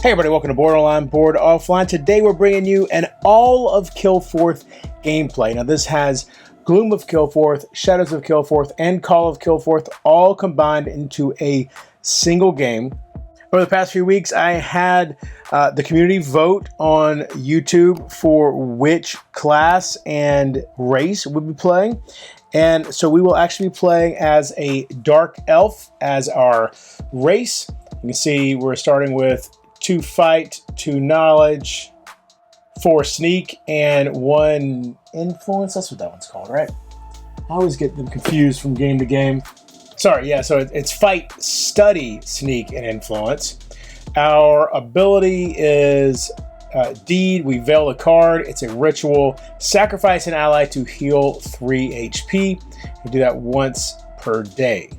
Hey everybody, welcome to Borderline Board Offline. Today we're bringing you an all of Kilforth gameplay. Now this has Gloom of Kilforth, Shadows of Kilforth, and Call of Kilforth all combined into a single game. Over the past few weeks, I had the community vote on YouTube for which class and race we'll be playing. And so we will actually be playing as a Dark Elf as our race. You can see we're starting with 2 fight, 2 knowledge, 4 sneak, and 1 influence. That's what that one's called, right? I always get them confused from game to game. Sorry, yeah, so it's fight, study, sneak, and influence. Our ability is deed. We veil a card. It's a ritual. Sacrifice an ally to heal 3 HP. We do that once per day.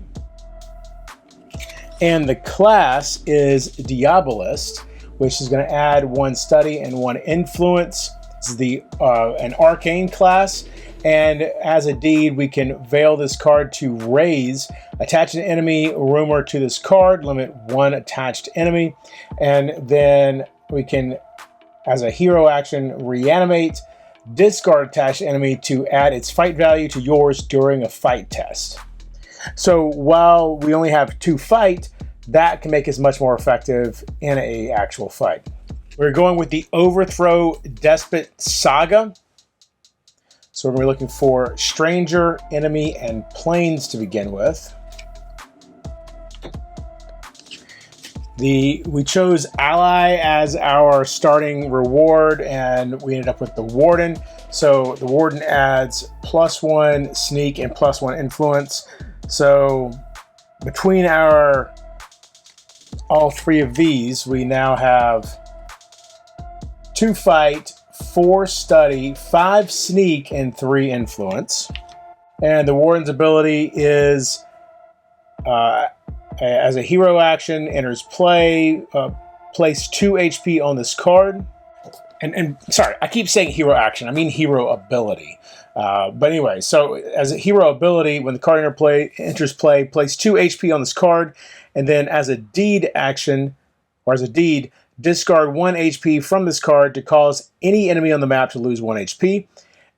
And the class is Diabolist, which is going to add 1 study and 1 influence. This is an arcane class, and as a deed, we can veil this card to raise, attach an enemy rumor to this card, limit 1 attached enemy, and then we can, as a hero action, reanimate, discard attached enemy to add its fight value to yours during a fight test. So while we only have 2 fight, that can make us much more effective in an actual fight. We're going with the Overthrow Despot Saga. So we're going to be looking for Stranger, Enemy, and Planes to begin with. We chose Ally as our starting reward, and we ended up with the Warden. So the Warden adds +1 sneak and +1 influence. So between all 3 of these, we now have 2 fight, 4 study, 5 sneak, and 3 influence. And the Warden's ability is, as a hero action, enters play, place 2 HP on this card. And sorry, I keep saying hero action. I mean hero ability. But anyway, so as a hero ability, when the card enters play, place 2 HP on this card. And then as a deed action, or as a deed, discard 1 HP from this card to cause any enemy on the map to lose 1 HP.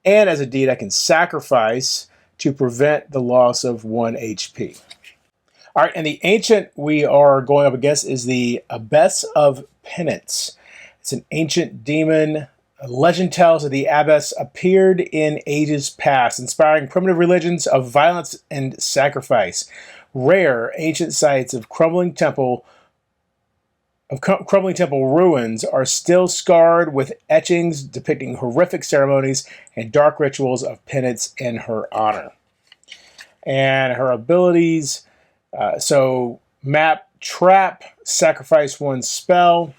And as a deed, I can sacrifice to prevent the loss of 1 HP. All right, and the ancient we are going up against is the Abbess of Penance. It's an ancient demon. Legend tells that the Abbess appeared in ages past, inspiring primitive religions of violence and sacrifice. Rare ancient sites of crumbling temple ruins are still scarred with etchings depicting horrific ceremonies and dark rituals of penance in her honor. And her abilities, so map trap, sacrifice 1 spell,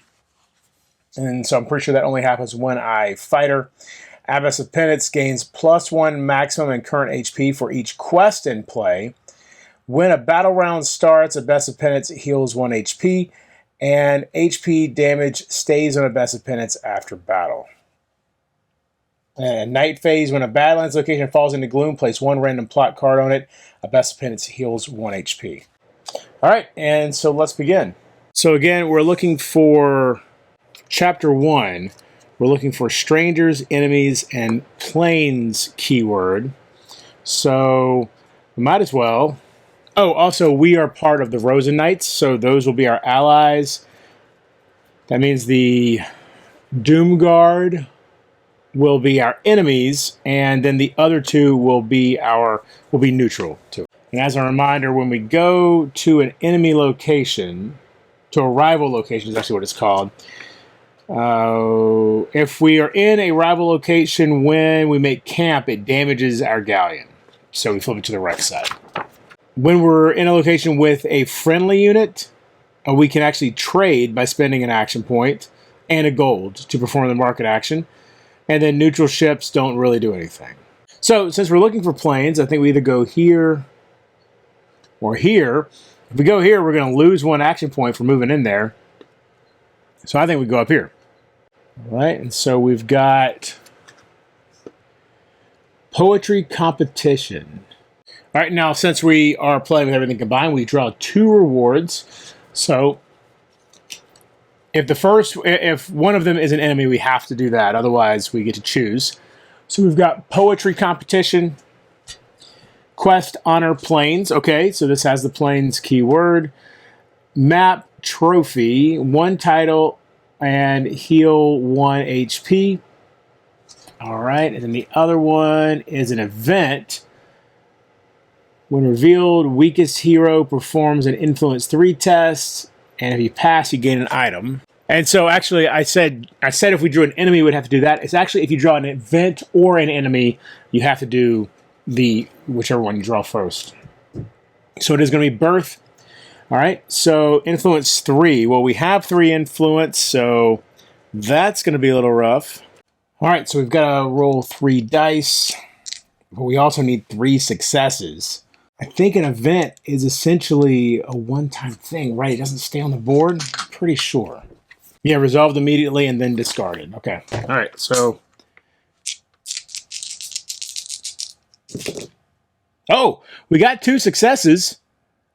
and so I'm pretty sure that only happens when I fight her. Abbess of Penance gains +1 maximum and current HP for each quest in play. When a battle round starts, Abbess of Penance heals 1 HP, and HP damage stays on Abbess of Penance after battle. And Night Phase, when a Badlands location falls into gloom, place 1 random plot card on it. Abbess of Penance heals 1 HP. All right, and so let's begin. So again, we're looking for Chapter 1. We're looking for strangers, enemies, and planes keyword. So we might as well. Oh, also, we are part of the Rosen Knights, so those will be our allies. That means the Doomguard will be our enemies, and then the other 2 will be neutral too. And as a reminder, when we go to an enemy location, to a rival location is actually what it's called. If we are in a rival location when we make camp, it damages our galleon. So we flip it to the right side. When we're in a location with a friendly unit, we can actually trade by spending an action point and a gold to perform the market action. And then neutral ships don't really do anything. So since we're looking for planes, I think we either go here or here. If we go here, we're going to lose 1 action point for moving in there. So I think we go up here. All right, and so we've got Poetry Competition. All right, now since we are playing with everything combined, we draw 2 rewards. So If one of them is an enemy, we have to do that. Otherwise, we get to choose. So we've got poetry competition, quest, honor, planes. Okay, so this has the planes keyword. Map, trophy, 1 title, and heal 1 HP. All right, and then the other one is an event. When revealed, weakest hero performs an influence 3 test, and if you pass, you gain an item. And so actually, I said if we drew an enemy, we'd have to do that. It's actually if you draw an event or an enemy, you have to do the whichever one you draw first. So it is going to be birth. All right, so influence 3. Well, we have 3 influence, so that's going to be a little rough. All right, so we've got to roll 3 dice, but we also need 3 successes. I think an event is essentially a one-time thing, right? It doesn't stay on the board? I'm pretty sure. Yeah, resolved immediately and then discarded. Okay, all right, so... Oh, we got 2 successes.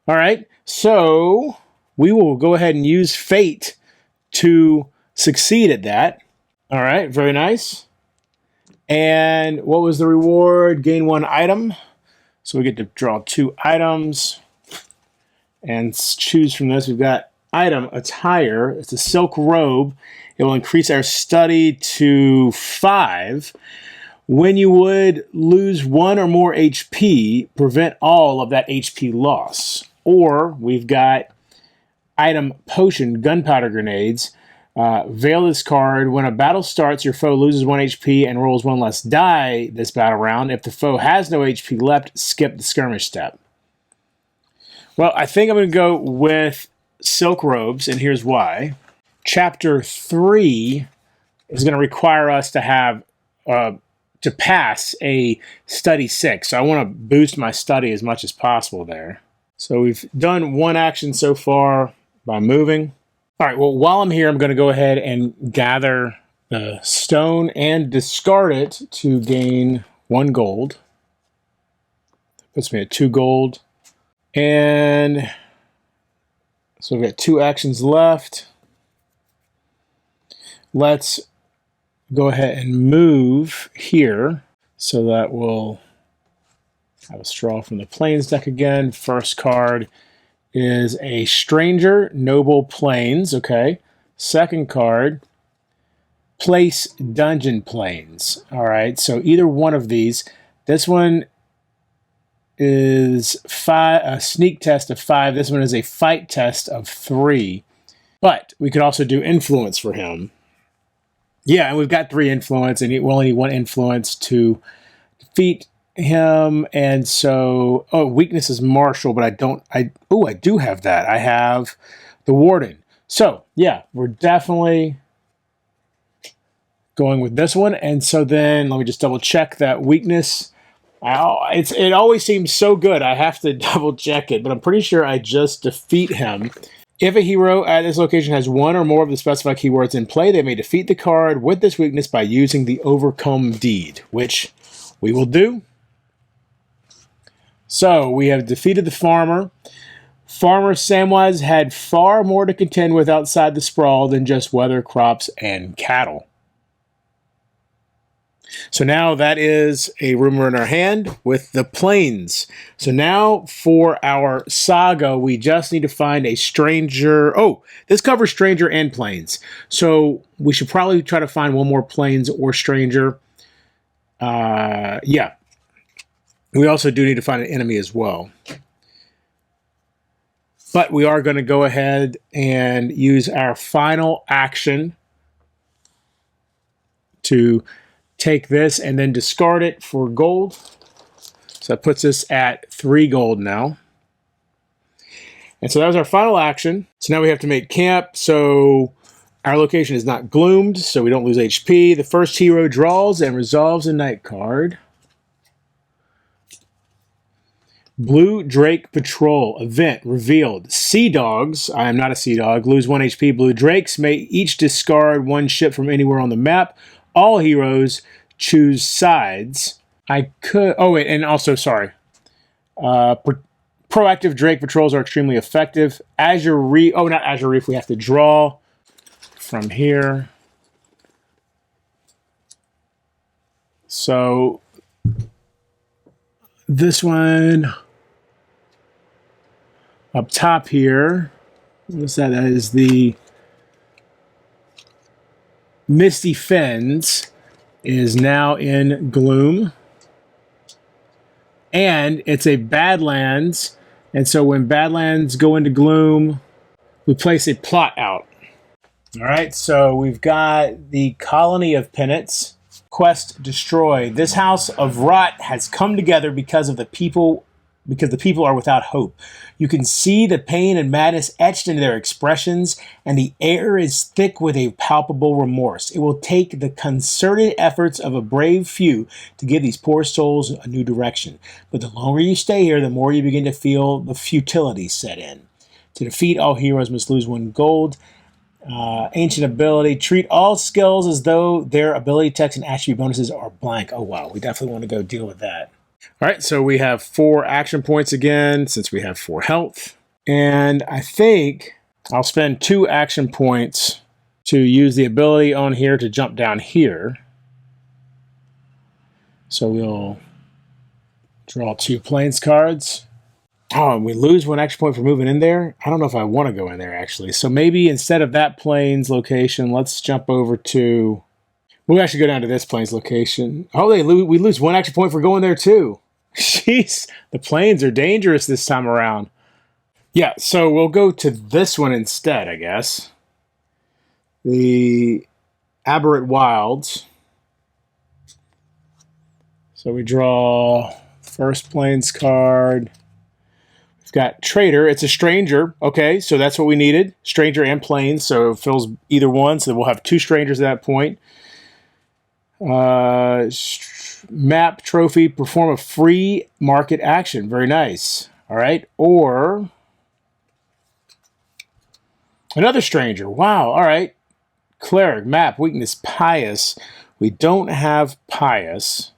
All right, so we will go ahead and use fate to succeed at that. All right, very nice. And what was the reward? Gain 1 item. So we get to draw 2 items and choose from this. We've got item, attire. It's a silk robe. It will increase our study to 5. When you would lose 1 or more HP, prevent all of that HP loss. Or we've got item, potion, gunpowder grenades. Veil this card. When a battle starts, your foe loses 1 HP and rolls 1 less die this battle round. If the foe has no HP left, skip the skirmish step. Well, I think I'm going to go with silk robes, and here's why. Chapter 3 is going to require us to have to pass a study 6. So I want to boost my study as much as possible there. So we've done 1 action so far by moving. All right, well, while I'm here, I'm going to go ahead and gather the stone and discard it to gain 1 gold. That puts me at 2 gold. And so we've got 2 actions left. Let's go ahead and move here. So that will have a straw from the Plains deck again. First card is a Stranger, Noble Plains, okay. Second card, Place Dungeon Plains. All right, so either one of these. This one is a sneak test of 5. This one is a fight test of 3. But we could also do influence for him. Yeah, and we've got 3 influence, and we only need 1 influence to defeat him. And so, weakness is martial, but I do have that. I have the warden. So yeah, we're definitely going with this one. And so then let me just double check that weakness. It always seems so good. I have to double check it, but I'm pretty sure I just defeat him. If a hero at this location has 1 or more of the specified keywords in play, they may defeat the card with this weakness by using the Overcome deed, which we will do. So we have defeated the farmer. Farmer Samwise had far more to contend with outside the sprawl than just weather, crops, and cattle. So now that is a rumor in our hand with the plains. So now for our saga, we just need to find a stranger. Oh, this covers stranger and plains. So we should probably try to find 1 more plains or stranger. Yeah. We also do need to find an enemy as well. But we are going to go ahead and use our final action to take this and then discard it for gold. So that puts us at 3 gold now. And so that was our final action. So now we have to make camp. So our location is not gloomed, so we don't lose HP. The first hero draws and resolves a night card. Blue Drake Patrol event revealed. Sea Dogs, I am not a Sea Dog, lose 1 HP. Blue Drakes may each discard 1 ship from anywhere on the map. All heroes choose sides. I could, oh wait, and also, sorry. Proactive Drake Patrols are extremely effective. Not Azure Reef, we have to draw. from here. So this one up top here, what's that? That is the Misty Fens, is now in Gloom. And it's a Badlands. And so when Badlands go into Gloom, we place a plot out. All right, so we've got the Colony of Penance. Quest destroyed. This house of rot has come together because the people are without hope. You can see the pain and madness etched into their expressions, and the air is thick with a palpable remorse. It will take the concerted efforts of a brave few to give these poor souls a new direction. But the longer you stay here, the more you begin to feel the futility set in. To defeat all heroes must lose 1 gold. Ancient ability. Treat all skills as though their ability text and attribute bonuses are blank. Oh, wow. We definitely want to go deal with that. All right, so we have 4 action points again, since we have 4 health. And I think I'll spend 2 action points to use the ability on here to jump down here. So we'll draw 2 plains cards. Oh, and we lose 1 action point for moving in there? I don't know if I want to go in there, actually. So maybe instead of that plains location, let's jump over to... We'll actually go down to this plains location. Oh, we lose 1 action point for going there, too. Jeez, the plains are dangerous this time around. Yeah, so we'll go to this one instead, I guess. The Aberrant Wilds. So we draw first plains card. We've got Trader. It's a stranger. Okay, so that's what we needed. Stranger and plains, so it fills either one. So we'll have 2 strangers at that point. Map trophy. Perform a free market action. Very nice. All right. Or another stranger. Wow. All right. Cleric. Map. Weakness. Pious. We don't have Pious.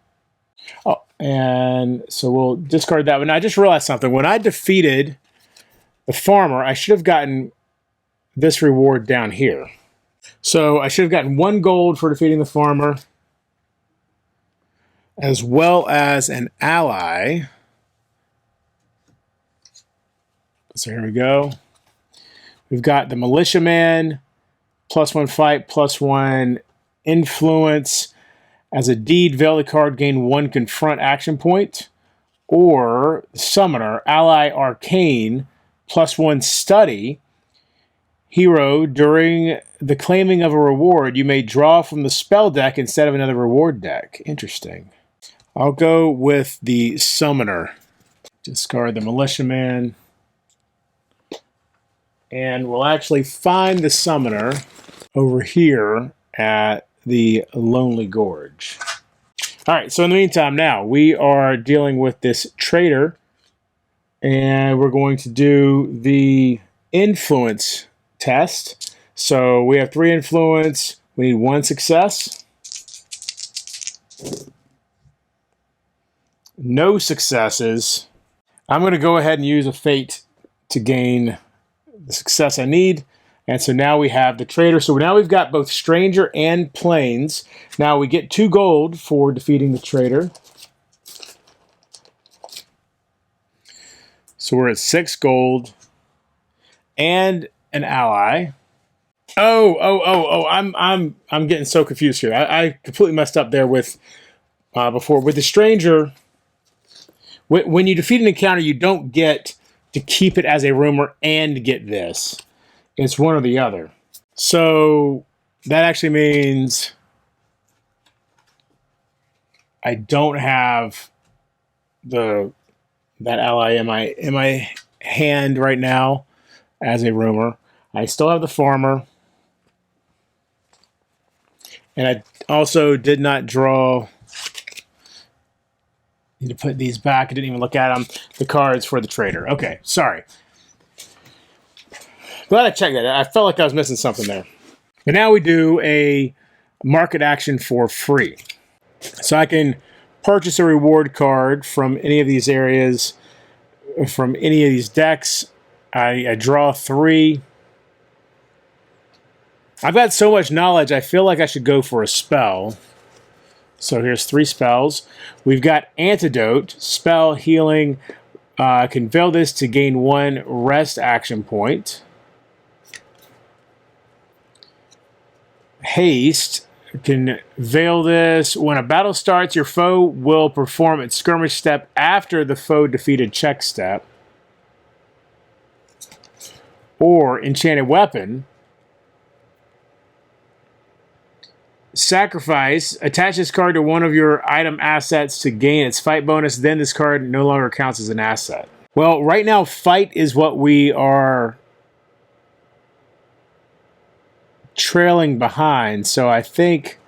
Oh, and so we'll discard that one. Now, I just realized something. When I defeated the farmer, I should have gotten this reward down here. So I should have gotten 1 gold for defeating the farmer, as well as an ally. So here we go. We've got the militiaman, +1 fight, +1 influence. As a deed, veil the card, gain 1 confront action point. Or summoner, ally arcane, +1 study. Hero, during the claiming of a reward, you may draw from the spell deck instead of another reward deck. Interesting. I'll go with the summoner. Discard the militiaman. And we'll actually find the summoner over here at the Lonely Gorge. All right, so in the meantime now, we are dealing with this trader, and we're going to do the influence test. So we have 3 influence. We need 1 success. No successes. I'm going to go ahead and use a fate to gain the success I need. And so now we have the trader. So now we've got both stranger and plains. Now we get 2 gold for defeating the trader. So we're at 6 gold and an ally. Oh! I'm getting so confused here. I completely messed up there with before with the stranger. When you defeat an encounter, you don't get to keep it as a rumor and get this. It's one or the other. So that actually means I don't have that ally in my hand right now as a rumor. I still have the farmer. And I also did not draw. Need to put these back. I didn't even look at them. The cards for the trader. Okay, sorry. Glad I checked that. I felt like I was missing something there. But now we do a market action for free. So I can purchase a reward card from any of these areas, from any of these decks. I draw 3. I've got so much knowledge, I feel like I should go for a spell. So here's 3 spells. We've got Antidote, spell healing. Can veil this to gain 1 rest action point. Haste can veil this. When a battle starts, your foe will perform its skirmish step after the foe defeated check step. Or Enchanted Weapon. Sacrifice. Attach this card to one of your item assets to gain its fight bonus. Then this card no longer counts as an asset. Well, right now, fight is what we are trailing behind. So I think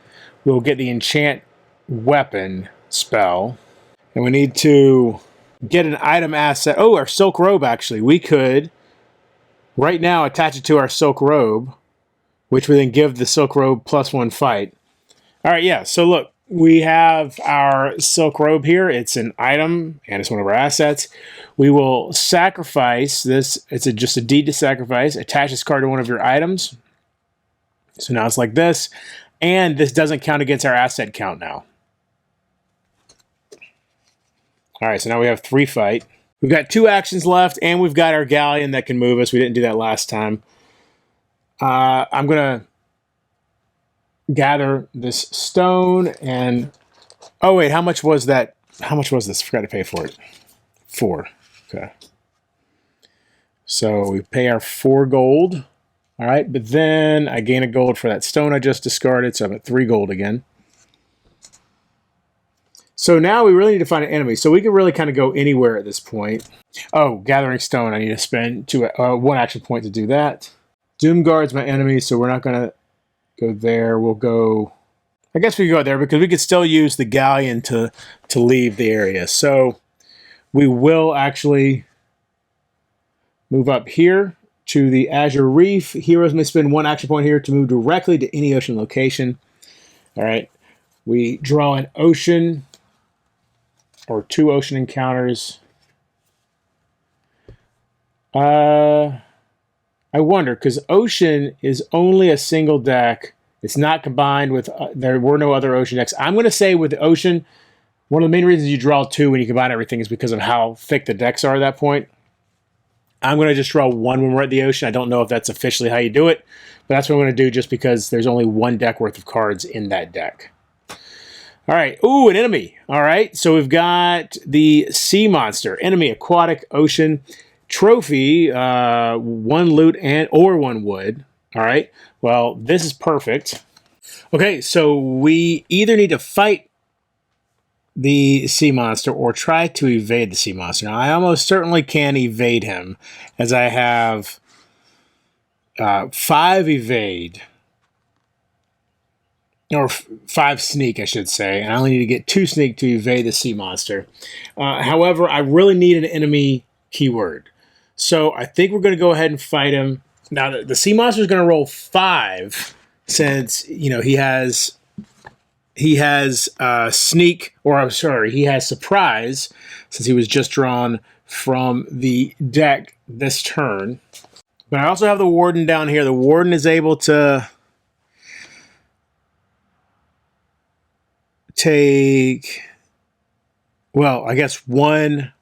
we'll get the Enchant Weapon spell. And we need to get an item asset. Oh, our Silk Robe, actually. We could, right now, attach it to our Silk Robe, which would then give the Silk Robe +1 fight. All right, yeah. So look, we have our Silk Robe here. It's an item, and it's one of our assets. We will sacrifice this. It's just a deed to sacrifice. Attach this card to one of your items. So now it's like this. And this doesn't count against our asset count now. All right, so now we have 3 fight. We've got 2 actions left, and we've got our Galleon that can move us. We didn't do that last time. I'm going to gather this stone and... Oh, wait, how much was that? How much was this? I forgot to pay for it. 4. Okay. So we pay our 4 gold. All right, but then I gain a gold for that stone I just discarded, so I'm at 3 gold again. So now we really need to find an enemy. So we can really kind of go anywhere at this point. Oh, gathering stone. I need to spend 1 action point to do that. Doomguard's my enemy, so we're not going to go there. We'll go... I guess we can go there because we could still use the Galleon to leave the area. So we will actually move up here to the Azure Reef. Heroes may spend 1 action point here to move directly to any ocean location. All right. We draw an ocean or 2 ocean encounters. I wonder, because ocean is only a single deck. It's not combined with, there were no other ocean decks. I'm going to say with the ocean, one of the main reasons you draw 2 when you combine everything is because of how thick the decks are at that point. I'm going to just draw 1 when we're at the ocean. I don't know if that's officially how you do it, but that's what I'm going to do just because there's only 1 deck worth of cards in that deck. All right. Ooh, an enemy. All right. So we've got the sea monster, enemy, aquatic, ocean, trophy, 1 loot or 1 wood. All right. Well, this is perfect. Okay. So we either need to fight the sea monster or try to evade the sea monster. Now, I almost certainly can evade him as I have 5 evade. Or 5 sneak, I should say. I only need to get 2 sneak to evade the sea monster. However, I really need an enemy keyword. So I think we're going to go ahead and fight him. Now, the sea monster is going to roll 5 since, you know, he has sneak, or I'm sorry, he has surprise since he was just drawn from the deck this turn. But I also have the warden down here. The warden is able to take, well, I guess 1.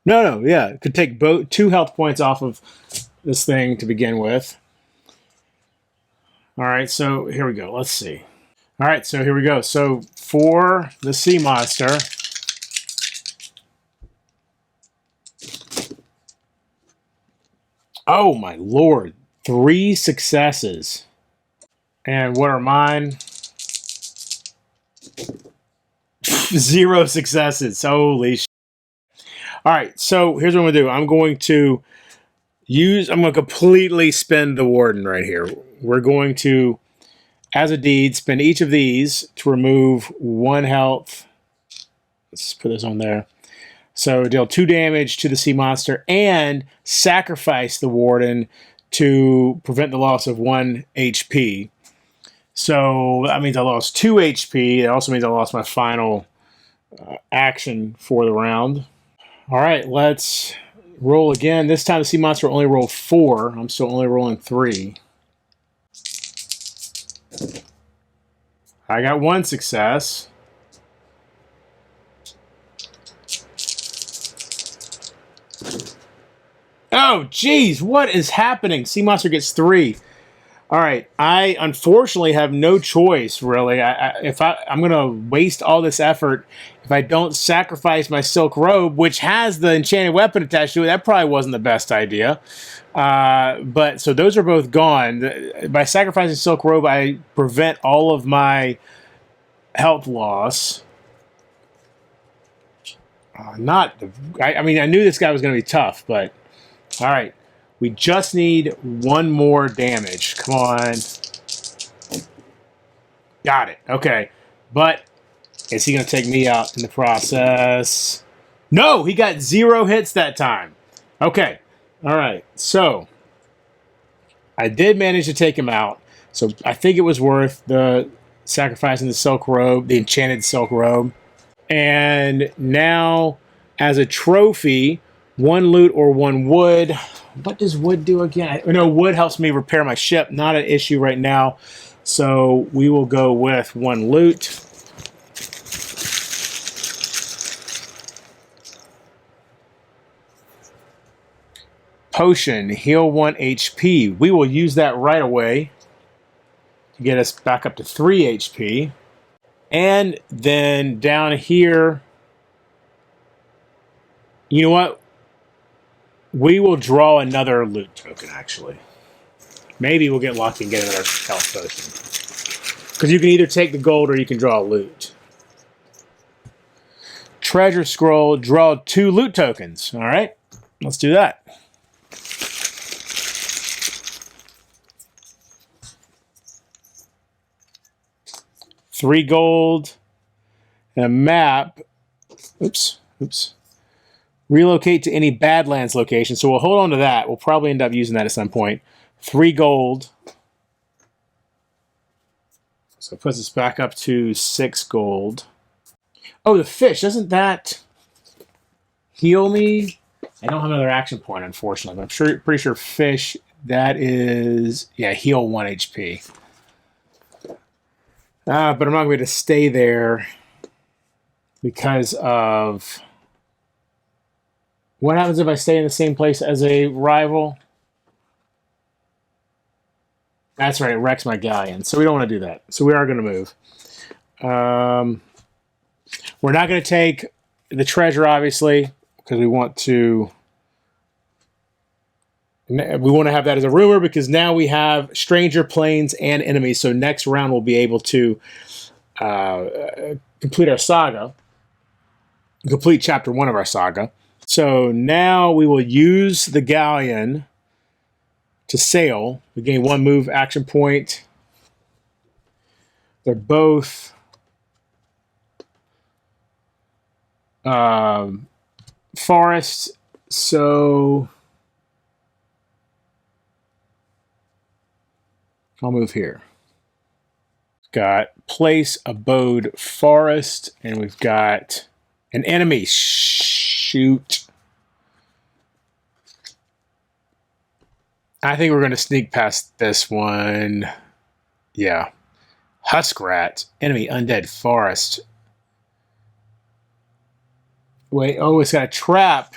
Yeah, could take 2 health points off of this thing to begin with. All right, so here we go. Let's see. All right, so here we go. So for the sea monster, oh my lord, 3 successes. And what are mine? 0 successes. Holy shit. All right, so here's what I'm going to do. I'm going to completely spend the warden right here. We're going to, as a deed, spend each of these to remove 1 health. Let's put this on there. So deal 2 damage to the sea monster and sacrifice the warden to prevent the loss of 1 HP. So that means I lost 2 HP. It also means I lost my final action for the round. All right, let's roll again. This time the sea monster will only roll 4. I'm still only rolling 3. I got one success. Oh, geez, what is happening? Sea Monster gets 3. All right, I unfortunately have no choice, really. I'm going to waste all this effort if I don't sacrifice my Silk Robe, which has the enchanted weapon attached to it. That probably wasn't the best idea. But so those are both gone. By sacrificing Silk Robe, I prevent all of my health loss. I mean, I knew this guy was going to be tough, but all right. We just need one more damage. Come on. Got it. Okay. But is he going to take me out in the process? No, he got 0 hits that time. Okay. All right. So I did manage to take him out. So I think it was worth the sacrificing the Silk Robe, the enchanted Silk Robe. And now, as a trophy, 1 loot or 1 wood. What does wood do again? No, wood helps me repair my ship. Not an issue right now. So we will go with 1 loot. Potion, heal 1 HP. We will use that right away to get us back up to 3 HP. And then down here, you know what? We will draw another loot token, actually. Maybe we'll get lucky and get another health potion. Because you can either take the gold or you can draw a loot. Treasure scroll, draw 2 loot tokens. All right, let's do that. $3 gold and a map. Oops. Relocate to any Badlands location. So we'll hold on to that. We'll probably end up using that at some point. 3 gold. So it puts us back up to 6 gold. Oh, the fish. Doesn't that heal me? I don't have another action point, unfortunately. But I'm pretty sure fish, that is... Yeah, heal 1 HP. But I'm not going to stay there because of... What happens if I stay in the same place as a rival? That's right, it wrecks my galleon. So we don't want to do that. So we are going to move. We're not going to take the treasure, obviously, because we want to... We want to have that as a rumor because now we have stranger planes and enemies. So next round we'll be able to complete our saga. Complete chapter 1 of our saga. So now we will use the galleon to sail. We gain 1 move action point. They're both forests. So I'll move here. Got place, abode, forest, and we've got an enemy. Shoot. I think we're going to sneak past this one. Yeah. Huskrat. Enemy undead forest. Wait, oh, it's got a trap.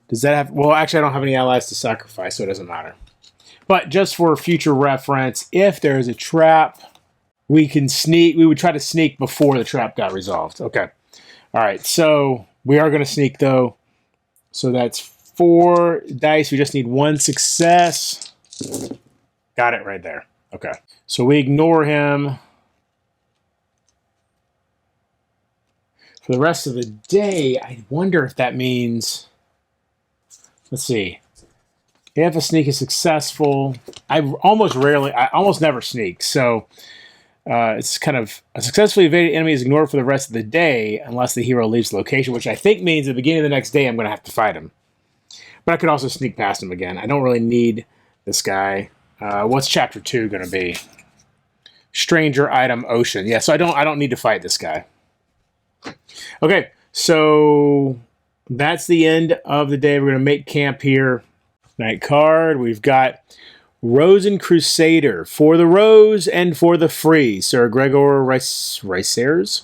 Does that have... Well, actually, I don't have any allies to sacrifice, so it doesn't matter. But just for future reference, if there is a trap, we can sneak. We would try to sneak before the trap got resolved. Okay. All right, so we are going to sneak, though. So that's 4 dice. We just need 1 success. Got it right there. Okay. So we ignore him for the rest of the day. I wonder if that means... Let's see. If a sneak is successful, I almost never sneak. So it's kind of a successfully evaded enemy is ignored for the rest of the day unless the hero leaves the location, which I think means at the beginning of the next day I'm going to have to fight him. But I could also sneak past him again. I don't really need this guy. What's chapter 2 going to be? Stranger item ocean. Yeah, so I don't need to fight this guy. Okay, so that's the end of the day. We're going to make camp here. Night card. We're Rose and Crusader. For the rose and for the free. Sir Gregor Ricers.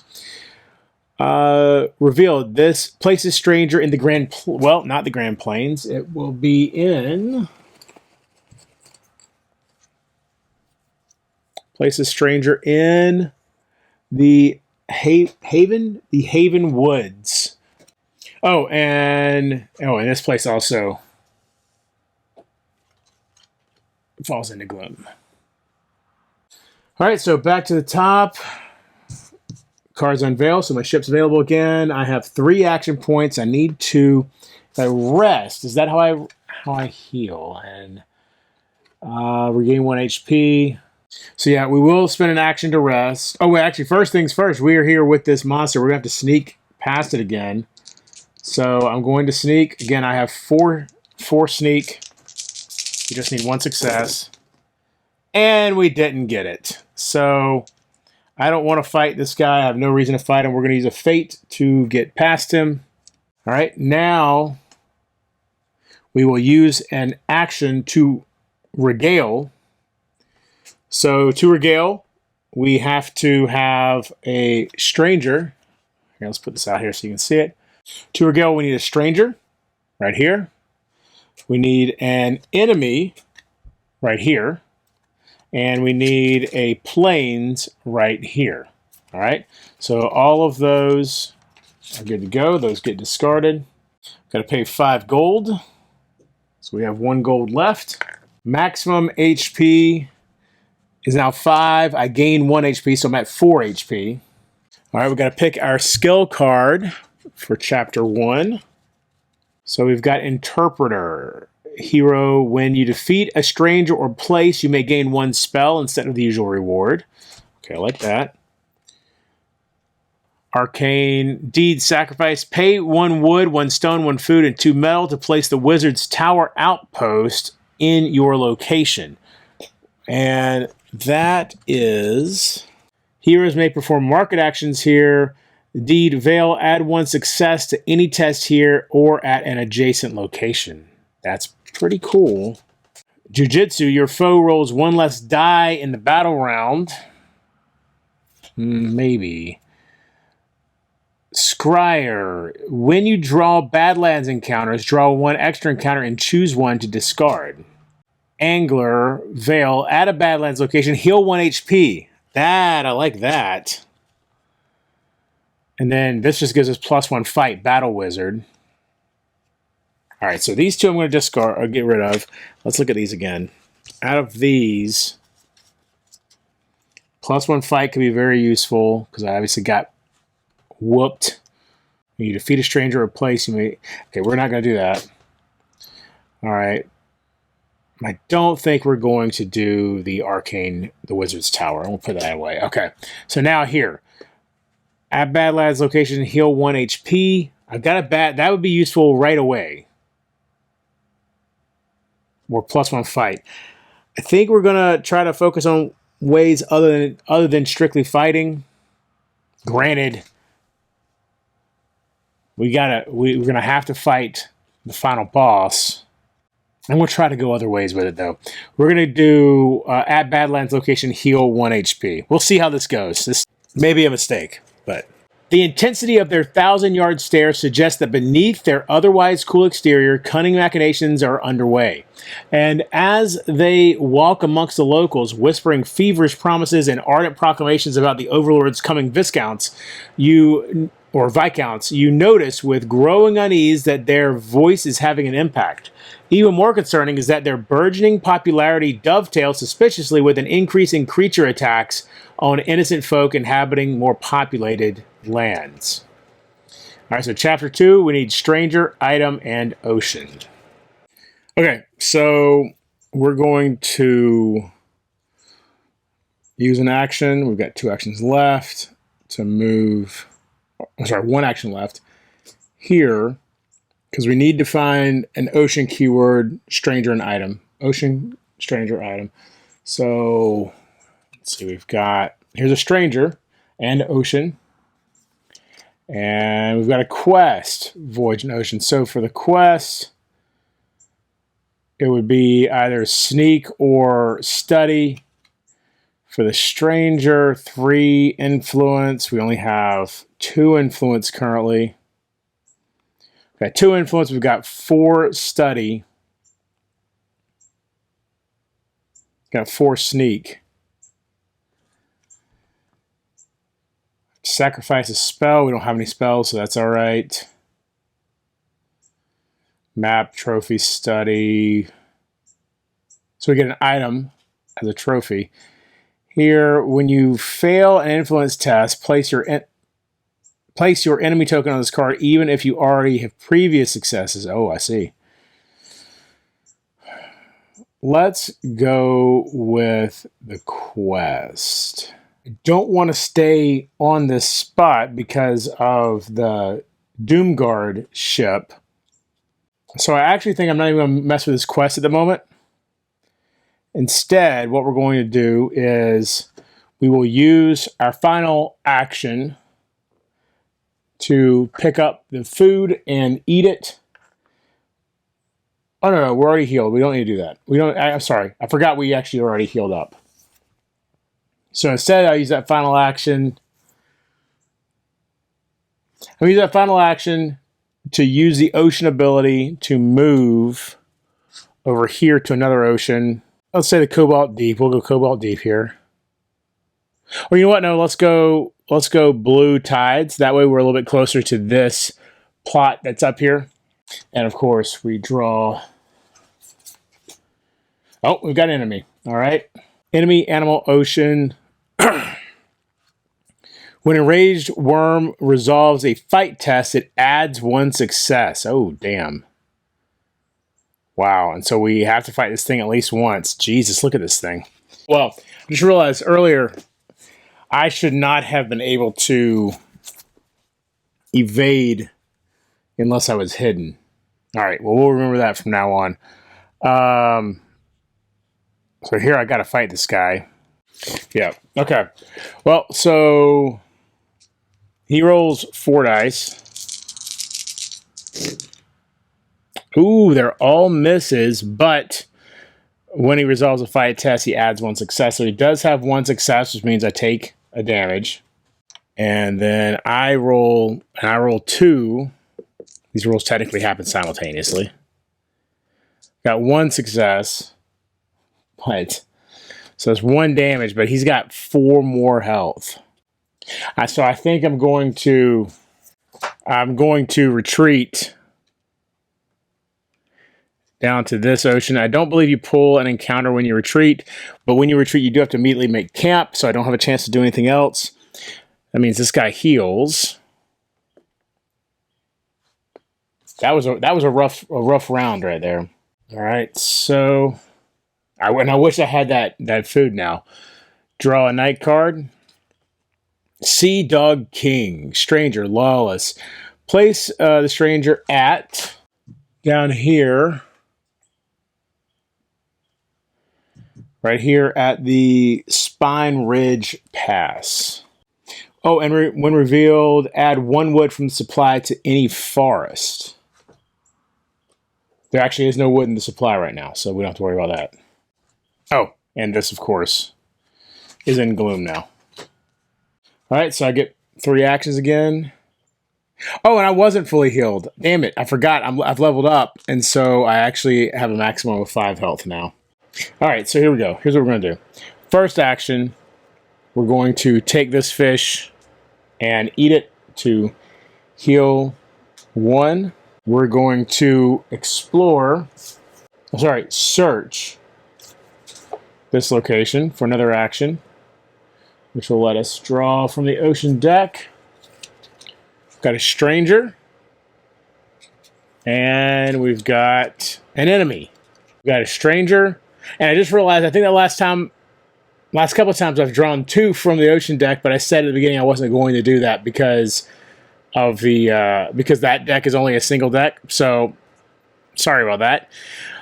Revealed this places stranger in the well, not the Grand Plains. It will be in places stranger in the Haven Woods. Oh, and this place also falls into Gloom. All right, so back to the top. Cards unveiled, so my ship's available again. I have 3 action points. I need to, if I rest, is that how I heal? And regain 1 HP. So yeah, we will spend an action to rest. Oh, wait, actually, first things first, we are here with this monster. We're going to have to sneak past it again. So I'm going to sneak. Again, I have 4 sneak. You just need 1 success. And we didn't get it. So I don't want to fight this guy. I have no reason to fight him. We're going to use a fate to get past him. All right, now we will use an action to regale. So to regale, we have to have a stranger. Here, let's put this out here so you can see it. To regale, we need a stranger right here. We need an enemy right here. And we need a plains right here. All right, so all of those are good to go. Those get discarded. Got to pay 5 gold. So we have 1 gold left. Maximum HP is now 5. I gain 1 HP, so I'm at 4 HP. All right, we've got to pick our skill card for Chapter 1. So we've got Interpreter. Hero, when you defeat a stranger or place, you may gain 1 spell instead of the usual reward. Okay, I like that. Arcane deed sacrifice. Pay 1 wood, 1 stone, 1 food, and 2 metal to place the wizard's tower outpost in your location. And that is... Heroes may perform market actions here. Deed Veil, add 1 success to any test here or at an adjacent location. That's pretty cool. Jiu-Jitsu, your foe rolls 1 less die in the battle round. Maybe. Scryer, when you draw Badlands encounters, draw 1 extra encounter and choose 1 to discard. Angler, Veil, add a Badlands location, heal 1 HP. I like that. And then this just gives us +1 fight, Battle Wizard. All right, so these 2 I'm going to discard or get rid of. Let's look at these again. Out of these, +1 fight could be very useful because I obviously got whooped. When you defeat a stranger or place, you may... Okay, we're not going to do that. All right. I don't think we're going to do the Arcane, the Wizard's Tower. We'll put that away. Okay, so now here. At Badlands location, heal 1 HP. I've got a bat. That would be useful right away. Or +1 fight. I think we're gonna try to focus on ways other than strictly fighting. Granted, we're gonna have to fight the final boss, and we'll try to go other ways with it though. We're gonna do at Badlands location heal 1 HP. We'll see how this goes. This may be a mistake, but. The intensity of their 1,000-yard stare suggests that beneath their otherwise cool exterior, cunning machinations are underway. And as they walk amongst the locals, whispering feverish promises and ardent proclamations about the overlord's coming viscounts, viscounts, you notice with growing unease that their voice is having an impact. Even more concerning is that their burgeoning popularity dovetails suspiciously with an increase in creature attacks on innocent folk inhabiting more populated lands. All right, so Chapter 2, we need Stranger, Item, and Ocean. Okay, so we're going to use an action. We've got 2 actions left to move. I'm sorry, 1 action left here because we need to find an Ocean keyword, Stranger, and Item. Ocean, Stranger, Item. So let's see, here's a Stranger and Ocean. And we've got a quest, Voyage and Ocean. So for the quest, it would be either sneak or study. For the stranger, 3 influence. We only have 2 influence currently. We've got 2 influence. We've got 4 study. Got 4 sneak. Sacrifice a spell. We don't have any spells, so that's all right. Map, trophy, study. So we get an item as a trophy. Here, when you fail an influence test, place your enemy token on this card, even if you already have previous successes. Oh, I see. Let's go with the quest. I don't want to stay on this spot because of the Doomguard ship. So I actually think I'm not even going to mess with this quest at the moment. Instead, what we're going to do is we will use our final action to pick up the food and eat it. Oh, no, we're already healed. We don't need to do that. I'm sorry. I forgot we actually already healed up. So instead, I'll use that final action. I'll use that final action to use the ocean ability to move over here to another ocean. Let's say the Cobalt Deep. We'll go Cobalt Deep here. Or you know what? No, let's go Blue Tides. That way we're a little bit closer to this plot that's up here. And of course, we draw. Oh, we've got enemy. All right. Enemy, animal, ocean. When a raged worm resolves a fight test, it adds 1 success. Oh, damn. Wow, and so we have to fight this thing at least once. Jesus, look at this thing. Well, I just realized earlier I should not have been able to evade unless I was hidden. All right, well, we'll remember that from now on. So here I got to fight this guy. Yeah, okay. Well, so he rolls 4 dice. Ooh, they're all misses, but when he resolves a fight test, he adds 1 success. So he does have 1 success, which means I take a damage. And then I roll 2. These rolls technically happen simultaneously. Got 1 success, but so it's 1 damage, but he's got 4 more health. So I think I'm going to retreat down to this ocean. I don't believe you pull an encounter when you retreat, but when you retreat, you do have to immediately make camp, so I don't have a chance to do anything else. That means this guy heals. That was a rough round right there. All right, so I wish I had that food now. Draw a night card. Sea Dog King, stranger, lawless. Place the stranger at down here. Right here at the Spine Ridge Pass. Oh, and when revealed, add 1 wood from the supply to any forest. There actually is no wood in the supply right now, so we don't have to worry about that. Oh, and this, of course, is in Gloom now. All right, so I get 3 actions again. Oh, and I wasn't fully healed. Damn it, I forgot. I've leveled up, and so I actually have a maximum of 5 health now. All right, so here we go. Here's what we're going to do. First action, we're going to take this fish and eat it to heal 1. We're going to search this location for another action, which will let us draw from the ocean deck. We've got a stranger, and we've got an enemy. We've got a stranger. And I just realized, I think the last couple of times I've drawn 2 from the ocean deck, but I said at the beginning I wasn't going to do that because of because that deck is only a single deck. So sorry about that.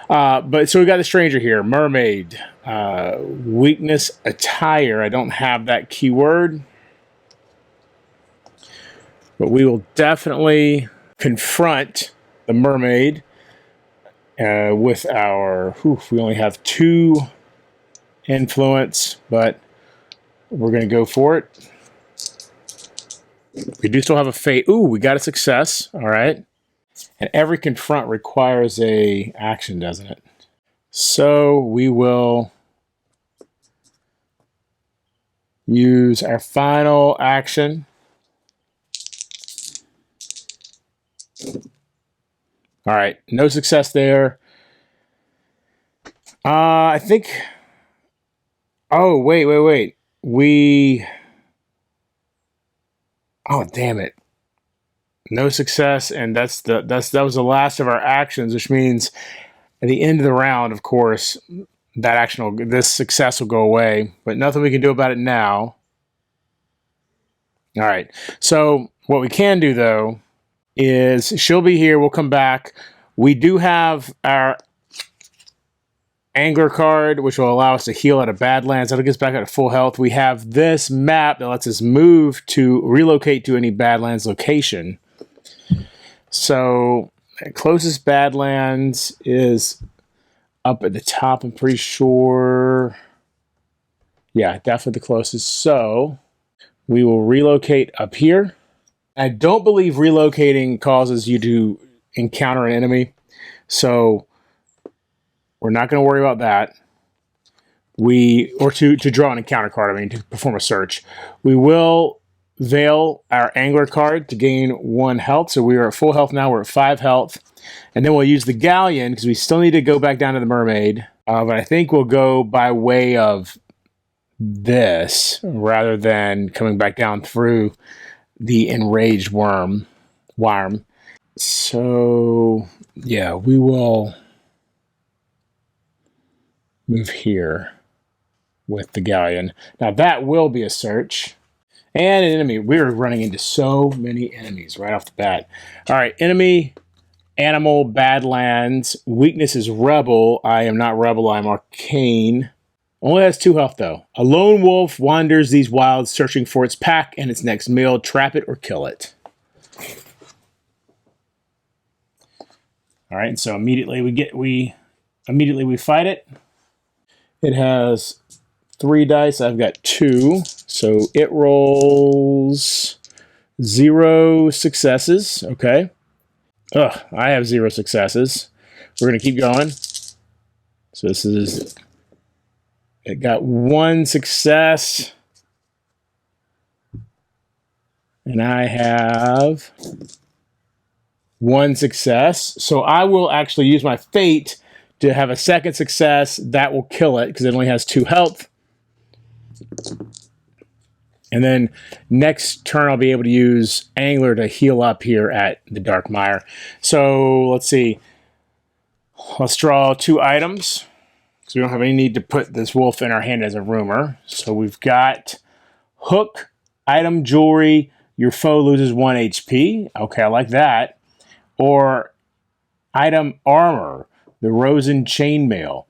But so we got the stranger here, mermaid, weakness, attire. I don't have that keyword, but we will definitely confront the mermaid with our, we only have 2 influence, but we're going to go for it. We do still have a fate. Ooh, we got a success. All right. And every confront requires a action, doesn't it? So we will use our final action. All right, no success there. I think. Oh, wait. Oh, damn it. No success, and that was the last of our actions, which means at the end of the round, of course, this success will go away, but nothing we can do about it now. All right. So what we can do though is she'll be here. We'll come back. We do have our Angler card, which will allow us to heal out of Badlands. That'll get us back at full health. We have this map that lets us relocate to any Badlands location. So closest Badlands is up at the top, I'm pretty sure. Yeah, definitely the closest. So we will relocate up here. I don't believe relocating causes you to encounter an enemy. So we're not going to worry about that. Or to draw an encounter card, to perform a search. We will veil our Angler card to gain 1 health. So we are at full health now. We're at 5 health. And then we'll use the Galleon because we still need to go back down to the Mermaid. But I think we'll go by way of this rather than coming back down through the enraged worm. So, yeah, we will move here with the Galleon. Now, that will be a search. And an enemy. We're running into so many enemies right off the bat. All right, enemy, animal, Badlands. Weakness is Rebel. I am not Rebel, I'm Arcane. Only has 2 health, though. A lone wolf wanders these wilds searching for its pack and its next meal. Trap it or kill it. All right, so immediately we fight it. It has 3 dice. I've got 2. So it rolls 0 successes. Okay. Ugh, I have 0 successes. We're going to keep going. So it got 1 success. And I have 1 success. So I will actually use my fate to have a second success. That will kill it because it only has 2 health. And then next turn, I'll be able to use Angler to heal up here at the Dark Mire. So let's see. Let's draw 2 items because we don't have any need to put this wolf in our hand as a rumor. So we've got hook, item, jewelry. Your foe loses 1 HP. Okay, I like that. Or item, armor, the Rosen Chainmail.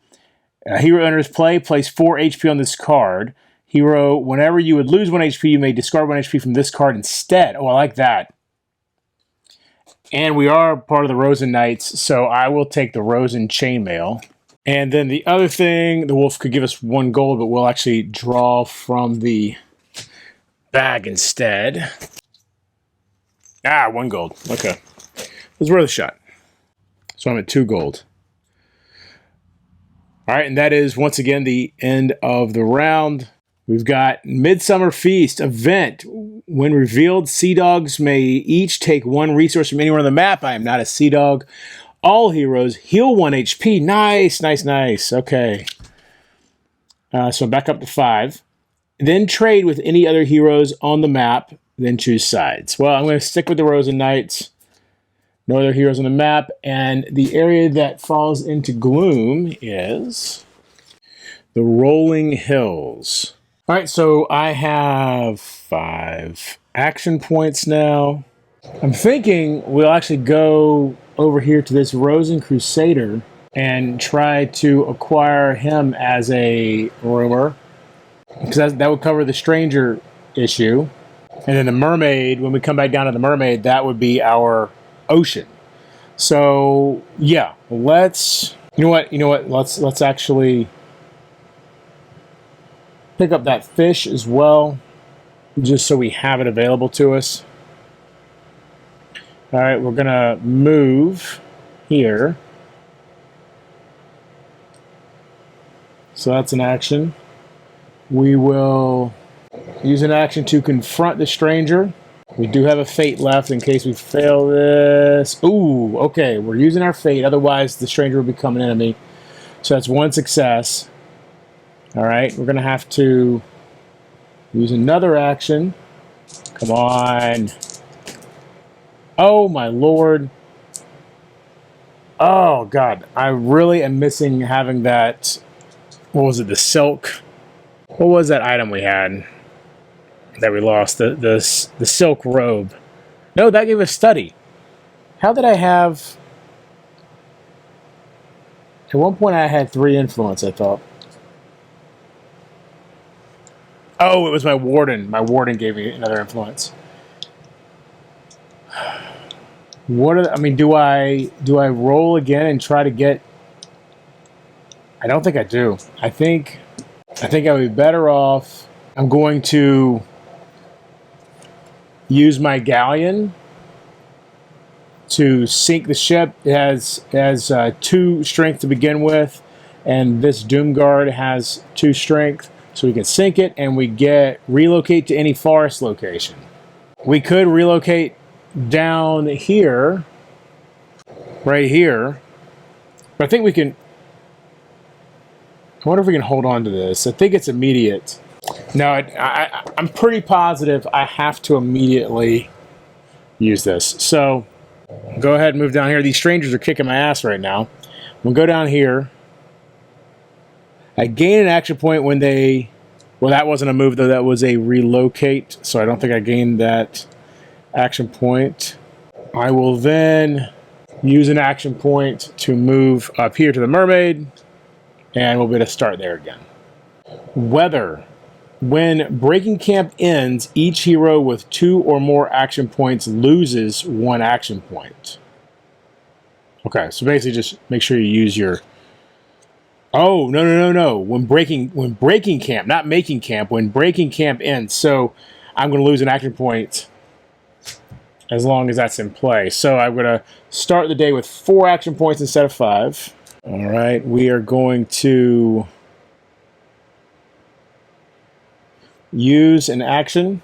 A hero enters play, place 4 HP on this card. Hero, whenever you would lose 1 HP, you may discard 1 HP from this card instead. Oh, I like that. And we are part of the Rosen Knights, so I will take the Rosen Chainmail. And then the other thing, the wolf could give us 1 gold, but we'll actually draw from the bag instead. 1 gold. Okay. It was worth a shot. So I'm at 2 gold. All right, and that is, once again, the end of the round. We've got Midsummer Feast event. When revealed, Sea Dogs may each take 1 resource from anywhere on the map. I am not a Sea Dog. All heroes heal 1 HP. Nice, nice, nice. Okay. So I'm back up to 5. Then trade with any other heroes on the map. Then choose sides. Well, I'm going to stick with the Rosen Knights. No other heroes on the map. And the area that falls into Gloom is the Rolling Hills. All right, so I have 5 action points now. I'm thinking we'll actually go over here to this Rosen Crusader and try to acquire him as a rumor, because that would cover the stranger issue. And then the mermaid, when we come back down to the mermaid, that would be our ocean. So yeah, let's. You know what? You know what? Let's actually pick up that fish as well, just so we have it available to us. All right, we're gonna move here. So that's an action. We will use an action to confront the stranger. We do have a fate left in case we fail this. Ooh, okay, we're using our fate. Otherwise, the stranger will become an enemy. So that's one success. All right, we're going to have to use another action. Come on. Oh, my lord. Oh, God. I really am missing having that. What was it? The silk. What was that item we had that we lost? The silk robe. No, that gave us study. How did I have... At one point, I had 3 influence, I thought. Oh, it was my warden. My warden gave me another influence. What are I mean, do I roll again and try to get... I don't think I do. I think I would be better off. I'm going to use my galleon to sink the ship. It has 2 strength to begin with, and this Doom Guard has 2 strength, so we can sink it and we get relocate to any forest location. We could relocate down here, right here, but I think we can. I wonder if we can hold on to this. I think it's immediate. No, I'm pretty positive I have to immediately use this. So go ahead and move down here. These strangers are kicking my ass right now. We'll go down here. I gain an action point when they... Well, that wasn't a move, though. That was a relocate. So I don't think I gained that action point. I will then use an action point to move up here to the mermaid. And we'll be able to start there again. Weather. When breaking camp ends, each hero with 2 or more action points loses 1 action point. Okay, so basically just make sure you use your... Oh, no. When breaking camp, not making camp, when breaking camp ends. So I'm going to lose an action point as long as that's in play. So I'm going to start the day with 4 action points instead of 5. All right, we are going to use an action.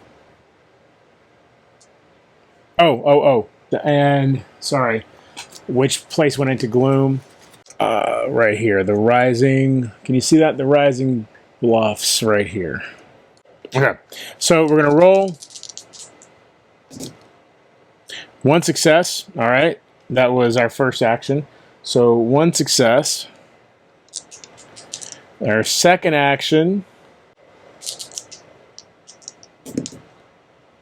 Oh. And, sorry, which place went into Gloom? Right here, the Rising. Can you see that? The Rising Bluffs right here. Okay, so we're going to roll. 1 success, all right. That was our first action. So 1 success. Our second action.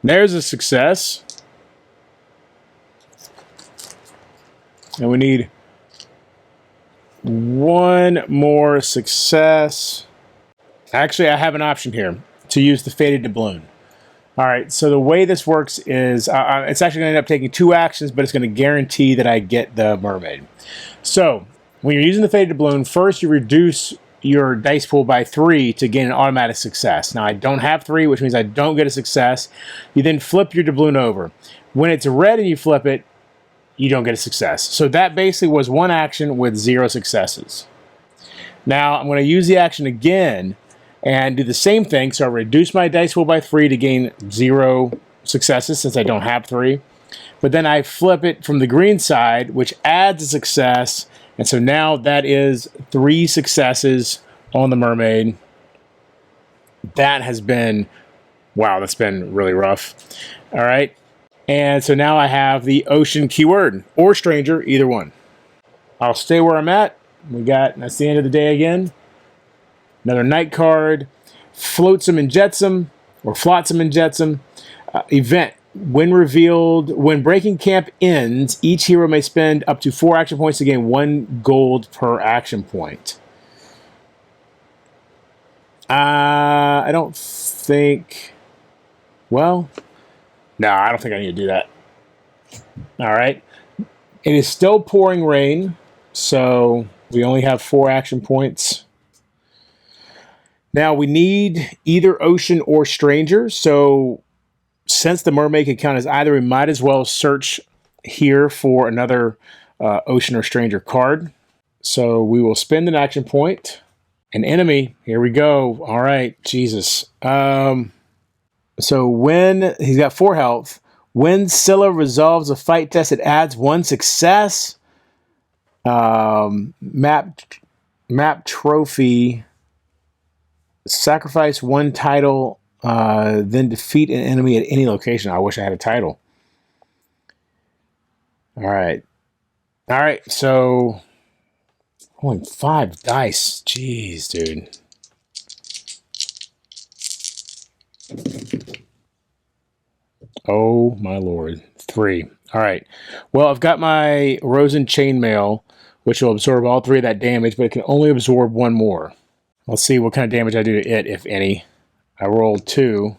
There's a success. And we need 1 more success. Actually, I have an option here to use the Faded Doubloon. All right, so the way this works is it's actually going to end up taking 2 actions, but it's going to guarantee that I get the mermaid. So when you're using the Faded Doubloon, first you reduce your dice pool by 3 to gain an automatic success. Now I don't have 3, which means I don't get a success. You then flip your doubloon over. When it's red and you flip it, you don't get a success. So that basically was 1 action with 0 successes. Now I'm going to use the action again and do the same thing. So I reduce my dice pool by 3 to gain 0 successes since I don't have 3. But then I flip it from the green side, which adds a success. And so now that is 3 successes on the mermaid. That has been, wow, that's been really rough. All right. And so now I have the ocean keyword or stranger, either one. I'll stay where I'm at. That's the end of the day again. Another night card. Flotsam and Jetsam, or Flotsam and Jetsam. Event. When revealed, when breaking camp ends, each hero may spend up to 4 action points to gain 1 gold per action point. I don't think... Well, no, I don't think I need to do that. All right. It is still pouring rain, so we only have 4 action points. Now we need either ocean or stranger, so since the mermaid can count as either, we might as well search here for another ocean or stranger card. So we will spend an action point. An enemy, here we go. All right, Jesus. So when he's got 4 health, when Scylla resolves a fight test, it adds 1 success. Map trophy. Sacrifice 1 title, then defeat an enemy at any location. I wish I had a title. All right. All right, so only 5 dice. Jeez, dude. Oh, my Lord. 3. All right. Well, I've got my Rosen Chainmail, which will absorb all 3 of that damage, but it can only absorb 1 more. Let's see what kind of damage I do to it, if any. I rolled 2.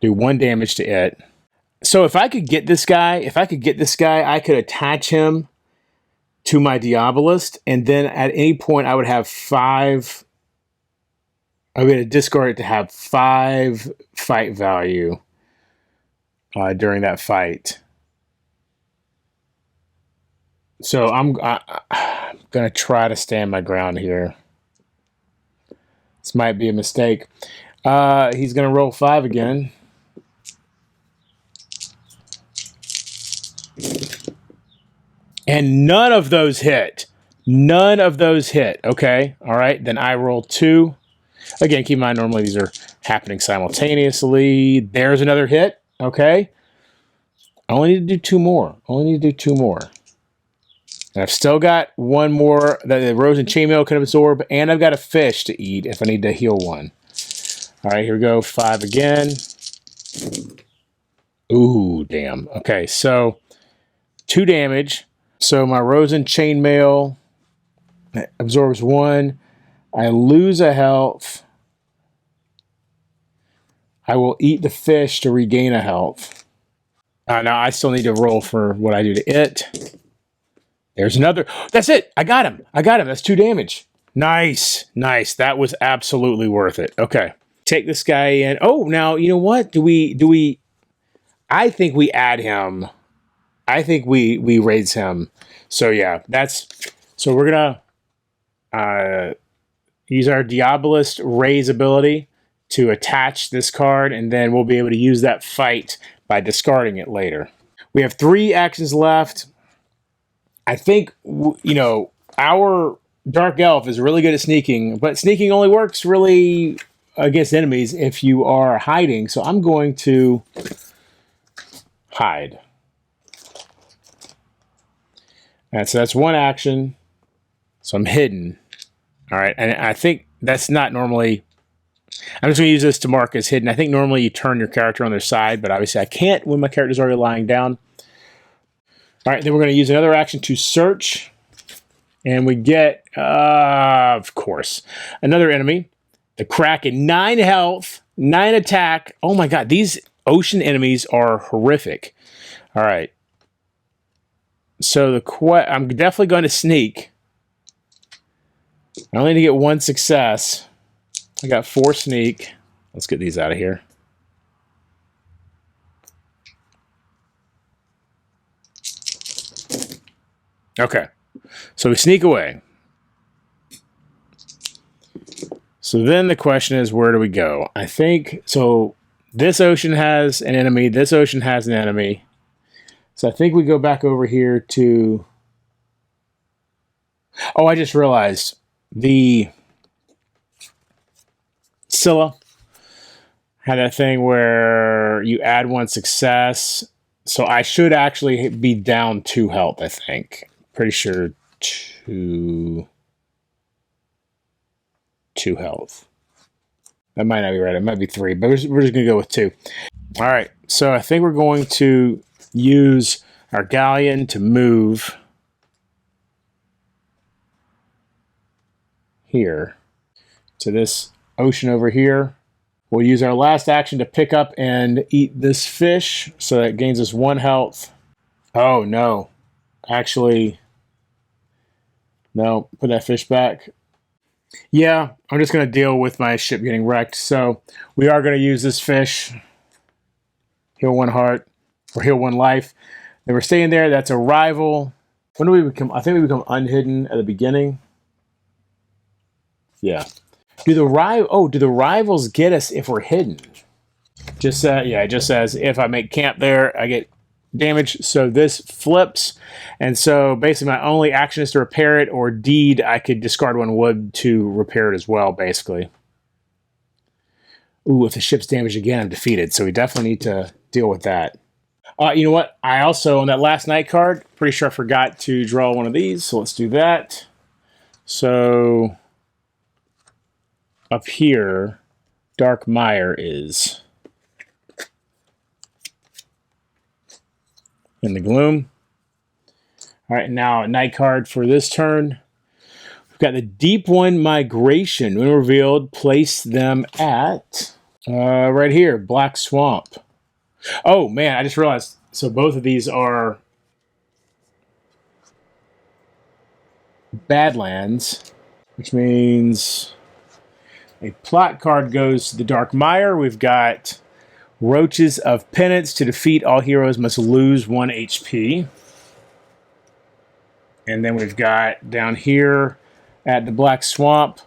Do 1 damage to it. So if I could get this guy, I could attach him to my Diabolist, and then at any point I would have 5. I'm going to discard it to have 5 fight value during that fight. So I'm going to try to stand my ground here. This might be a mistake. He's going to roll 5 again. And none of those hit. None of those hit. Okay. All right. Then I roll 2. Again, keep in mind, normally these are happening simultaneously. There's another hit. Okay. I only need to do 2 more. And I've still got 1 more that the Rosen Chainmail can absorb, and I've got a fish to eat if I need to heal 1. All right, here we go. 5 again. Ooh, damn. Okay, so 2 damage. So my Rosen Chainmail absorbs 1. I lose a health. I will eat the fish to regain a health. Now I still need to roll for what I do to it. There's another. That's it. I got him. That's 2 damage. Nice. That was absolutely worth it. Okay. Take this guy in. Oh, now, you know what? Do we I think we add him. I think we raise him. So yeah, so we're going to use our Diabolist raise ability to attach this card, and then we'll be able to use that fight by discarding it later. We have 3 actions left. I think, our Dark Elf is really good at sneaking, but sneaking only works really against enemies if you are hiding. So I'm going to hide. And so that's 1 action. So I'm hidden. All right. And I think that's not normally... I'm just going to use this to mark as hidden. I think normally you turn your character on their side, but obviously I can't when my character's already lying down. All right, then we're going to use another action to search. And we get, of course, another enemy. The Kraken. 9 health, 9 attack. Oh my god, these ocean enemies are horrific. All right. So I'm definitely going to sneak. I only need to get 1 success. I got 4 sneak. Let's get these out of here. Okay, so we sneak away. So then the question is, where do we go? I think, so this ocean has an enemy, this ocean has an enemy. So I think we go back over here to... Oh, I just realized the Scylla had that thing where you add 1 success. So I should actually be down 2 health, I think. Pretty sure 2 health. That might not be right. It might be 3, but we're just going to go with 2. All right. So I think we're going to use our galleon to move here to this ocean over here. We'll use our last action to pick up and eat this fish, so that gains us 1 health. Oh, no. Actually, no. Put that fish back. Yeah, I'm just going to deal with my ship getting wrecked. So we are going to use this fish. Heal 1 heart, or heal 1 life. Then we're staying there. That's a rival. When do we become? I think we become unhidden at the beginning. Yeah. Do the rivals get us if we're hidden? Just yeah, it just says if I make camp there, I get damage. So this flips, and so basically my only action is to repair it, or deed, I could discard 1 wood to repair it as well, basically. Ooh, if the ship's damaged again, I'm defeated. So we definitely need to deal with that. You know what? I also, on that last night card, pretty sure I forgot to draw 1 of these. So let's do that. So up here, Dark Mire is in the gloom. All right, now a night card for this turn. We've got the Deep One Migration. When revealed, place them at right here, Black Swamp. Oh man, I just realized. So both of these are Badlands, which means a plot card goes to the Dark Mire. We've got Roaches of Penance. To defeat, all heroes must lose 1 HP. And then we've got down here at the Black Swamp,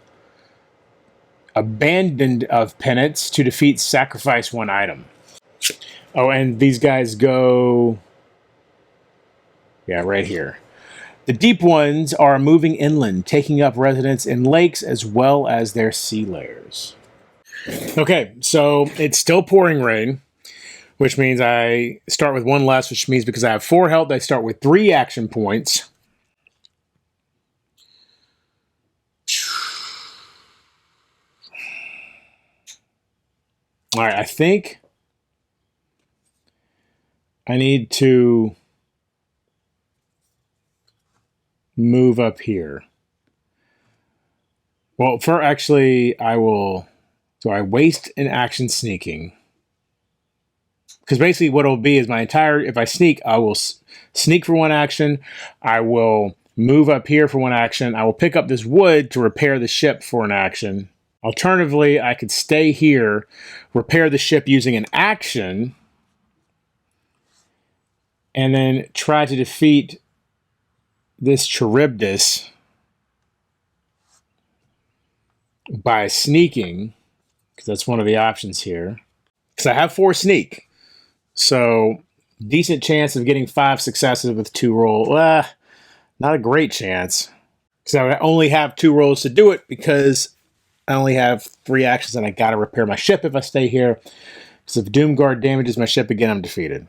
Abandoned of Penance. To defeat, sacrifice 1 item. Oh, and these guys go, yeah, right here. The Deep Ones are moving inland, taking up residence in lakes as well as their sea layers. Okay, so it's still pouring rain, which means I start with 1 less, which means because I have 4 health, I start with 3 action points. All right, I think I need to move up here. Well, for actually, I will. So I waste an action sneaking. Because basically what it'll be is my entire, if I sneak, I will sneak for 1 action. I will move up here for 1 action. I will pick up this wood to repair the ship for an action. Alternatively, I could stay here, repair the ship using an action, and then try to defeat this Charybdis by sneaking, because that's one of the options here. Because I have 4 sneak. So, decent chance of getting 5 successes with 2 rolls. Not a great chance. Because I only have 2 rolls to do it, because I only have 3 actions and I gotta repair my ship if I stay here. Because if Doomguard damages my ship again, I'm defeated.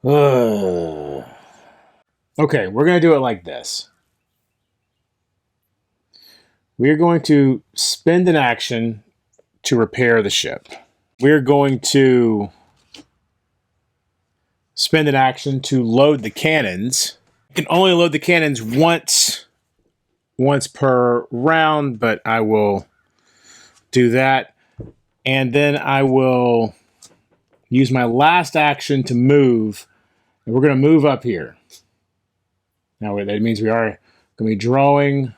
Okay, we're going to do it like this. We're going to spend an action to repair the ship. We're going to spend an action to load the cannons. You can only load the cannons once per round, but I will do that. And then I will use my last action to move. And we're going to move up here. Now, that means we are going to be drawing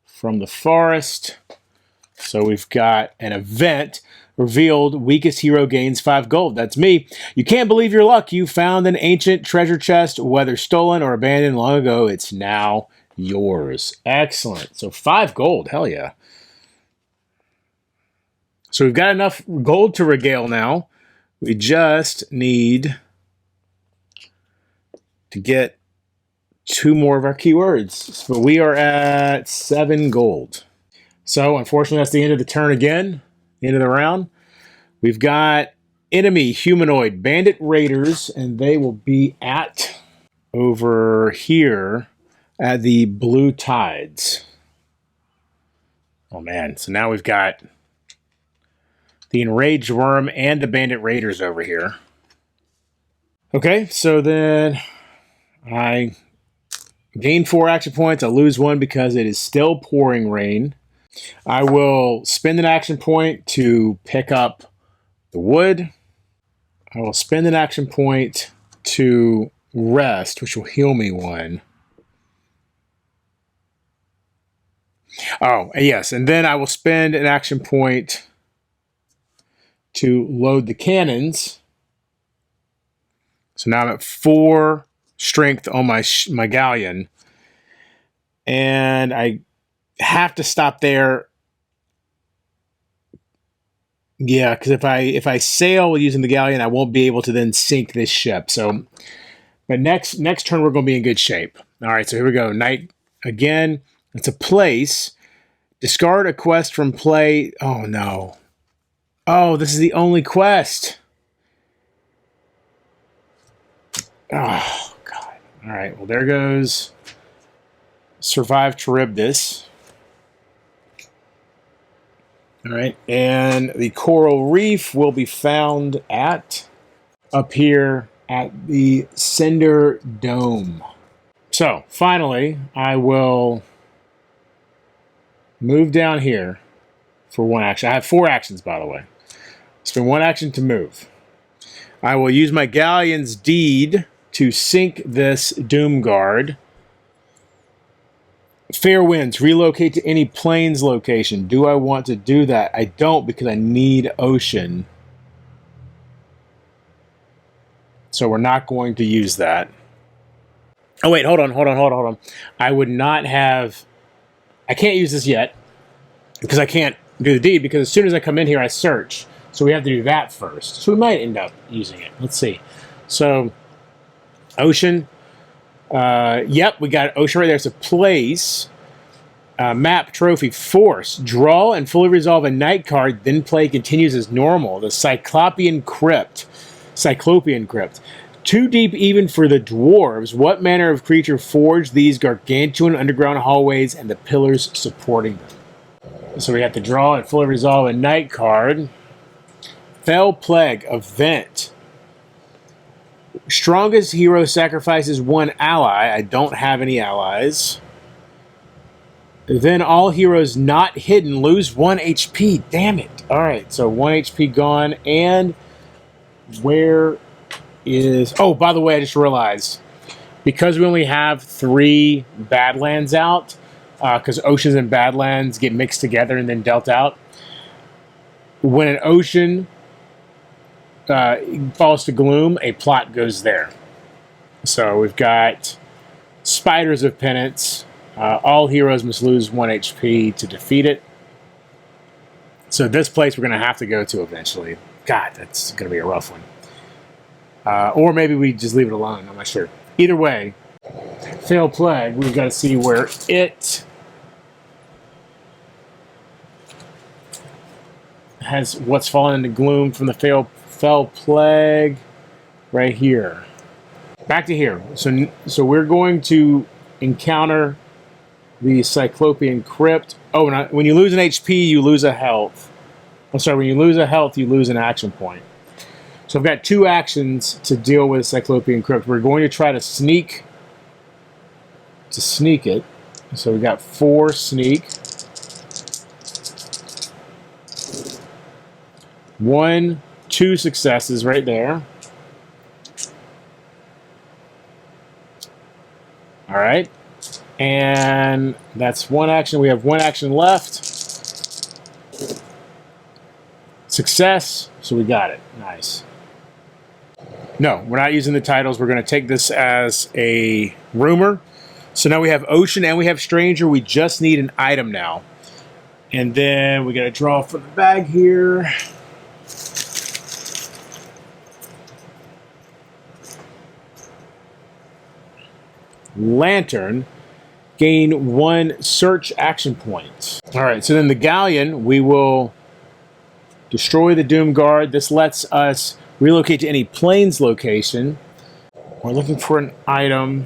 from the forest. So we've got an event revealed. Weakest hero gains 5 gold. That's me. You can't believe your luck. You found an ancient treasure chest, whether stolen or abandoned long ago. It's now yours. Excellent. So 5 gold. Hell yeah. So we've got enough gold to regale now. We just need to get 2 more of our keywords. So we are at 7 gold. So unfortunately, that's the end of the turn again. End of the round. We've got enemy humanoid bandit raiders, and they will be at over here at the Blue Tides. Oh man, so now we've got the enraged worm and the bandit raiders over here. Okay, so then I gain 4 action points. I lose 1 because it is still pouring rain. I will spend an action point to pick up the wood. I will spend an action point to rest, which will heal me one. Oh, yes. And then I will spend an action point to load the cannons. So now I'm at 4 strength on my galleon. And I have to stop there. Yeah, because if I sail using the galleon, I won't be able to then sink this ship. So, but next turn we're going to be in good shape. All right, so here we go. Night again. It's a place. Discard a quest from play. Oh no. Oh, this is the only quest. Oh god. All right. Well, there goes Survive Charybdis. All right, and the coral reef will be found up here at the Cinder Dome. So, finally, I will move down here for one action. I have 4 actions, by the way. Spend 1 action to move. I will use my Galleon's Deed to sink this Doom Guard. Fair winds. Relocate to any plains location. Do I want to do that? I don't, because I need ocean. So we're not going to use that. Oh, wait. Hold on. I would not have... I can't use this yet, because I can't do the deed, because as soon as I come in here, I search. So we have to do that first. So we might end up using it. Let's see. So, ocean... yep, we got ocean right there. It's a place. Map, trophy, force. Draw and fully resolve a night card, then play continues as normal. The Cyclopean Crypt. 2 deep even for the dwarves. What manner of creature forged these gargantuan underground hallways and the pillars supporting them? So we have to draw and fully resolve a night card. Fell Plague, event. Strongest hero sacrifices 1 ally. I don't have any allies. Then all heroes not hidden lose 1 HP. Damn it. Alright, so 1 HP gone. And where is... Oh, by the way, I just realized. Because we only have 3 Badlands out, because Oceans and Badlands get mixed together and then dealt out. When an ocean falls to Gloom, a plot goes there. So we've got Spiders of Penance. All heroes must lose 1 HP to defeat it. So this place we're going to have to go to eventually. God, that's going to be a rough one. Or maybe we just leave it alone. I'm not sure. Either way, Fell Plague, we've got to see where it has what's fallen into Gloom from the Fell Plague right here. Back to here. So we're going to encounter the Cyclopean Crypt. Oh, and when you lose an HP, you lose a health. I'm sorry, when you lose a health, you lose an action point. So I've got 2 actions to deal with Cyclopean Crypt. We're going to try to sneak it. So we got 4 sneak. 1, 2 successes right there. All right. And that's 1 action. We have 1 action left. Success. So we got it. Nice. No, we're not using the titles. We're going to take this as a rumor. So now we have Ocean and we have Stranger. We just need an item now. And then we got to draw from the bag here. Lantern. Gain 1 search action point. All right, so then the Galleon, we will destroy the Doom Guard. This lets us relocate to any plains location. We're looking for an item.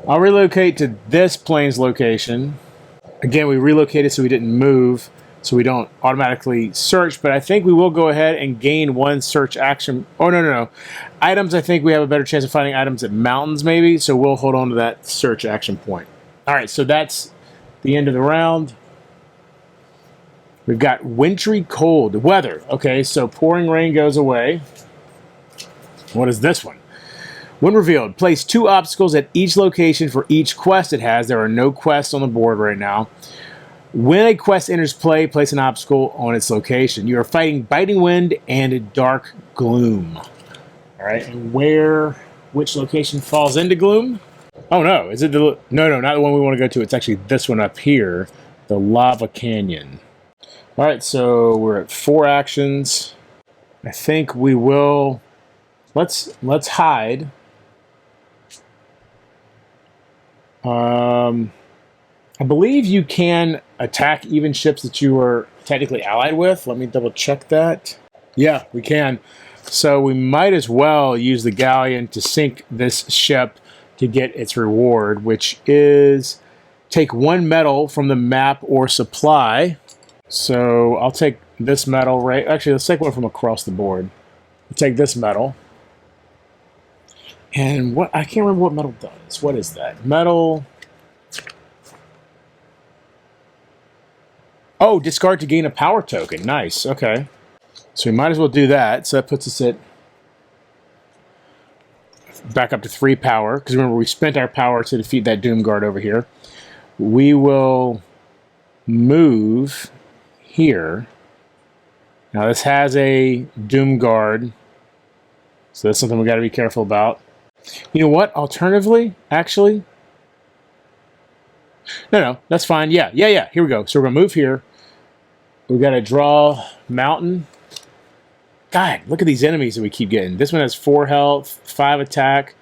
I'll relocate to this plains location. Again, we relocated so we didn't move, so we don't automatically search, but I think we will go ahead and gain 1 search action. Oh, no. Items, I think we have a better chance of finding items at mountains, maybe, so we'll hold on to that search action point. All right, so that's the end of the round. We've got wintry cold. Weather. Okay, so pouring rain goes away. What is this one? When revealed, place 2 obstacles at each location for each quest it has. There are no quests on the board right now. When a quest enters play, place an obstacle on its location. You are fighting Biting Wind and Dark Gloom. All right, and which location falls into Gloom? Oh no, is it the... No, not the one we want to go to. It's actually this one up here, the Lava Canyon. All right, so we're at 4 actions. I think we will... Let's hide. I believe you can attack even ships that you are technically allied with. Let me double check that. Yeah, we can. So we might as well use the galleon to sink this ship to get its reward, which is take 1 medal from the map or supply. So I'll take this medal, right? Actually, let's take one from across the board. We'll take this medal. And what, I can't remember what medal does. What is that? Medal. Oh, discard to gain a power token. Nice. Okay. So we might as well do that. So that puts us at back up to 3 power. Because remember, we spent our power to defeat that Doom Guard over here. We will move here. Now this has a Doom Guard. So that's something we got to be careful about. You know what? Alternatively, actually... No, that's fine. Yeah. Here we go. So we're going to move here. We got to draw mountain. God, look at these enemies that we keep getting. This one has 4 health, 5 attack.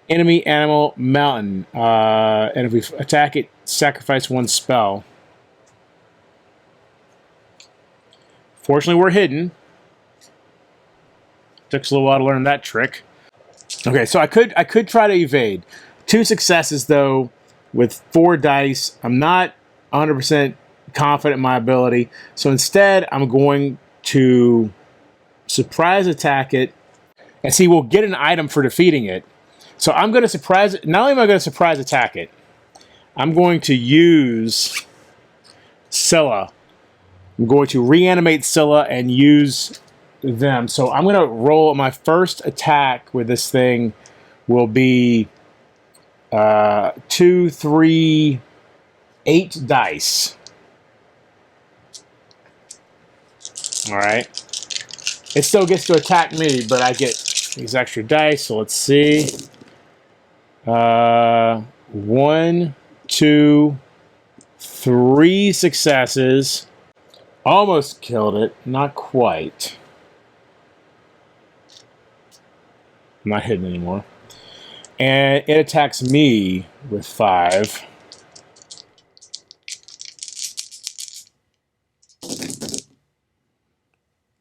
Enemy, animal, mountain. And if we attack it, sacrifice 1 spell. Fortunately, we're hidden. Took us a little while to learn that trick. Okay, so I could try to evade. 2 successes, though, with 4 dice. I'm not 100% confident in my ability. So instead, I'm going to surprise attack it. And see, we'll get an item for defeating it. So I'm going to surprise... Not only am I going to surprise attack it, I'm going to use Scylla. I'm going to reanimate Scylla and use them. So I'm going to roll... My first attack with this thing will be 2, 3, 8 dice. Alright. It still gets to attack me, but I get these extra dice, so let's see. 1, 2, 3 successes. Almost killed it. Not quite. I'm not hidden anymore. And it attacks me with 5.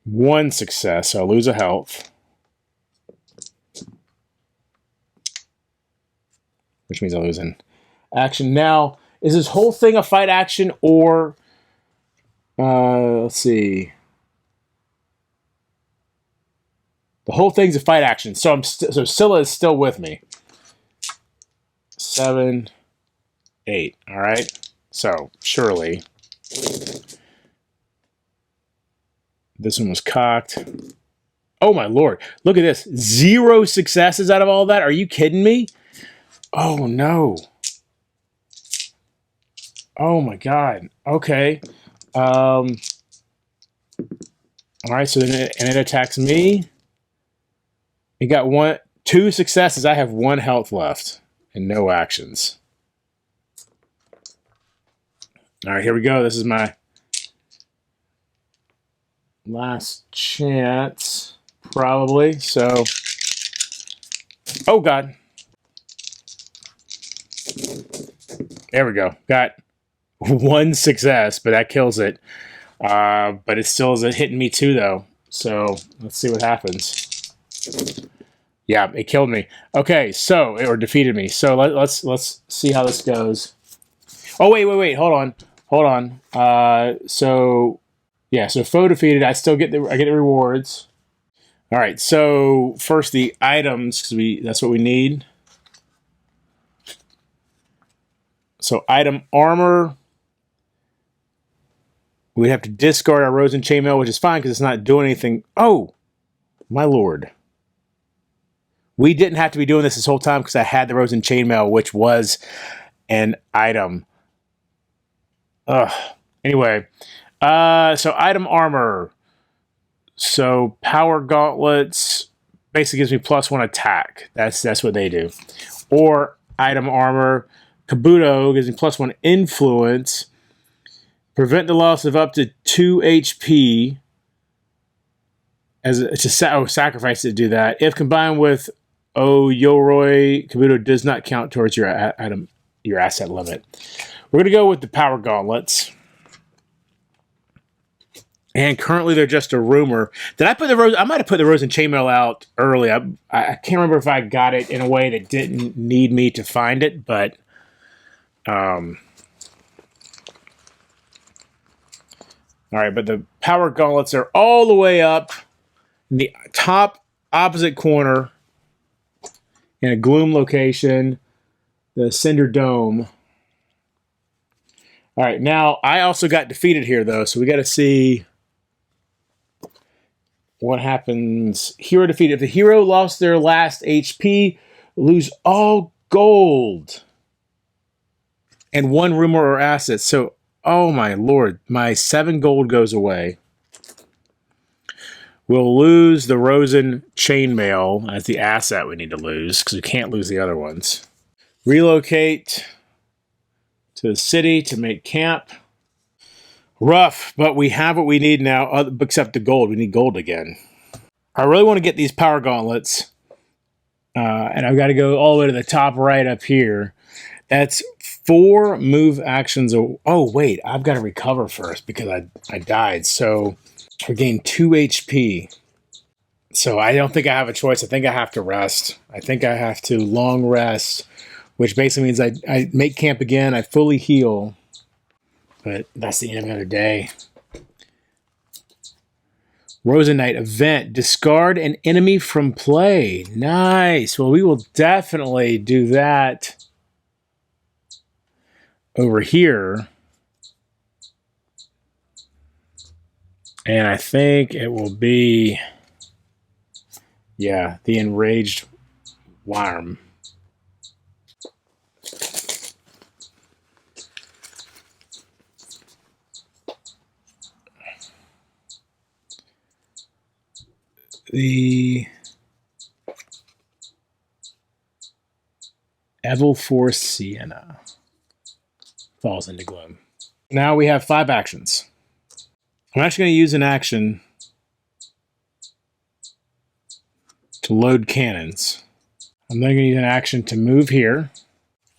One success, so I lose a health. Which means I lose an action. Now, is this whole thing a fight action or... let's see. The whole thing's a fight action. So so Scylla is still with me. 7, 8. All right. So surely this one was cocked. Oh my lord! Look at this. 0 successes out of all that. Are you kidding me? Oh no. Oh my god. Okay. All right. So then it attacks me. It got 2 successes. I have 1 health left and no actions. All right, here we go. This is my last chance, probably. So, oh god. There we go. Got 1 success, but that kills it. But it still is hitting me too, though. So let's see what happens. Yeah, it killed me. Okay, so or defeated me. So let's see how this goes. Oh wait, hold on. So yeah, so foe defeated. I still get the rewards. All right, so first the items because that's what we need. So item armor. We'd have to discard our Rose and Chainmail, which is fine because it's not doing anything. Oh, my lord. We didn't have to be doing this whole time because I had the Rose and Chainmail, which was an item. Ugh. Anyway, so item armor. So power gauntlets basically gives me +1 attack. That's what they do. Or item armor. Kabuto gives me +1 influence. Prevent the loss of up to 2 HP. As it's a sacrifice to do that. If combined with Yoroi, Kabuto does not count towards your asset limit. We're gonna go with the power gauntlets. And currently they're just a rumor. Did I put the Rose? I might have put the Rose and Chainmail out early. I can't remember if I got it in a way that didn't need me to find it, but all right, but the power gauntlets are all the way up in the top opposite corner in a Gloom location, the Cinder Dome. All right, now I also got defeated here, though, so we got to see what happens. Hero defeated. If the hero lost their last HP, lose all gold and 1 rumor or asset. So, oh my lord, my 7 gold goes away. We'll lose the Rosen Chainmail as the asset we need to lose because we can't lose the other ones. Relocate to the city to make camp. Rough, but we have what we need now, except the gold. We need gold again. I really want to get these power gauntlets, and I've got to go all the way to the top right up here. That's 4 move actions. Oh, wait, I've got to recover first because I died. So I gained 2 HP. So I don't think I have a choice. I think I have to rest. I think I have to long rest, which basically means I make camp again. I fully heal. But that's the end of another day. Rosenite event. Discard an enemy from play. Nice. Well, we will definitely do that over here. And I think it will be, yeah, the Enraged Worm. The Evil Force Sienna falls into Gloom. Now we have 5 actions. I'm actually going to use an action to load cannons. I'm then going to use an action to move here.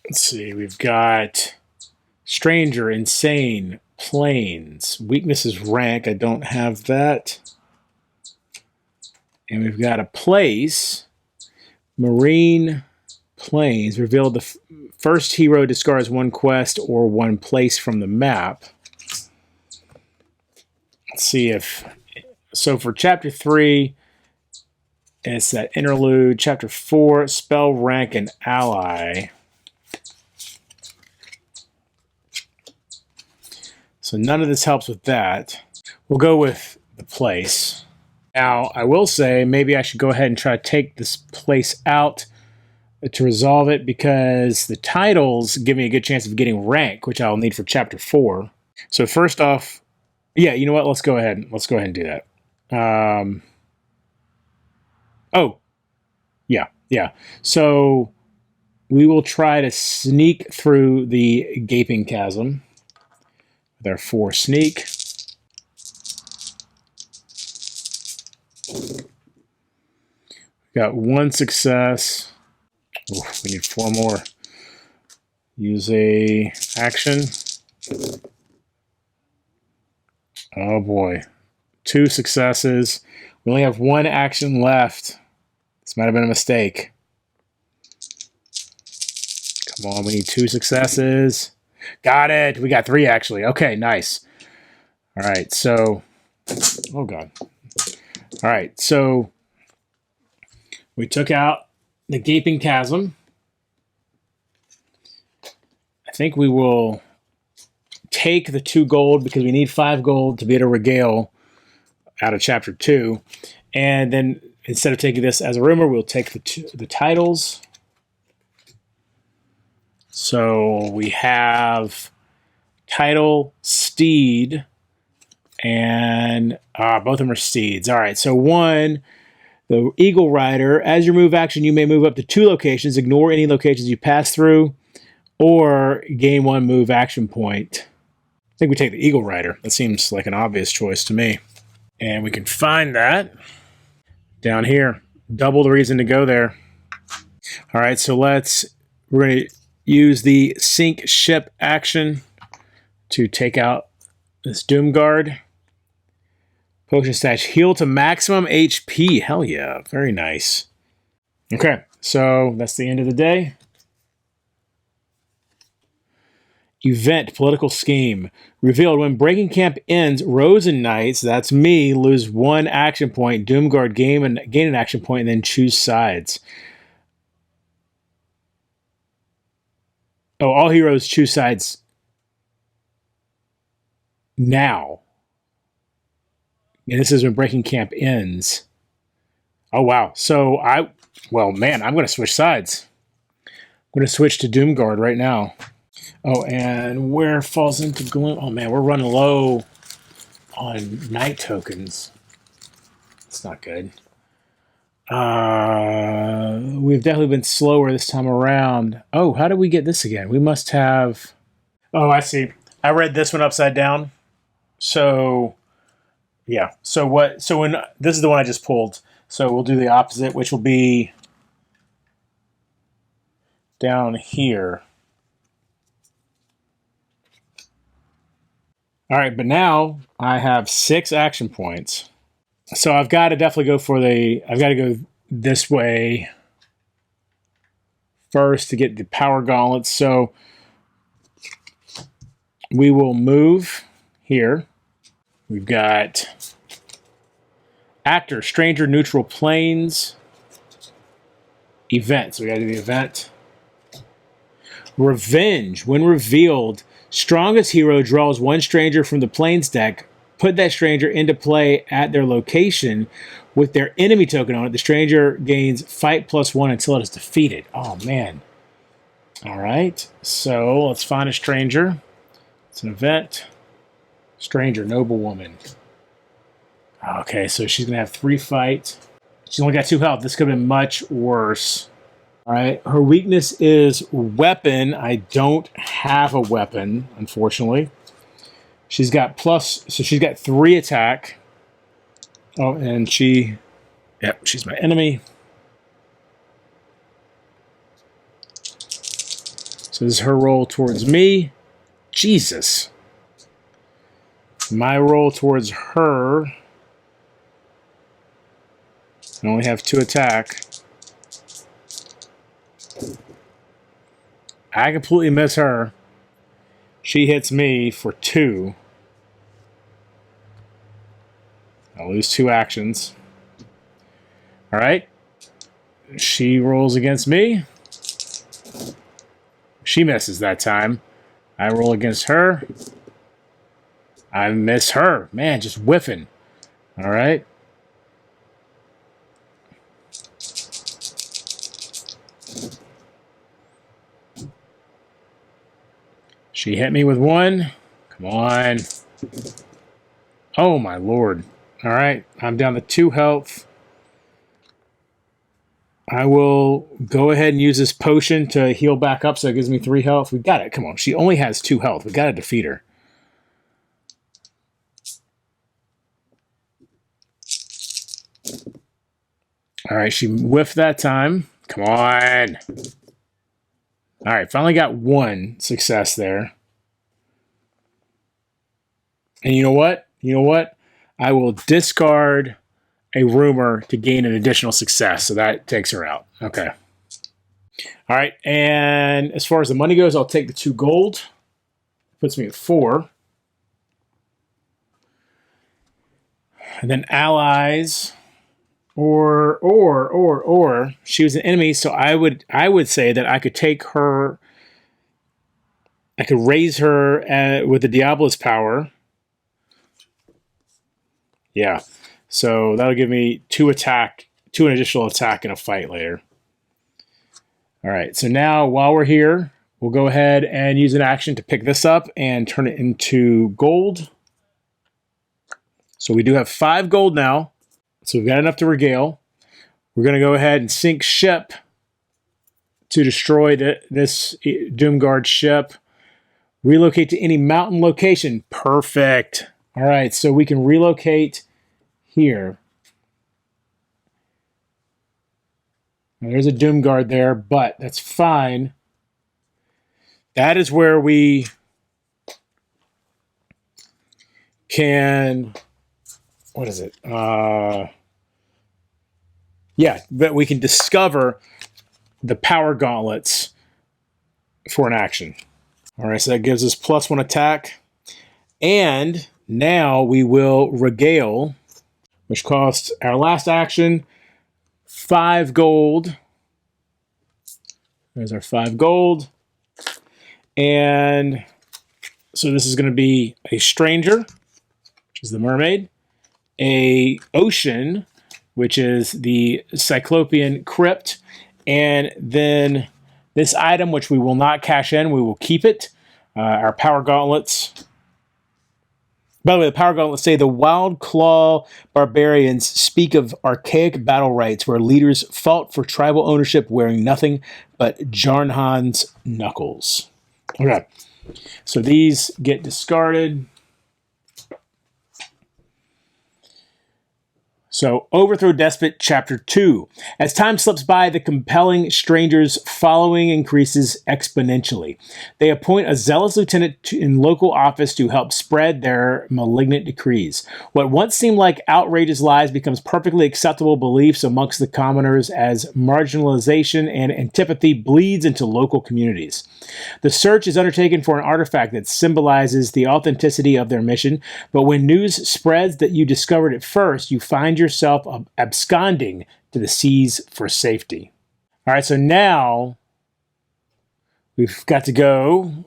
Let's see, we've got Stranger, Insane, Planes. Weakness is rank. I don't have that. And we've got a place. Marine Planes. Reveal the first hero discards 1 quest or 1 place from the map. Let's see if... So for Chapter 3, it's that interlude. Chapter 4, spell rank and ally. So none of this helps with that. We'll go with the place. Now, I will say maybe I should go ahead and try to take this place out to resolve it because the titles give me a good chance of getting rank, which I'll need for Chapter 4. So first off, yeah, you know what? Let's go ahead. Let's go ahead and do that. Oh, yeah. So we will try to sneak through the Gaping Chasm with our 4 sneak. Got 1 success. Ooh, we need 4 more. Use a action. Oh boy. 2 successes. We only have 1 action left. This might have been a mistake. Come on, we need 2 successes. Got it. We got 3 actually. Okay, nice. All right, so... Oh god. All right, so... We took out the Gaping Chasm. I think we will take the 2 gold because we need 5 gold to be able to regale out of chapter 2. And then instead of taking this as a rumor, we'll take the titles. So we have title, steed, and both of them are steeds. All right, so 1, the Eagle Rider. As your move action, you may move up to 2 locations. Ignore any locations you pass through, or gain 1 move action point. I think we take the Eagle Rider. That seems like an obvious choice to me. And we can find that down here. Double the reason to go there. All right, so we're going to use the sink ship action to take out this Doomguard. Potion stash, heal to maximum HP. Hell yeah, very nice. Okay, so that's the end of the day. Event, political scheme. Revealed, when Breaking Camp ends, Rosen Knights, that's me, lose 1 action point. Doomguard gain an action point, and then choose sides. Oh, all heroes choose sides now. And this is when Breaking Camp ends. Oh, wow. So well, man, I'm going to switch sides. I'm going to switch to Doomguard right now. Oh, and where falls into Gloom? Oh, man, we're running low on night tokens. It's not good. We've definitely been slower this time around. Oh, how did we get this again? We must have... Oh, I see. I read this one upside down. So, yeah. So when this is the one I just pulled. So we'll do the opposite, which will be down here. All right, but now I have 6 action points. So I've got to definitely go for I've got to go this way first to get the power gauntlets. So we will move here. We've got actor, stranger, neutral planes, event. So we got to do the event. Revenge. When revealed, strongest hero draws 1 stranger from the planes deck. Put that stranger into play at their location with their enemy token on it. The stranger gains fight +1 until it is defeated. Oh, man. All right. So let's find a stranger. It's an event. Stranger, noblewoman. Okay, so she's going to have 3 fight. She's only got 2 health. This could have been much worse. All right. Her weakness is weapon. I don't have a weapon, unfortunately. She's got she's got 3 attack. Oh, and she's my enemy. So this is her roll towards me. Jesus. My roll towards her. I only have 2 attack. I completely miss her. She hits me for 2. I'll lose 2 actions. All right. She rolls against me. She misses that time. I roll against her. I miss her. Man, just whiffing. All right. She hit me with 1. Come on. Oh, my Lord. All right. I'm down to 2 health. I will go ahead and use this potion to heal back up so it gives me 3 health. We got it. Come on. She only has 2 health. We got to defeat her. All right. She whiffed that time. Come on. All right. Finally got 1 success there. And you know what? I will discard a rumor to gain an additional success. So that takes her out. Okay. All right. And as far as the money goes, I'll take the 2 gold. Puts me at 4. And then allies. Or she was an enemy, so I would say that I could take her I could raise her with the Diablo's power. Yeah. So that'll give me 2 additional attack in a fight later. All right. So now while we're here, we'll go ahead and use an action to pick this up and turn it into gold. So we do have 5 gold now. So we've got enough to regale. We're going to go ahead and sink ship to destroy this Doomguard ship. Relocate to any mountain location. Perfect. All right, so we can relocate here. Now, there's a Doomguard there, but that's fine. That is where we can... What is it? Yeah, but we can discover the power gauntlets for an action. All right, so that gives us +1 attack. And now we will regale, which costs our last action 5 gold. There's our 5 gold. And so this is going to be a stranger, which is the mermaid, a ocean, which is the Cyclopean crypt, and then this item, which we will not cash in, we will keep it, our power gauntlets. By the way, the power gauntlets say the Wild Claw barbarians speak of archaic battle rites where leaders fought for tribal ownership wearing nothing but Jarnhan's knuckles. Okay, so these get discarded. So, Overthrow Despot, Chapter 2. As time slips by, the compelling stranger's following increases exponentially. They appoint a zealous lieutenant in local office to help spread their malignant decrees. What once seemed like outrageous lies becomes perfectly acceptable beliefs amongst the commoners as marginalization and antipathy bleeds into local communities. The search is undertaken for an artifact that symbolizes the authenticity of their mission, but when news spreads that you discovered it first, you find yourself absconding to the seas for safety. All right, so now we've got to go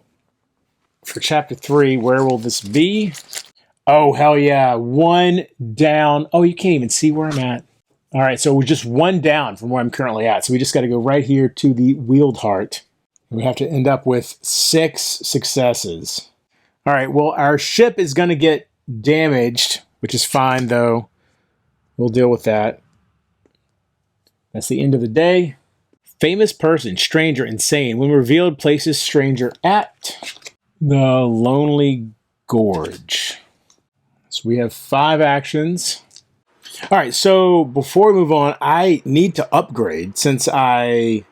for Chapter 3. Where will this be? Oh, hell yeah. 1 down. Oh, you can't even see where I'm at. All right, so we're just 1 down from where I'm currently at. So we just got to go right here to the Wield Heart. We have to end up with 6 successes. All right, well, our ship is going to get damaged, which is fine, though. We'll deal with that. That's the end of the day. Famous person, stranger, insane. When revealed, places stranger at the Lonely Gorge. So we have 5 actions. All right, so before we move on, I need to upgrade since I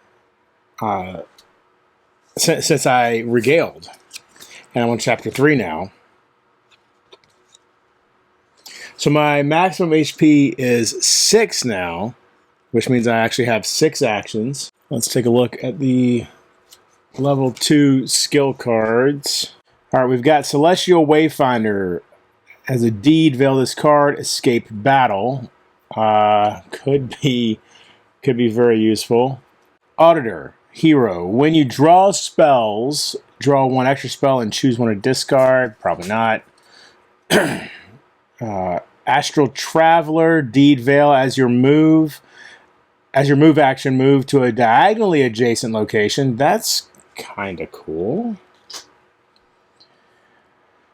regaled. And I'm on Chapter 3 now. So my maximum HP is 6 now, which means I actually have 6 actions. Let's take a look at the level 2 skill cards. All right, we've got Celestial Wayfinder. As a deed, veil this card, escape battle. Could be very useful. Auditor, hero. When you draw spells, draw 1 extra spell and choose 1 to discard. Probably not. Astral Traveler, deed veil as your move action, move to a diagonally adjacent location. That's kind of cool.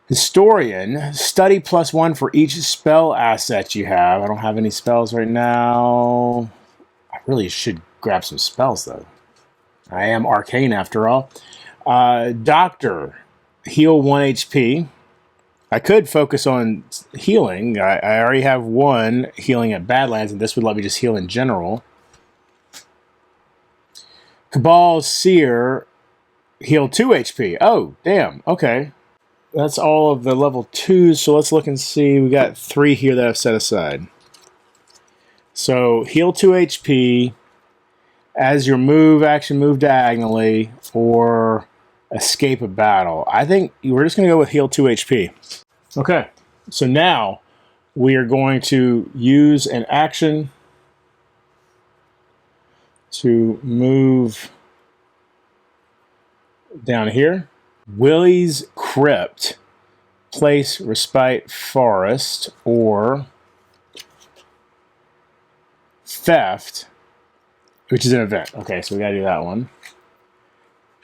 Historian, study +1 for each spell asset you have. I don't have any spells right now. I really should grab some spells, though. I am arcane after all. Doctor, heal 1 HP. I could focus on healing. I already have 1 healing at Badlands, and this would let me just heal in general. Cabal Seer, heal 2 HP. Oh, damn. Okay. That's all of the level 2s, so let's look and see. We got 3 here that I've set aside. So, heal 2 HP as your move action, move diagonally, or escape a battle. I think we're just going to go with heal 2 HP. Okay, so now we are going to use an action to move down here. Willie's Crypt, place Respite Forest, or Theft, which is an event. Okay, so we gotta do that one.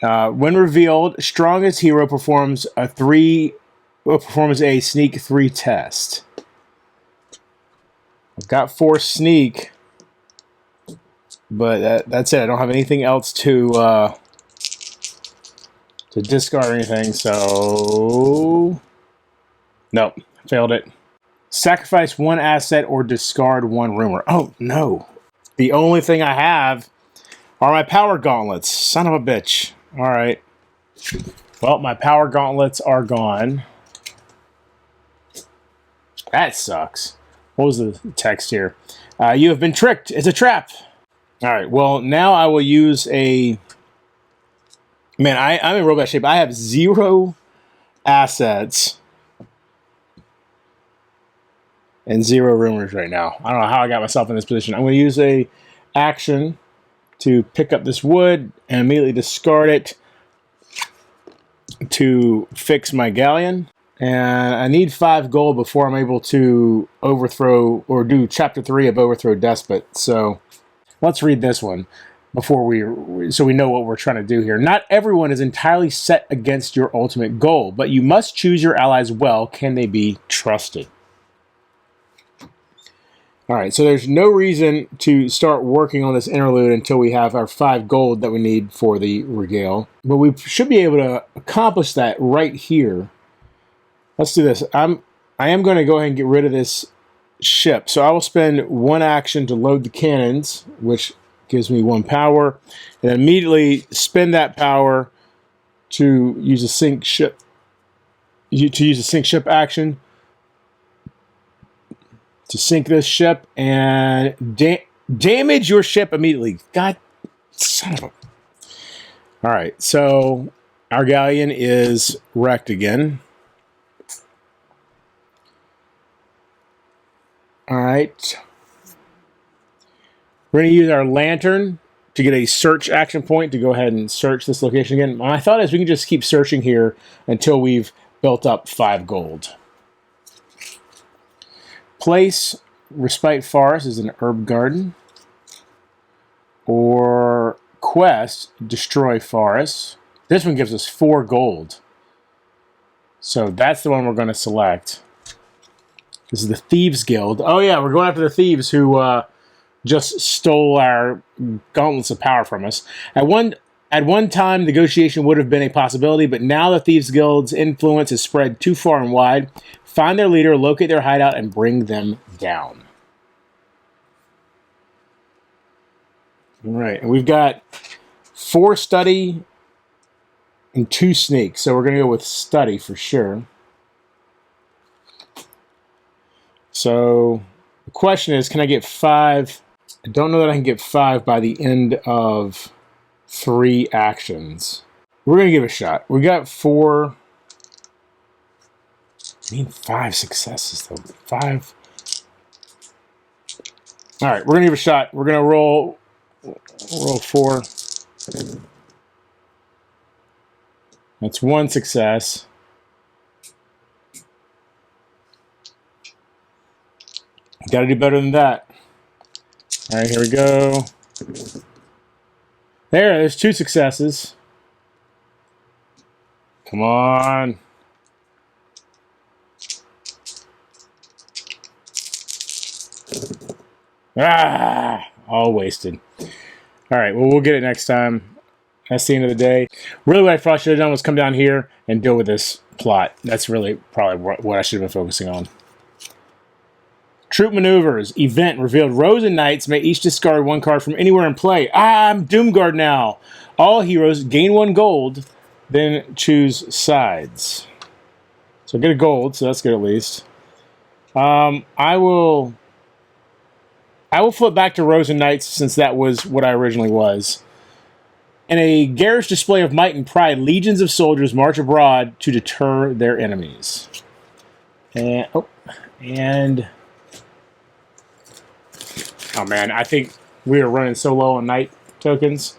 When revealed, strongest hero performs a sneak 3 test. I've got 4 sneak, but that's it. I don't have anything else to discard or anything, so nope, failed it. Sacrifice 1 asset or discard 1 rumor. Oh no. The only thing I have are my power gauntlets. Son of a bitch. Alright. Well, my power gauntlets are gone. That sucks. What was the text here? You have been tricked. It's a trap. Alright, well, now I will use a... Man, I'm in real bad shape. I have 0 assets and 0 rumors right now. I don't know how I got myself in this position. I'm going to use a action to pick up this wood and immediately discard it to fix my galleon. And I need 5 gold before I'm able to overthrow or do chapter 3 of Overthrow Despot. So let's read this one so we know what we're trying to do here. Not everyone is entirely set against your ultimate goal, but you must choose your allies well. Can they be trusted? Alright, so there's no reason to start working on this interlude until we have our 5 gold that we need for the regale. But we should be able to accomplish that right here. Let's do this. I am going to go ahead and get rid of this ship. So I will spend 1 action to load the cannons, which gives me 1 power, and immediately spend that power to use a sink ship. Action to sink this ship and damage your ship immediately. God, son of a... All right, so our galleon is wrecked again. All right. We're going to use our lantern to get a search action point to go ahead and search this location again. My thought is we can just keep searching here until we've built up 5 gold. Place Respite Forest is an herb garden. Or quest Destroy Forest. This one gives us 4 gold. So that's the one we're going to select. This is the Thieves Guild. Oh yeah, we're going after the thieves who just stole our gauntlets of power from us. At one time, negotiation would have been a possibility, but now the Thieves Guild's influence is spread too far and wide. Find their leader, locate their hideout, and bring them down. All right, and we've got 4 study and 2 sneak, so we're going to go with study for sure. So the question is, can I get 5? I don't know that I can get 5 by the end of 3 actions. We're going to give it a shot. We got 4. I need 5 successes, though. 5. All right, we're going to give it a shot. We're going to roll 4. That's 1 success. Got to do better than that. All right, here we go. There's 2 successes. Come on. All wasted. All right, well, we'll get it next time. That's the end of the day. Really, what I probably should have done was come down here and deal with this plot. That's really probably what I should have been focusing on. Troop maneuvers. Event revealed. Rosen Knights may each discard 1 card from anywhere in play. I'm Doomguard now. All heroes gain 1 gold, then choose sides. So get a gold, so that's good at least. I will flip back to Rosen Knights since that was what I originally was. In a garish display of might and pride, legions of soldiers march abroad to deter their enemies. Oh man, I think we are running so low on night tokens.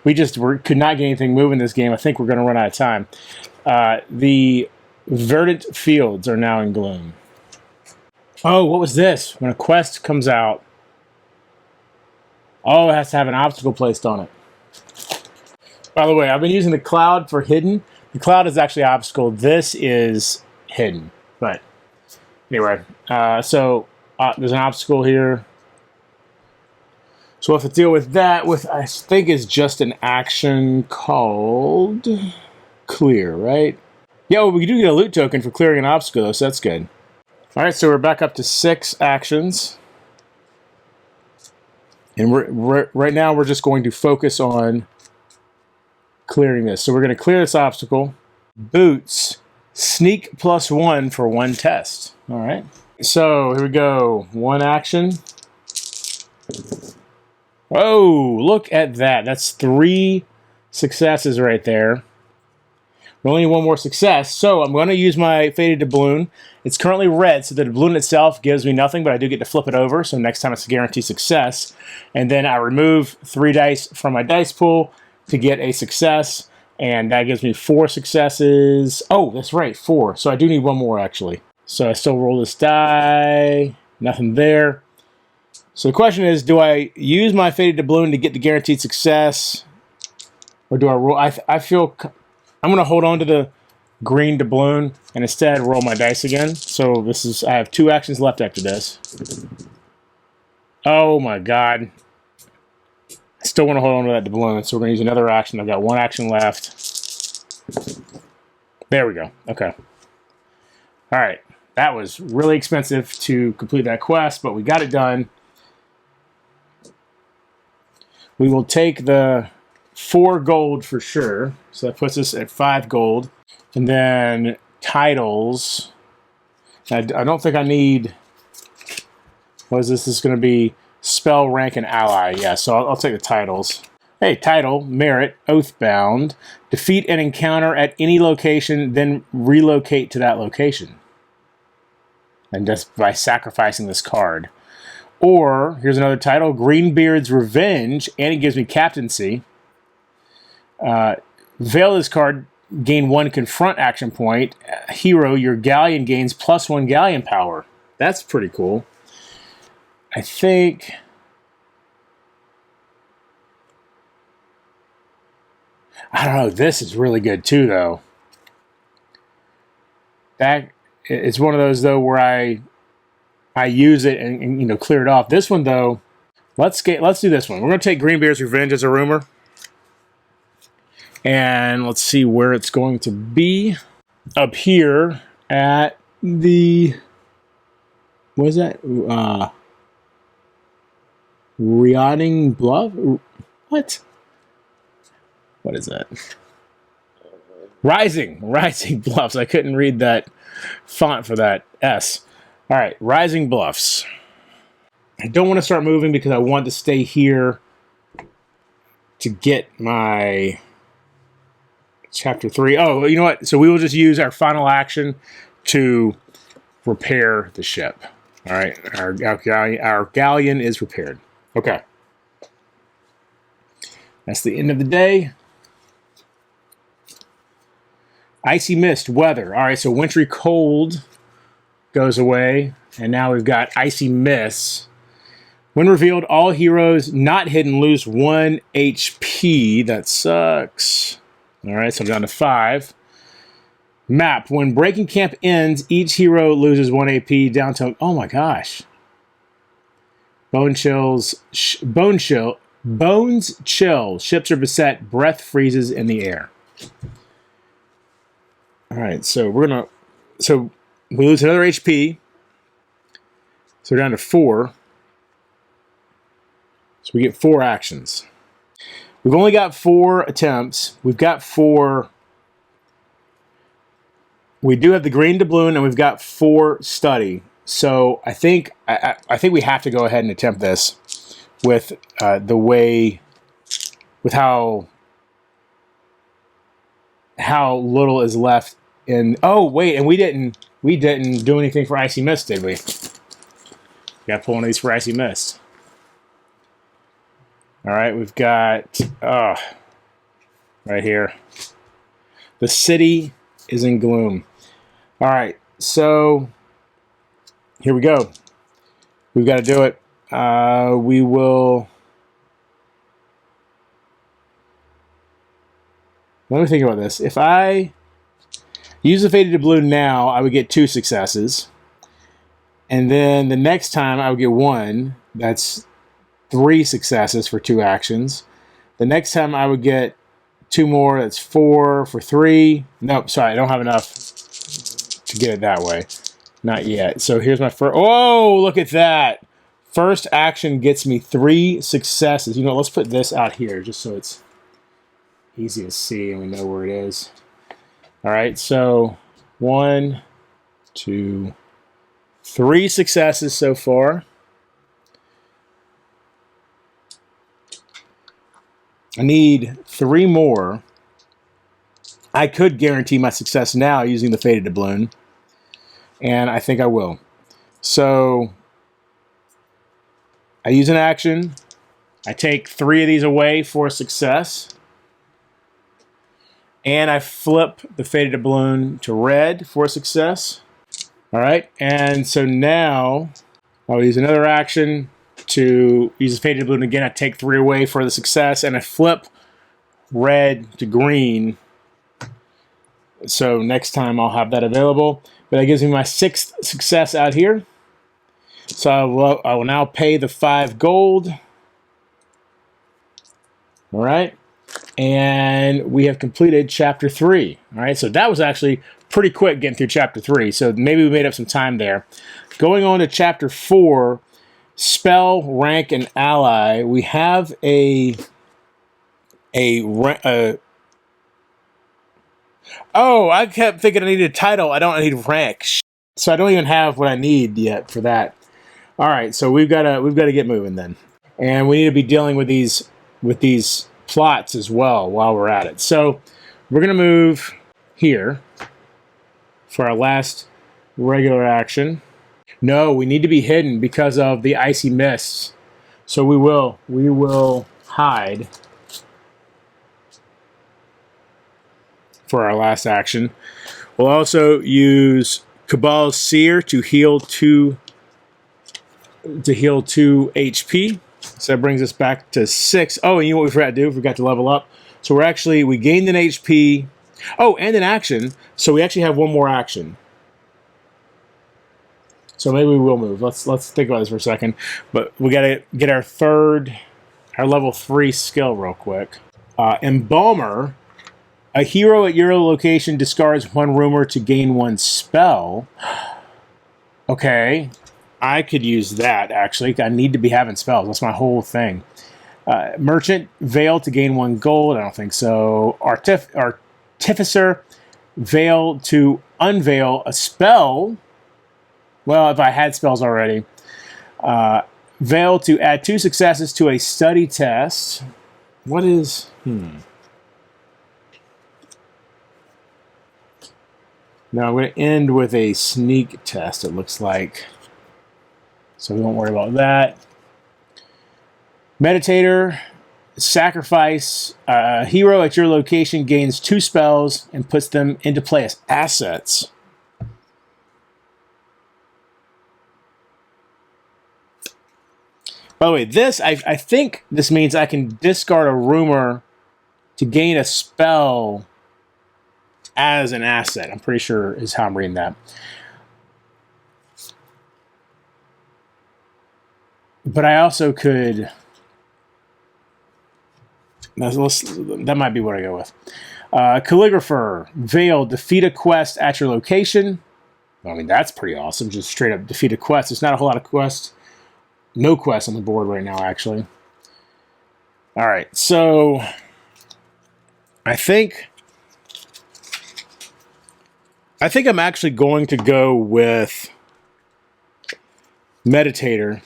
We just could not get anything moving this game. I think we're going to run out of time. The verdant fields are now in gloom. Oh, what was this? When a quest comes out, oh, it has to have an obstacle placed on it. By the way, I've been using the cloud for hidden. The cloud is actually obstacle. This is hidden. But anyway, so there's an obstacle here. So we'll have to deal with that with, I think it's just an action called clear, right? Yeah, well, we do get a loot token for clearing an obstacle, though, so that's good. All right, so we're back up to 6 actions. And right now we're just going to focus on clearing this. So we're going to clear this obstacle. Boots, sneak +1 for 1 test. All right. So here we go. 1 action. Oh, look at that. That's 3 successes right there. We only need 1 more success. So I'm going to use my faded doubloon. It's currently red, so the doubloon itself gives me nothing, but I do get to flip it over. So next time it's a guaranteed success. And then I remove 3 dice from my dice pool to get a success. And that gives me 4 successes. Oh, that's right, 4. So I do need 1 more, actually. So I still roll this die. Nothing there. So the question is, do I use my faded doubloon to get the guaranteed success? Or do I roll? I feel I'm going to hold on to the green doubloon and instead roll my dice again. So this is, I have 2 actions left after this. Oh my god. I still want to hold on to that doubloon, so we're going to use another action. I've got 1 action left. There we go. Okay. Alright. That was really expensive to complete that quest, but we got it done. We will take the 4 gold for sure. So that puts us at 5 gold. And then titles. I don't think I need... What is this? This is going to be spell, rank, and ally. Yeah, so I'll take the titles. Hey, title, merit, oathbound. Defeat an encounter at any location, then relocate to that location. And just by sacrificing this card. Or, here's another title, Greenbeard's Revenge, and it gives me captaincy. Veil this card, gain 1 confront action point. Hero, your galleon gains +1 galleon power. That's pretty cool. I think... I don't know, this is really good too, though. That it's one of those, though, where I use it and you know, clear it off. This one, though, let's do this one. We're going to take Greenbeard's Revenge as a rumor. And let's see where it's going to be. Up here at the... What is that? Rioting Bluff? What? What is that? Rising Bluffs. I couldn't read that font for that S. All right, Rising Bluffs. I don't want to start moving because I want to stay here to get my chapter 3. Oh, you know what? So we will just use our final action to repair the ship. All right, our galleon is repaired. Okay. That's the end of the day. Icy mist, weather. All right, so wintry cold goes away, and now we've got icy mists. When revealed, all heroes not hidden lose 1 HP. That sucks. All right, so I'm down to 5. Map. When breaking camp ends, each hero loses 1 AP down to... Oh my gosh. Bones chill. Ships are beset. Breath freezes in the air. All right, so we're gonna... So we lose another HP. So we're down to 4. So we get 4 actions. We've only got 4 attempts. We've got 4... We do have the green doubloon, and we've got 4 study. So I think we have to go ahead and attempt this with the way, with how little is left in. Oh wait, and we didn't do anything for icy mist, did we? Got to pull one of these for icy mist. All right, we've got right here the city is in Gloom. All right, so here we go. We've got to do it. We will... Let me think about this. If I use the Faded Doubloon now, I would get 2 successes. And then the next time I would get 1. That's 3 successes for 2 actions. The next time I would get 2 more. That's 4 for 3. Nope, sorry, I don't have enough to get it that way. Not yet. So here's my first... Oh, look at that! First action gets me 3 successes. You know, let's put this out here just so it's easy to see and we know where it is. All right, so 1, 2, 3 successes so far. I need 3 more. I could guarantee my success now using the Faded Doubloon, and I think I will. So I use an action. I take 3 of these away for success. And I flip the Faded Doubloon to red for success. All right, and so now I'll use another action to use the Faded Doubloon again. I take 3 away for the success, and I flip red to green. So next time I'll have that available. But that gives me my 6th success out here. So I will now pay the 5 gold. All right. And we have completed Chapter 3. All right, so that was actually pretty quick getting through Chapter 3. So maybe we made up some time there. Going on to Chapter 4, Spell, Rank, and Ally. We have oh, I kept thinking I needed a title. I don't need rank. So I don't even have what I need yet for that. All right, so we've got to get moving then, and we need to be dealing with these plots as well while we're at it. So we're going to move here for our last regular action. No, we need to be hidden because of the icy mists. So we will hide for our last action. We'll also use Cabal's Seer to heal 2 HP. So that brings us back to 6. Oh, and you know what we forgot to do? We forgot to level up. So we gained an HP. Oh, and an action. So we actually have 1 more action. So maybe we will move. Let's think about this for a second. But we got to get our level 3 skill real quick. Embalmer. A hero at your location discards 1 rumor to gain 1 spell. Okay. I could use that, actually. I need to be having spells. That's my whole thing. Merchant, Veil to gain 1 gold. I don't think so. Artificer, Veil to unveil a spell. Well, if I had spells already. Veil to add 2 successes to a study test. What is... Now I'm going to end with a sneak test, it looks like. So we won't worry about that. Meditator, sacrifice. A hero at your location gains 2 spells and puts them into play as assets. By the way, I think this means I can discard a rumor to gain a spell as an asset. I'm pretty sure is how I'm reading that. But I also could... That might be what I go with. Calligrapher, Veil, defeat a quest at your location. I mean, that's pretty awesome. Just straight up defeat a quest. There's not a whole lot of quests. No quests on the board right now, actually. All right, so I think I'm actually going to go with Meditator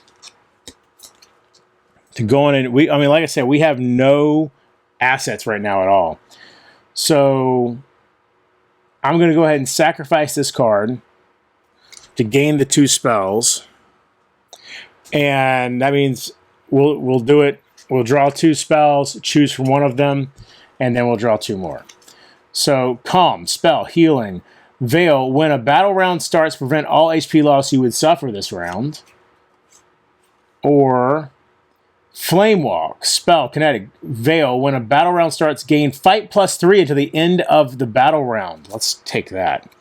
to go in and like I said, we have no assets right now at all. So I'm going to go ahead and sacrifice this card to gain the 2 spells. And that means we'll do it. We'll draw 2 spells, choose from one of them, and then we'll draw 2 more. So, Calm, Spell, Healing, Veil. When a battle round starts, prevent all HP loss you would suffer this round. Or Flame Walk, Spell, Kinetic, Veil. When a battle round starts, gain Fight +3 until the end of the battle round. Let's take that.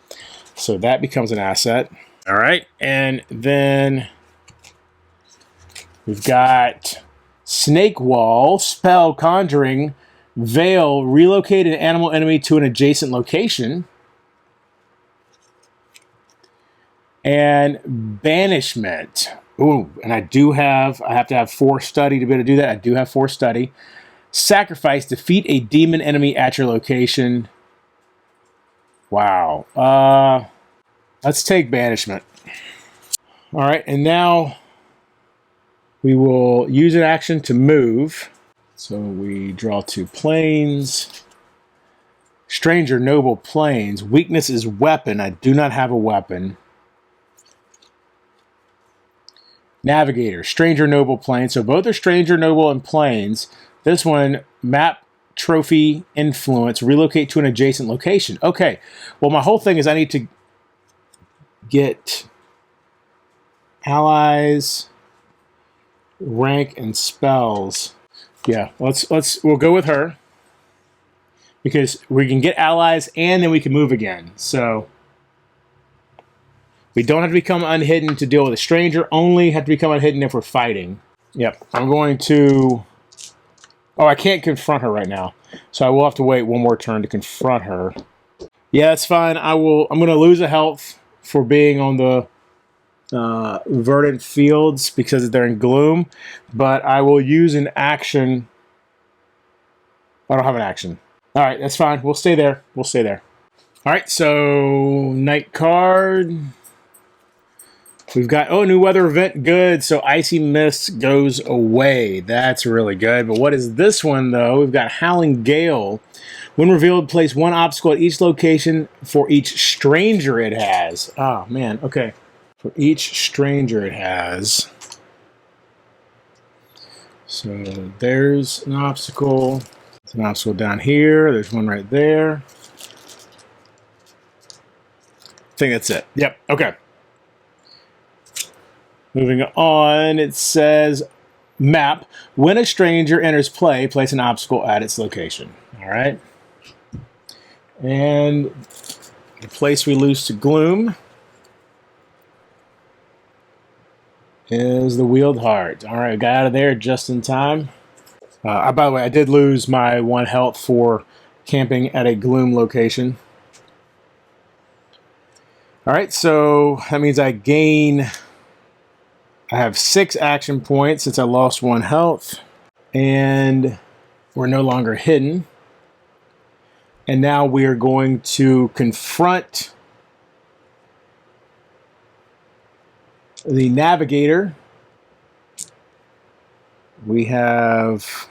So that becomes an asset. All right, and then we've got Snake Wall, Spell, Conjuring, Veil, relocate an animal enemy to an adjacent location. And Banishment. Ooh, and I have to have 4 study to be able to do that. I do have 4 study. Sacrifice, defeat a demon enemy at your location. Wow. Let's take Banishment. All right, and now we will use an action to move. So we draw 2 planes. Stranger, Noble, Planes. Weakness is Weapon. I do not have a weapon. Navigator, Stranger, Noble, Planes. So both are Stranger, Noble, and Planes. This one, Map, Trophy, Influence, relocate to an adjacent location. Okay, well, my whole thing is I need to get allies, rank, and spells. Yeah, we'll go with her because we can get allies and then we can move again. So we don't have to become unhidden to deal with a stranger. Only have to become unhidden if we're fighting. Yep, I'm going to. Oh, I can't confront her right now, so I will have to wait one more turn to confront her. Yeah, that's fine. I'm going to lose a health for being on the verdant fields because they're in gloom, but I will use an action. I don't have an action. All right, that's fine. We'll stay there. All right, so night card. We've got, new weather event, good. So Icy Mist goes away. That's really good. But what is this one, though? We've got Howling Gale. When revealed, place 1 obstacle at each location for each stranger it has. Oh, man. Okay. For each stranger it has. So there's an obstacle. There's an obstacle down here. There's one right there. I think that's it. Yep. Okay. Moving on, it says map. When a stranger enters play, place an obstacle at its location. All right. And the place we lose to gloom is the Wheeled Heart. All right, got out of there just in time. By the way, I did lose my 1 health for camping at a gloom location. All right, so that means I have 6 action points since I lost 1 health. And we're no longer hidden. And now we are going to confront the Navigator. We have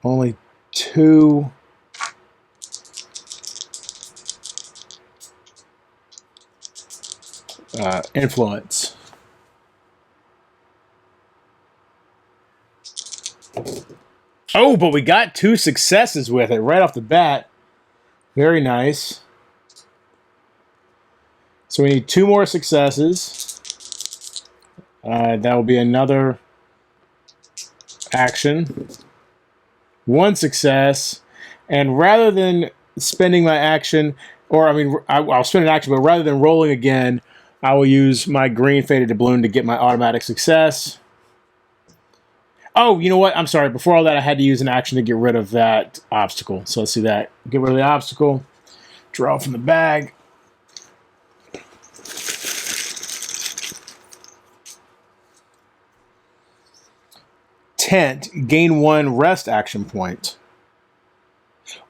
only 2 influence. Oh, but we got 2 successes with it right off the bat. Very nice. So we need 2 more successes. That will be another action. 1 success. And rather than spending my action, I'll spend an action, but rather than rolling again, I will use my green Faded Doubloon to get my automatic success. Oh, you know what? I'm sorry. Before all that, I had to use an action to get rid of that obstacle. So let's do that. Get rid of the obstacle. Draw from the bag. Tent. Gain 1 rest action point.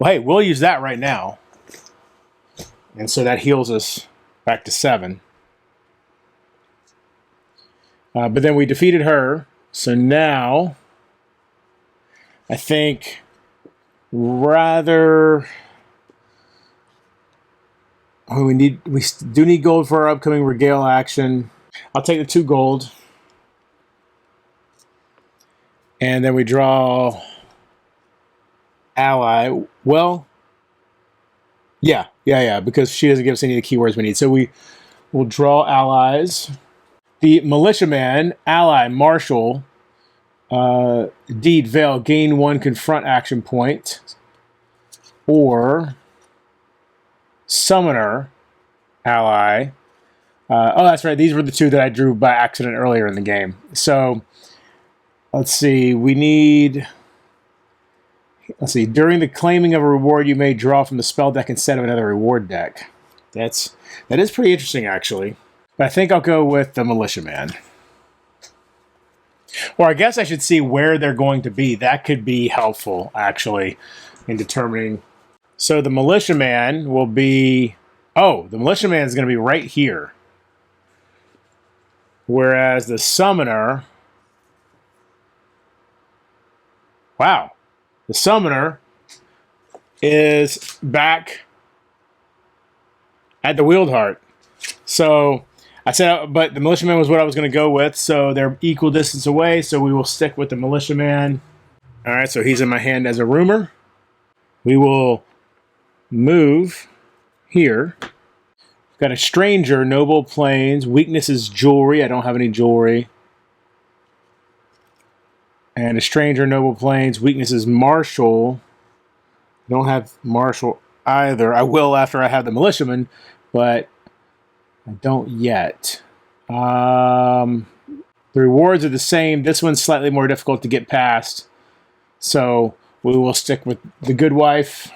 Well, hey, we'll use that right now. And so that heals us back to 7. But then we defeated her. So now, I think rather, we do need gold for our upcoming regale action. I'll take the 2 gold, and then we draw ally. Well, Yeah, because she doesn't give us any of the keywords we need. So we will draw allies. The militiaman, ally, marshal, deed, veil, gain 1 confront action point. Or summoner, ally. Oh, that's right. These were the 2 that I drew by accident earlier in the game. So let's see. We need... Let's see. During the claiming of a reward, you may draw from the spell deck instead of another reward deck. That is pretty interesting, actually. But I think I'll go with the militiaman. Or I guess I should see where they're going to be. That could be helpful, actually, in determining. So the militiaman will be... Oh, the militiaman is going to be right here. Whereas the summoner... Wow. The summoner is back at the Wield Heart. So I said, but the militiaman was what I was going to go with. So they're equal distance away. So we will stick with the militiaman. All right. So he's in my hand as a rumor. We will move here. We've got a stranger, noble plains. Weakness is jewelry. I don't have any jewelry. And a stranger, noble plains. Weakness is martial. Don't have martial either. I will after I have the militiaman, but I don't yet. The rewards are the same. This one's slightly more difficult to get past. So we will stick with the good wife.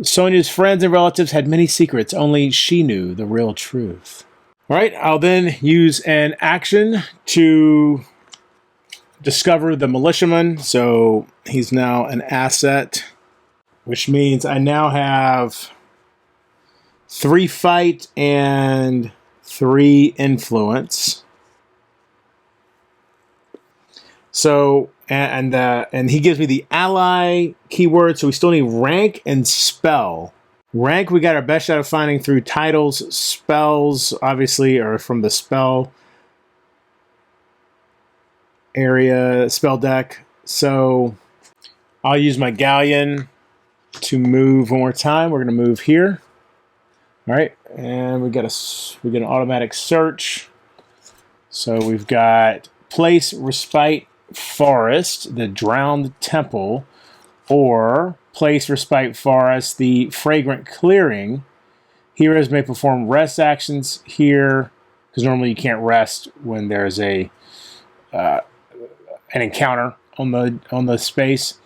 Sonia's friends and relatives had many secrets. Only she knew the real truth. All right, I'll then use an action to discover the militiaman. So he's now an asset, which means I now have 3 fight and 3 influence. So, and he gives me the ally keyword, so we still need rank and spell. Rank, we got our best shot of finding through titles. Spells, obviously, are from the spell area, spell deck. So I'll use my galleon to move one more time. We're going to move here. All right, and we get an automatic search. So we've got place, respite, forest, the drowned temple, or place, respite, forest, the fragrant clearing. Heroes may perform rest actions here, because normally you can't rest when there's an encounter on the space.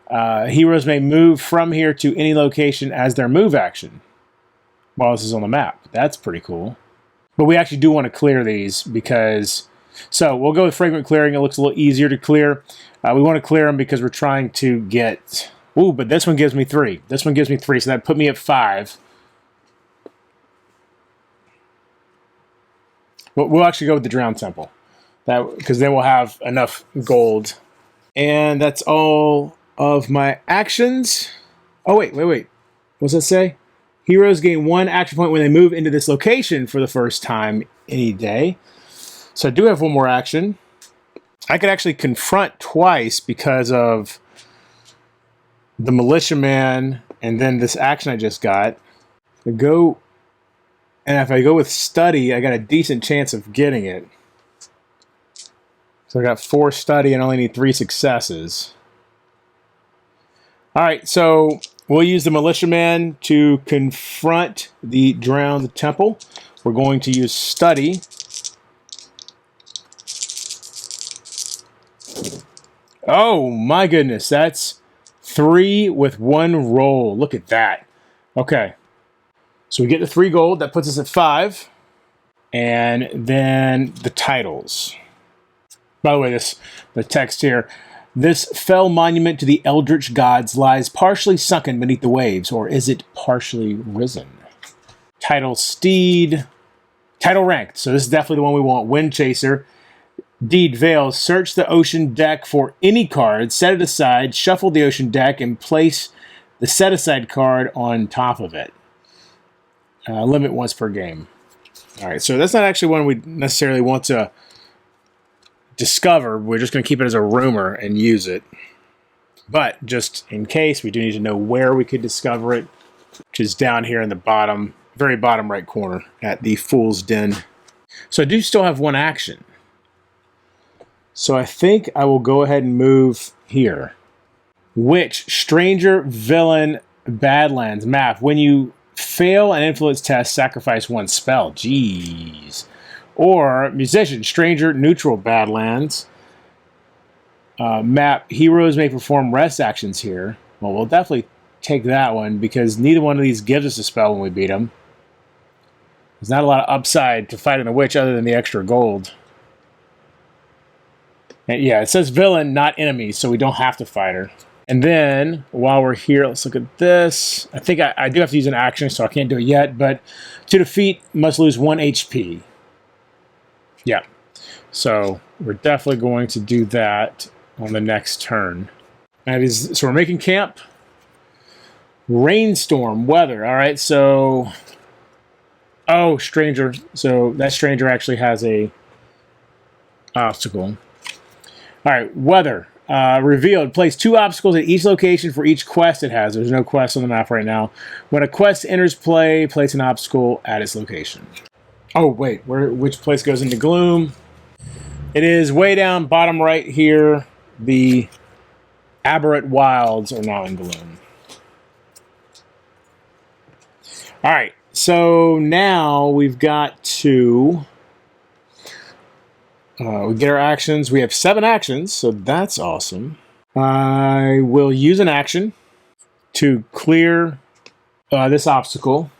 Heroes may move from here to any location as their move action while this is on the map. That's pretty cool. But we actually do want to clear these because... So we'll go with fragrant clearing. It looks a little easier to clear. We want to clear them because we're trying to get... Ooh, but this one gives me 3. This one gives me 3, so that put me at 5. We'll actually go with the Drowned Temple, because then we'll have enough gold. And that's all of my actions. Oh, wait. What's that say? Heroes gain 1 action point when they move into this location for the first time any day. So I do have 1 more action. I could actually confront twice because of the militiaman and then this action I just got. And if I go with study, I got a decent chance of getting it. So I got 4 study and only need 3 successes. All right, so we'll use the militiaman to confront the drowned temple. We're going to use study. Oh my goodness, that's 3 with 1 roll. Look at that. Okay. So we get the 3 gold. That puts us at 5. And then the titles. By the way, the text here. This fell monument to the eldritch gods lies partially sunken beneath the waves, or is it partially risen? Title steed. Title ranked. So this is definitely the one we want. Wind Chaser. Deed Veil. Search the ocean deck for any card, set it aside, shuffle the ocean deck, and place the set aside card on top of it. Limit once per game. All right, so that's not actually one we necessarily want to discover. We're just going to keep it as a rumor and use it. But just in case, we do need to know where we could discover it, which is down here in the bottom, very bottom right corner at the Fool's Den. So I do still have one action. So I think I will go ahead and move here. Which Stranger, Villain, Badlands map? When you fail an influence test, sacrifice one spell. Jeez. Or Musician, Stranger, Neutral, Badlands. Map, heroes may perform rest actions here. Well, we'll definitely take that one because neither one of these gives us a spell when we beat them. There's not a lot of upside to fighting the witch other than the extra gold. And yeah, it says villain, not enemy, so we don't have to fight her. And then, while we're here, let's look at this. I think I do have to use an action, so I can't do it yet, but to defeat, must lose 1 HP. Yeah, so we're definitely going to do that on the next turn. So we're making camp. Rainstorm, weather, all right, so... Oh, Stranger. So that Stranger actually has a obstacle. All right, weather. Revealed. Place 2 obstacles at each location for each quest it has. There's no quest on the map right now. When a quest enters play, place an obstacle at its location. Oh, wait. Which place goes into Gloom? It is way down bottom right here. The Aberrant Wilds are now in Gloom. All right. So now we've got to... we get our actions. We have 7 actions, so that's awesome. I will use an action to clear this obstacle.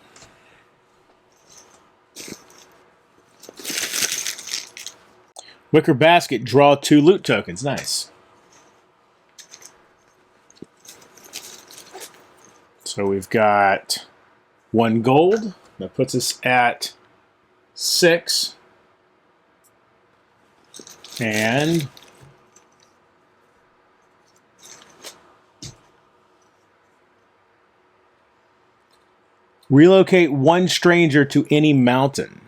Wicker basket, draw 2 loot tokens. Nice. So we've got 1 gold. That puts us at 6. And relocate 1 stranger to any mountain.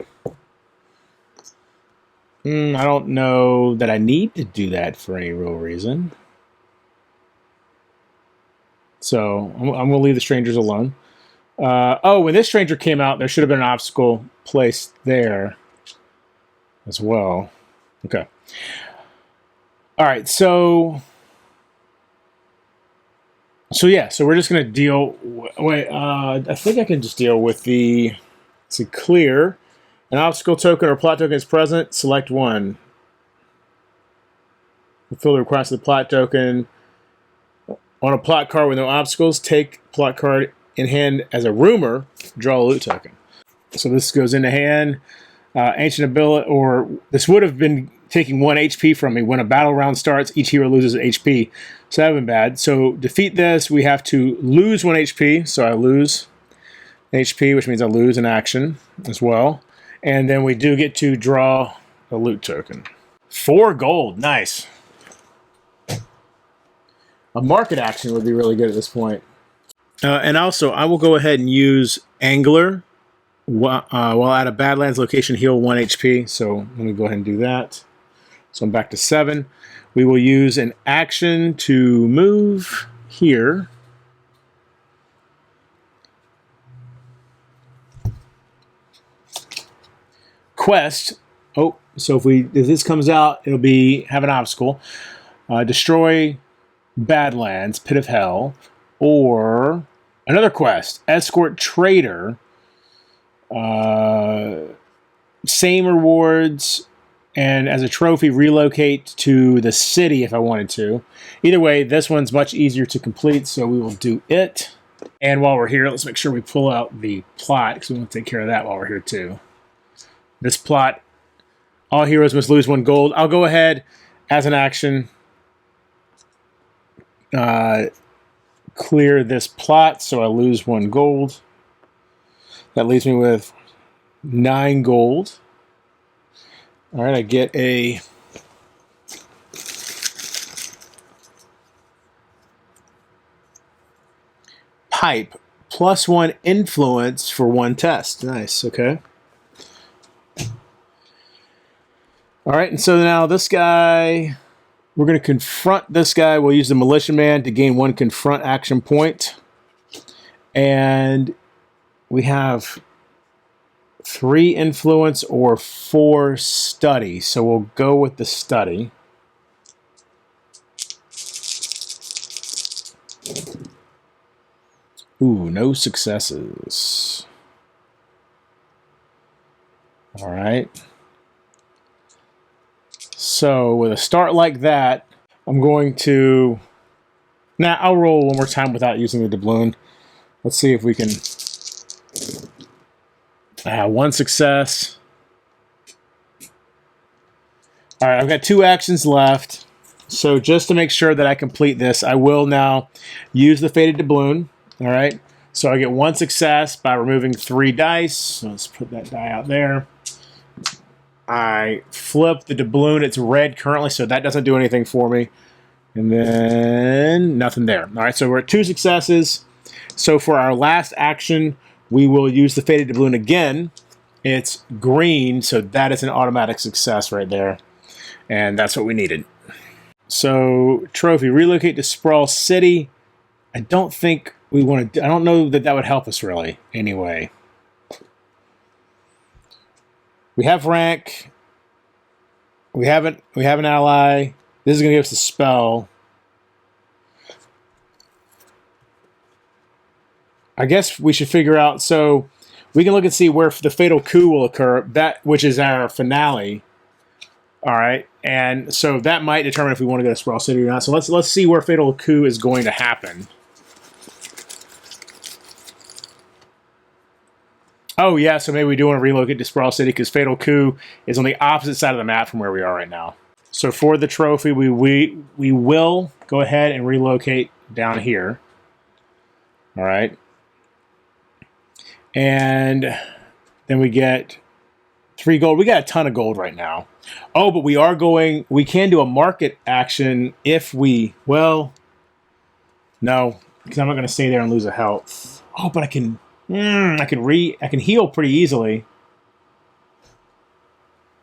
I don't know that I need to do that for any real reason. So I'm going to leave the strangers alone. Oh, when this stranger came out, there should have been an obstacle placed there as well. Okay. All right, so yeah, so we're just going to deal... Wait, I think I can just deal with the... So clear. An obstacle token or plot token is present. Select one. Fulfill the requirements of the plot token. On a plot card with no obstacles, take plot card in hand as a rumor. Draw a loot token. So this goes into hand. Ancient ability, or this would have been taking 1 HP from me. When a battle round starts, each hero loses an HP. So that would have been bad. So defeat this, we have to lose 1 HP. So I lose HP, which means I lose an action as well. And then we do get to draw a loot token. 4 gold, nice. A market action would be really good at this point. And also, I will go ahead and use Angler. While at a Badlands location, heal 1 HP. So let me go ahead and do that. So I'm back to 7. We will use an action to move here. Quest. Oh, so if this comes out, it'll have an obstacle. Destroy Badlands, Pit of Hell, or another quest. Escort Trader. Same rewards, and as a trophy, relocate to the city if I wanted to. Either way, this one's much easier to complete, so we will do it. And while we're here, let's make sure we pull out the plot, because we want to take care of that while we're here too. This plot, all heroes must lose 1 gold. I'll go ahead as an action, clear this plot, so I lose 1 gold. That leaves me with 9 gold. All right, I get a pipe, +1 influence for 1 test. Nice, okay. All right, and so now this guy We're going to confront this guy. We'll use the Militiaman to gain 1 confront action point. And we have 3 influence or 4 study. So we'll go with the study. Ooh, no successes. All right. So with a start like that, I'm going to... Now, I'll roll one more time without using the doubloon. Let's see if we can... 1 success. All right, I've got 2 actions left. So just to make sure that I complete this, I will now use the Faded Doubloon. All right. So I get 1 success by removing 3 dice. So let's put that die out there. I flip the doubloon. It's red currently, so that doesn't do anything for me. And then nothing there. All right, so we're at 2 successes. So for our last action, we will use the Faded Doubloon again. It's green, so that is an automatic success right there. And that's what we needed. So, trophy, relocate to Sprawl City. I don't think we want to... I don't know that that would help us really, anyway. We have rank. We have an ally. This is going to give us a spell. I guess we should figure out... So, we can look and see where the Fatal Coup will occur, that which is our finale. All right, and so that might determine if we want to go to Sprawl City or not. So let's see where Fatal Coup is going to happen. Oh yeah, so maybe we do want to relocate to Sprawl City because Fatal Coup is on the opposite side of the map from where we are right now. So for the trophy, we will go ahead and relocate down here. All right, and then we get 3 gold. We got a ton of gold right now. Oh, but we can do a market action if we, well, no, because I'm not going to stay there and lose a health. Oh, but I can heal pretty easily.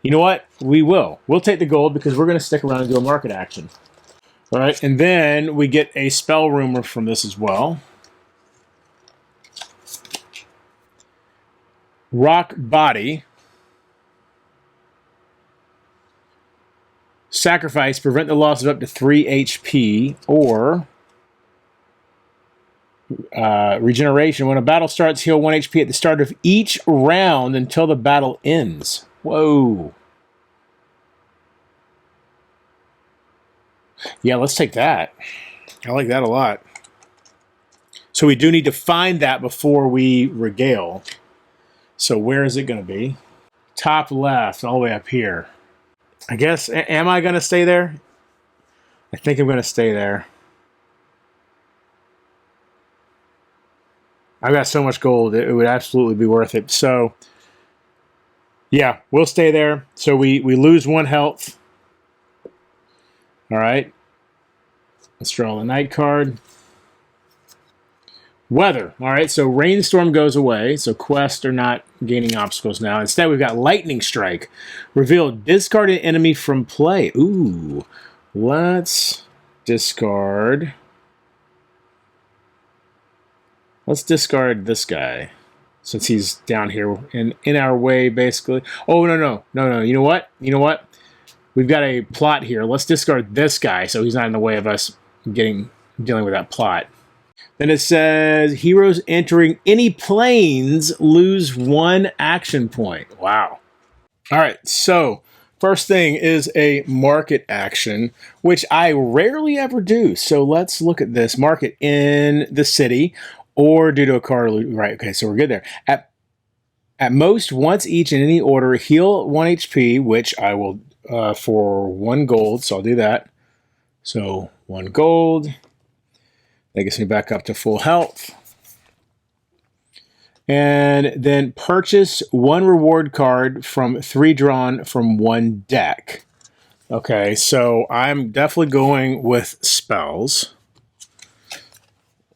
You know what? We'll take the gold because we're going to stick around and do a market action. All right, and then we get a spell rumor from this as well. Rock Body. Sacrifice, prevent the loss of up to 3 HP, or regeneration. When a battle starts, heal 1 HP at the start of each round until the battle ends. Whoa. Yeah, let's take that. I like that a lot. So we do need to find that before we regale. So where is it going to be? Top left, all the way up here. I guess, am I going to stay there? I think I'm going to stay there. I've got so much gold, it would absolutely be worth it. So, yeah, we'll stay there. So we lose 1 health. All right. Let's draw the night card. Weather. All right, so rainstorm goes away. So quests are not gaining obstacles now. Instead, we've got lightning strike. Reveal discard an enemy from play. Ooh, let's discard. Let's discard this guy since he's down here in our way, basically. Oh, no. You know what? We've got a plot here. Let's discard this guy so he's not in the way of us dealing with that plot. Then it says, heroes entering any planes lose 1 action point. Wow. All right, so first thing is a market action, which I rarely ever do. So let's look at this. Market in the city or due to a car. Right, okay, so we're good there. At most, once each in any order, heal 1 HP, which I will for 1 gold, so I'll do that. So 1 gold. That gets me back up to full health. And then purchase 1 reward card from 3 drawn from 1 deck. Okay, so I'm definitely going with spells.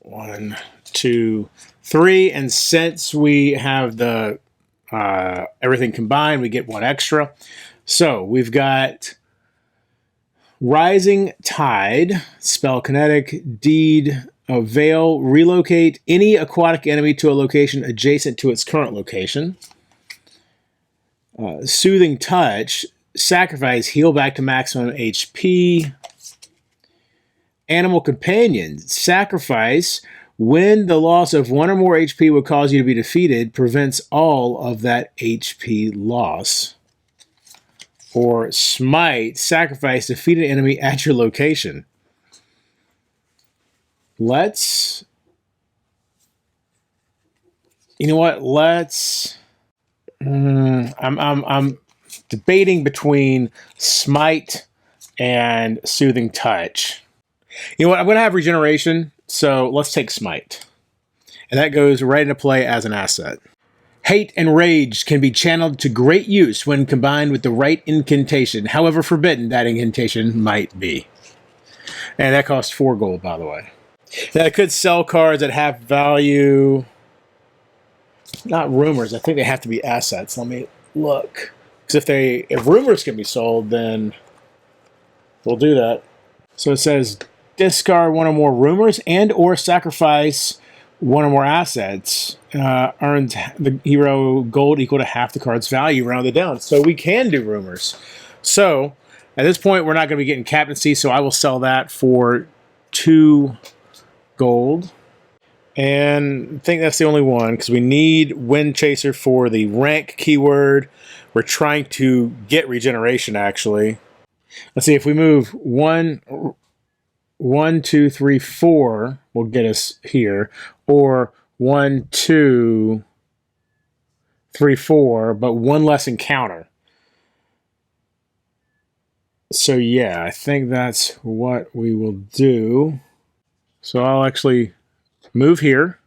1, 2, 3. And since we have the everything combined, we get 1 extra. So we've got Rising Tide, spell kinetic, deed, veil, relocate any aquatic enemy to a location adjacent to its current location. Soothing Touch, sacrifice, heal back to maximum HP. Animal Companion, sacrifice, when the loss of 1 or more HP would cause you to be defeated, prevents all of that HP loss. Or Smite, sacrifice, defeat an enemy at your location. Let's... You know what? Let's... I'm debating between Smite and Soothing Touch. You know what? I'm going to have Regeneration, so let's take Smite. And that goes right into play as an asset. Hate and Rage can be channeled to great use when combined with the right incantation, however forbidden that incantation might be. And that costs 4 gold, by the way. Now, I could sell cards that have value. Not rumors. I think they have to be assets. Let me look. Because if rumors can be sold, then we'll do that. So it says discard 1 or more rumors and or sacrifice 1 or more assets. Earns the hero gold equal to half the card's value rounded down. So we can do rumors. So at this point, we're not going to be getting captaincy, so I will sell that for 2 gold. And I think that's the only one, because we need Wind Chaser for the rank keyword. We're trying to get regeneration, actually. Let's see, if we move 1, 2, 3, 4 will get us here. Or 1, 2, 3, 4, but 1 less encounter. So yeah, I think that's what we will do. So I'll actually move here.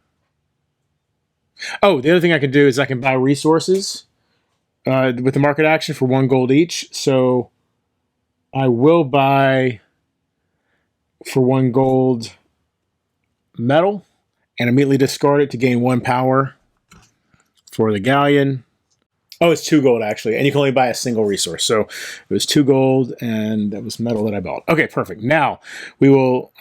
Oh, the other thing I can do is I can buy resources with the market action for 1 gold each. So I will buy for 1 gold metal and immediately discard it to gain 1 power for the galleon. Oh, it's 2 gold actually, and you can only buy a single resource. So it was 2 gold, and that was metal that I bought. Okay, perfect. Now we will.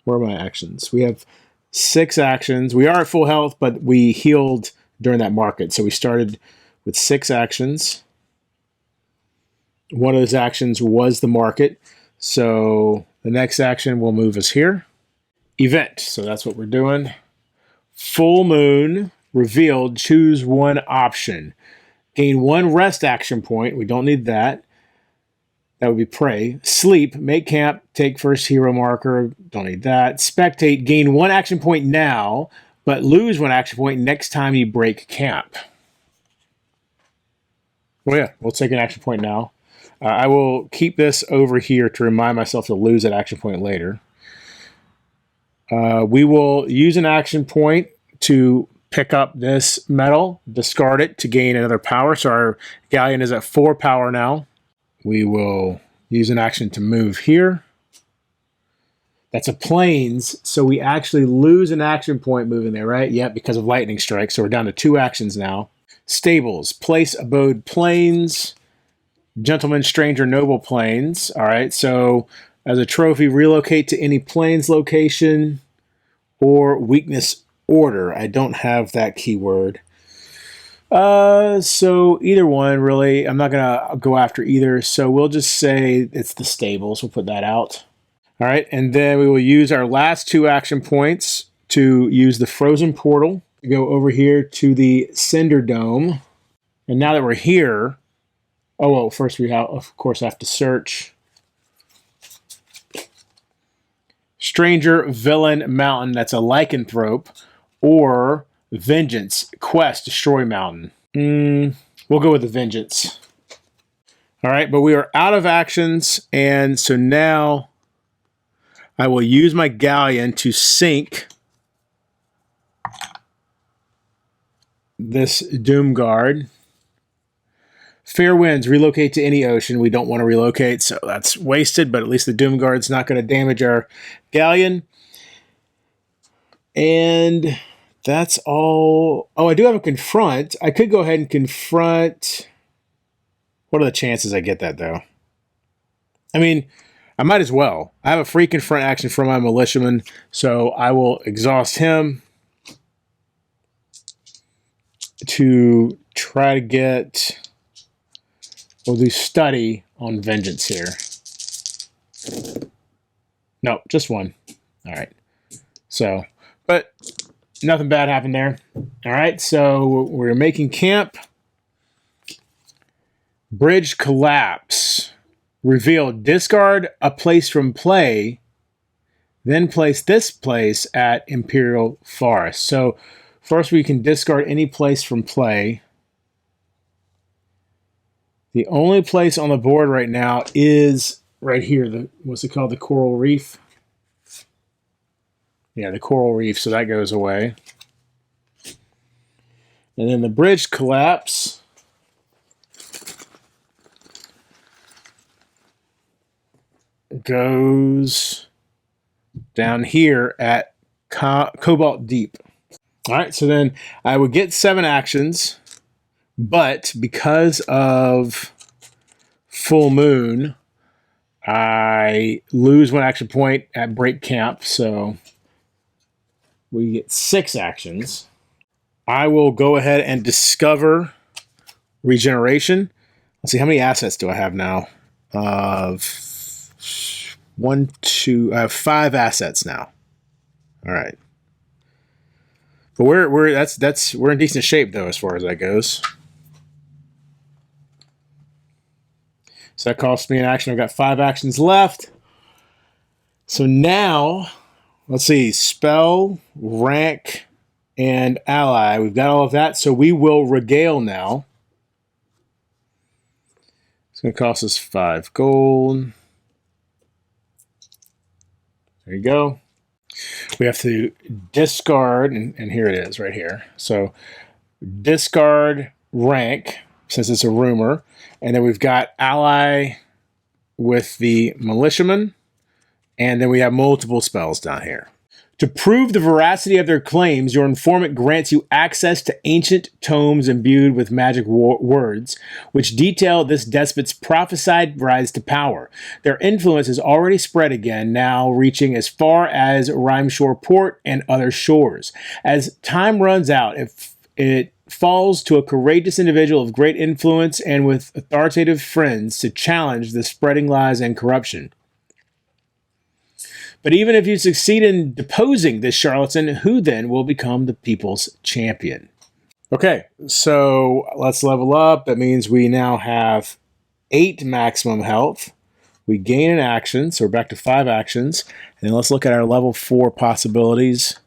Where are my actions? We have 6 actions. We are at full health, but we healed during that market. So we started with 6 actions. One of those actions was the market. So the next action will move us here. Event. So that's what we're doing. Full moon revealed. Choose 1 option. Gain 1 rest action point. We don't need that. That would be pray. Sleep. Make camp. Take first hero marker. Don't need that. Spectate. Gain 1 action point now, but lose 1 action point next time you break camp. Well, yeah, we'll take an action point now. I will keep this over here to remind myself to lose that action point later. We will use an action point to pick up this metal, discard it to gain another power. So our galleon is at 4 power now. We will use an action to move here. That's a plains, so we actually lose an action point moving there, right? Yep, because of lightning strike. So we're down to 2 actions now. Stables, place abode plains, gentleman, stranger, noble plains. All right, so as a trophy, relocate to any plains location or weakness order. I don't have that keyword. So either one, really. I'm not going to go after either. So we'll just say it's the stables. We'll put that out. All right. And then we will use our last 2 action points to use the frozen portal to go over here to the Cinder Dome. And now that we're here, oh, well, first we have, of course, have to search Stranger, Villain, Mountain. That's a lycanthrope. Or Vengeance, Quest, Destroy Mountain. We'll go with the Vengeance. All right, but we are out of actions, and so now I will use my galleon to sink this Doom Guard. Fair winds, relocate to any ocean. We don't want to relocate, so that's wasted, but at least the Doom Guard's not going to damage our galleon. And that's all. Oh, I do have a confront. I could go ahead and confront. What are the chances I get that, though? I mean, I might as well. I have a free confront action from my militiaman, so I will exhaust him to try to get... We'll do study on vengeance here. No, just one. All right. So, but nothing bad happened there. All right, so we're making camp. Bridge collapse. Reveal. Discard a place from play. Then place this place at Imperial Forest. So first we can discard any place from play. The only place on the board right now is right here. What's it called? The Coral Reef. Yeah, the Coral Reef. So that goes away. And then the bridge collapse. Goes down here at Cobalt Deep. All right, so then I would get 7 actions. But because of full moon, I lose 1 action point at break camp, so we get 6 actions. I will go ahead and discover regeneration. Let's see, how many assets do I have now? I have 5 assets now. All right, but we're in decent shape though as far as that goes. So that costs me an action. I've got 5 actions left. So now, let's see, spell, rank, and ally. We've got all of that. So we will regale now. It's going to cost us 5 gold. There you go. We have to discard, and here it is right here. So discard rank, since it's a rumor. And then we've got ally with the militiaman. And then we have multiple spells down here. To prove the veracity of their claims, your informant grants you access to ancient tomes imbued with magic words, which detail this despot's prophesied rise to power. Their influence has already spread again, now reaching as far as Rhymeshore Port and other shores. As time runs out, it falls to a courageous individual of great influence and with authoritative friends to challenge the spreading lies and corruption. But even if you succeed in deposing this charlatan, who then will become the people's champion? Okay, so let's level up. That means we now have 8 maximum health. We gain an action, so we're back to 5 actions. And then let's look at our level 4 possibilities.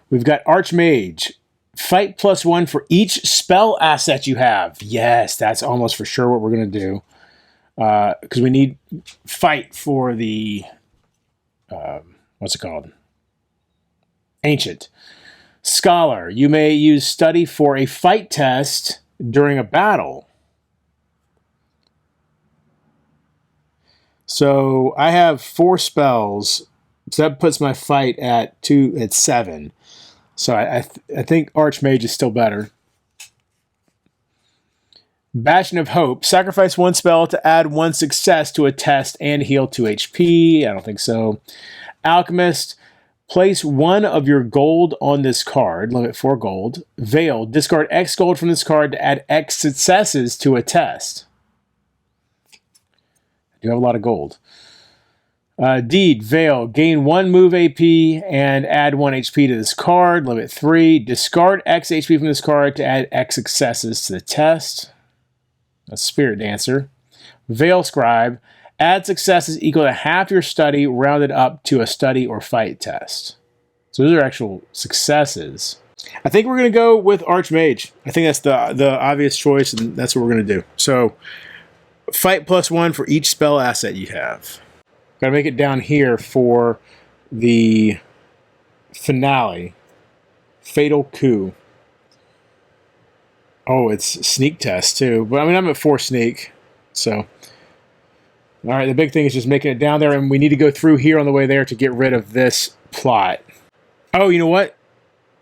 We've got Archmage. Fight +1 for each spell asset you have. Yes, that's almost for sure what we're going to do. Because we need fight for the... what's it called? Ancient. Scholar. You may use study for a fight test during a battle. So I have 4 spells. So that puts my fight at 7. So I think Archmage is still better. Bastion of Hope. Sacrifice 1 spell to add 1 success to a test and heal 2 HP. I don't think so. Alchemist. Place 1 of your gold on this card. Limit 4 gold. Veil. Discard X gold from this card to add X successes to a test. I do have a lot of gold. Deed. Veil. Gain 1 move AP and add 1 HP to this card. Limit 3. Discard X HP from this card to add X successes to the test. A Spirit Dancer. Veil Scribe. Add successes equal to half your study rounded up to a study or fight test. So those are actual successes. I think we're going to go with Archmage. I think that's the obvious choice, and that's what we're going to do. So fight +1 for each spell asset you have. Got to make it down here for the finale. Fatal Coup. Oh, it's sneak test too. But I mean, I'm at 4 sneak. So, all right, the big thing is just making it down there, and we need to go through here on the way there to get rid of this plot. Oh, you know what?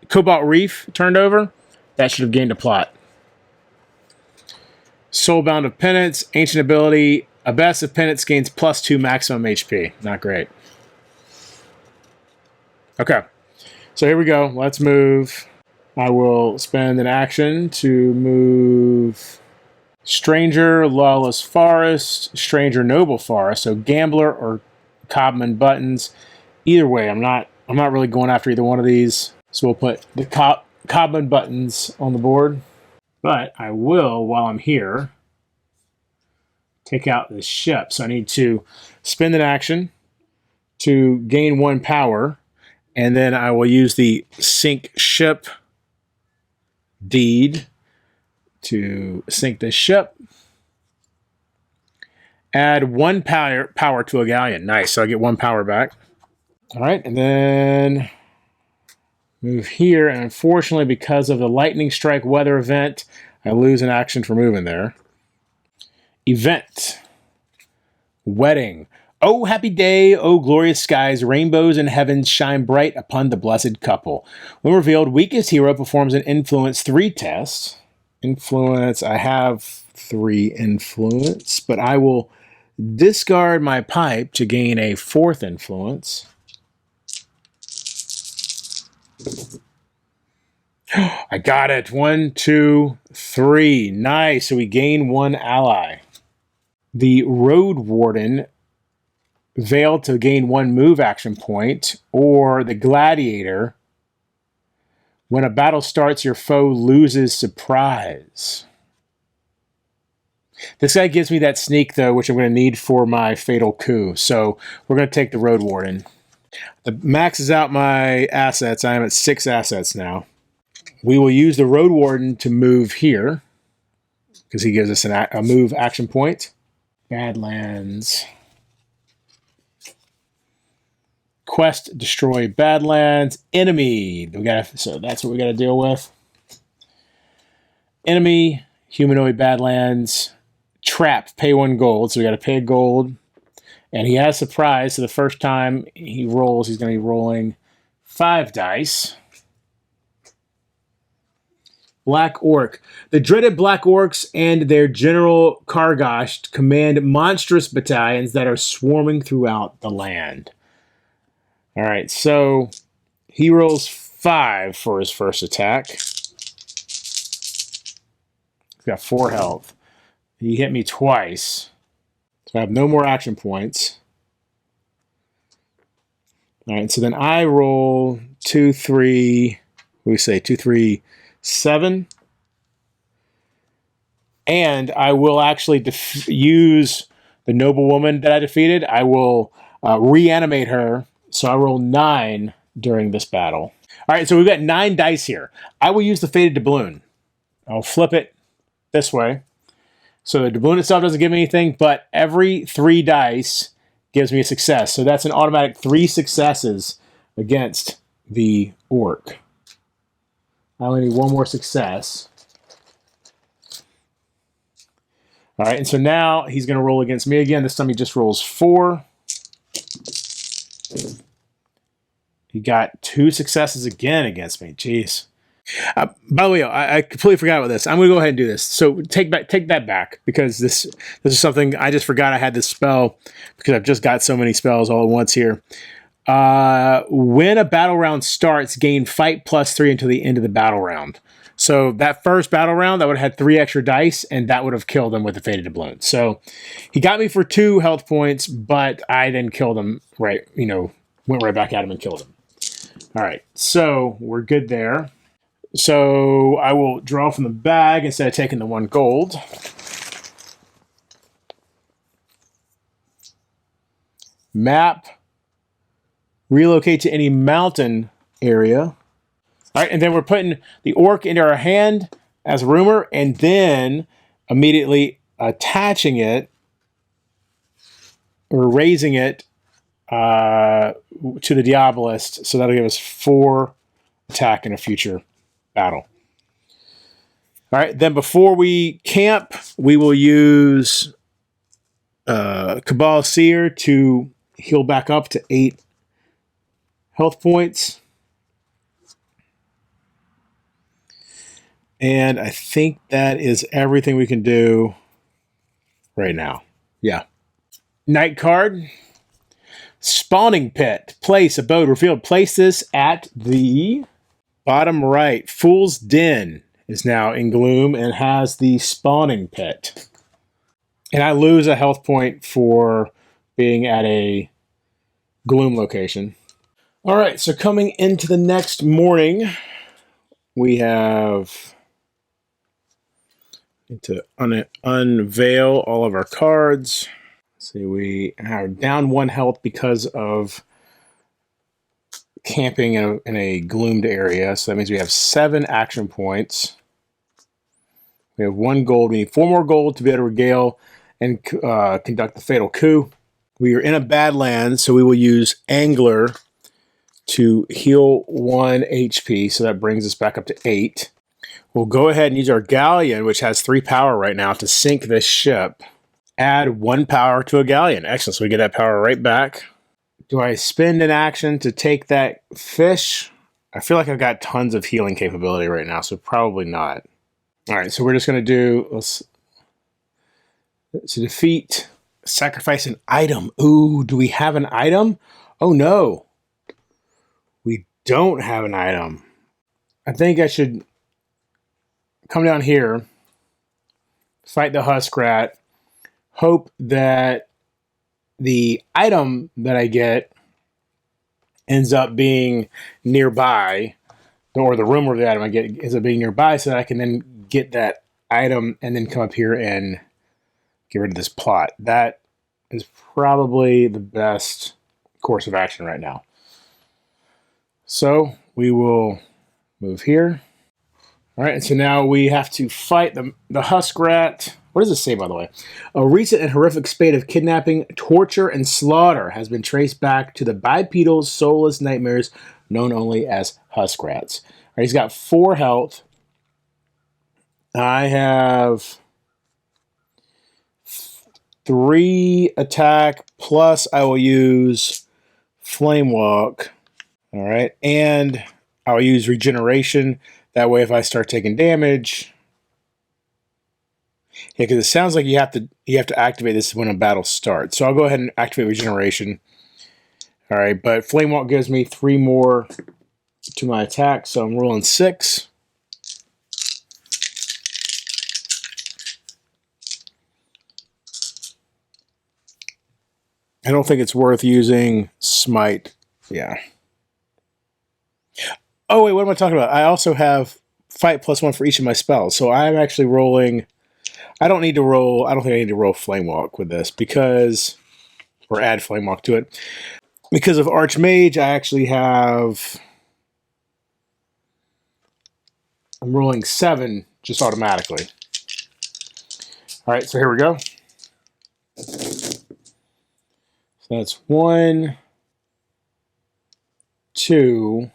Cobalt Reef turned over. That should have gained a plot. Soulbound of Penance, Ancient Ability, Abyss of Penance gains +2 maximum HP. Not great. Okay. So here we go. Let's move. I will spend an action to move Stranger, Lawless Forest, Stranger, Noble Forest. So Gambler or Cobman Buttons. Either way, I'm not really going after either one of these. So we'll put the Cobman Buttons on the board. But I will, while I'm here, take out this ship. So I need to spend an action to gain 1 power. And then I will use the Sink Ship deed to sink this ship. Add 1 power to a galleon. Nice. So I get 1 power back. All right. And then move here. And unfortunately, because of the lightning strike weather event, I lose an action for moving there. Event. Wedding. Oh, happy day, oh, glorious skies, rainbows in heavens shine bright upon the blessed couple. When revealed, weakest hero performs an influence 3 test. Influence, I have 3 influence, but I will discard my pipe to gain a 4th influence. I got it. 1, 2, 3. Nice. So we gain 1 ally. The Road Warden Veil to gain 1 move action point, or the Gladiator. When a battle starts, your foe loses surprise. This guy gives me that sneak, though, which I'm going to need for my Fatal Coup. So we're going to take the Road Warden. That maxes out my assets. I am at 6 assets now. We will use the Road Warden to move here, because he gives us a move action point. Badlands. Quest, destroy Badlands. Enemy. So that's what we got to deal with. Enemy, humanoid Badlands. Trap, pay 1 gold. So we got to pay gold. And he has surprise. So the first time he rolls, he's going to be rolling 5 dice. Black Orc. The dreaded Black Orcs and their General Kargosh command monstrous battalions that are swarming throughout the land. All right, so he rolls 5 for his first attack. He's got 4 health. He hit me twice. So I have no more action points. All right, so then I roll 2, 3, what do we say, 2, 3, 7. And I will actually use the noblewoman that I defeated. I will reanimate her. So I roll 9 during this battle. All right, so we've got 9 dice here. I will use the Fated Doubloon. I'll flip it this way. So the doubloon itself doesn't give me anything, but every 3 dice gives me a success. So that's an automatic 3 successes against the orc. I only need 1 more success. All right, and so now he's going to roll against me again. This time he just rolls 4. He got 2 successes again against me. Jeez. By the way, I completely forgot about this. I'm going to go ahead and do this. So take that back, because this is something I just forgot I had this spell, because I've just got so many spells all at once here. When a battle round starts, gain fight +3 until the end of the battle round. So that first battle round, I would have had 3 extra dice, and that would have killed him with the Fated Doubloon. So he got me for 2 health points, but I then killed him, right? Went right back at him and killed him. All right, so we're good there. So I will draw from the bag instead of taking the 1 gold. Map. Relocate to any mountain area. All right, and then we're putting the orc into our hand as a rumor, and then immediately attaching it or raising it to the Diabolist. So that'll give us 4 attack in a future battle. All right, then before we camp, we will use Cabal Seer to heal back up to 8 health points. And I think that is everything we can do right now. Yeah. Night card. Spawning pit. Place, abode, revealed. Place this at the bottom right. Fool's Den is now in Gloom and has the spawning pit. And I lose a health point for being at a Gloom location. All right, so coming into the next morning, we have to unveil all of our cards. See, we are down 1 health because of camping in a gloomed area. So that means we have 7 action points. We have 1 gold. We need 4 more gold to be able to regale and conduct the fatal coup. We are in a Badlands, so we will use Angler to heal 1 HP. So that brings us back up to 8. We'll go ahead and use our Galleon, which has 3 power right now, to sink this ship. Add 1 power to a Galleon. Excellent. So we get that power right back. Do I spend an action to take that fish? I feel like I've got tons of healing capability right now, so probably not. All right, so we're just going to do... To defeat, sacrifice an item. Ooh, do we have an item? Oh, no. We don't have an item. I think I should come down here, fight the Huskrat, hope that the item that I get ends up being nearby, or the room where the item I get ends up being nearby, so that I can then get that item and then come up here and get rid of this plot. That is probably the best course of action right now. So we will move here. All right, and so now we have to fight the Huskrat. What does this say, by the way? A recent and horrific spate of kidnapping, torture, and slaughter has been traced back to the bipedal, soulless nightmares known only as Huskrats. All right, he's got 4 health. I have 3 attack, plus I will use Flame Walk. All right, and I will use regeneration. That way, if I start taking damage, yeah, because it sounds like you have to activate this when a battle starts. So I'll go ahead and activate regeneration. All right, but Flame Walk gives me 3 more to my attack, so I'm rolling 6. I don't think it's worth using Smite. Yeah. Oh, wait, what am I talking about? I also have Fight +1 for each of my spells. So I'm actually rolling... I don't think I need to roll Flame Walk with this because... Or add Flame Walk to it. Because of Archmage, I actually have... I'm rolling 7 just automatically. All right, so here we go. So that's 1, 2...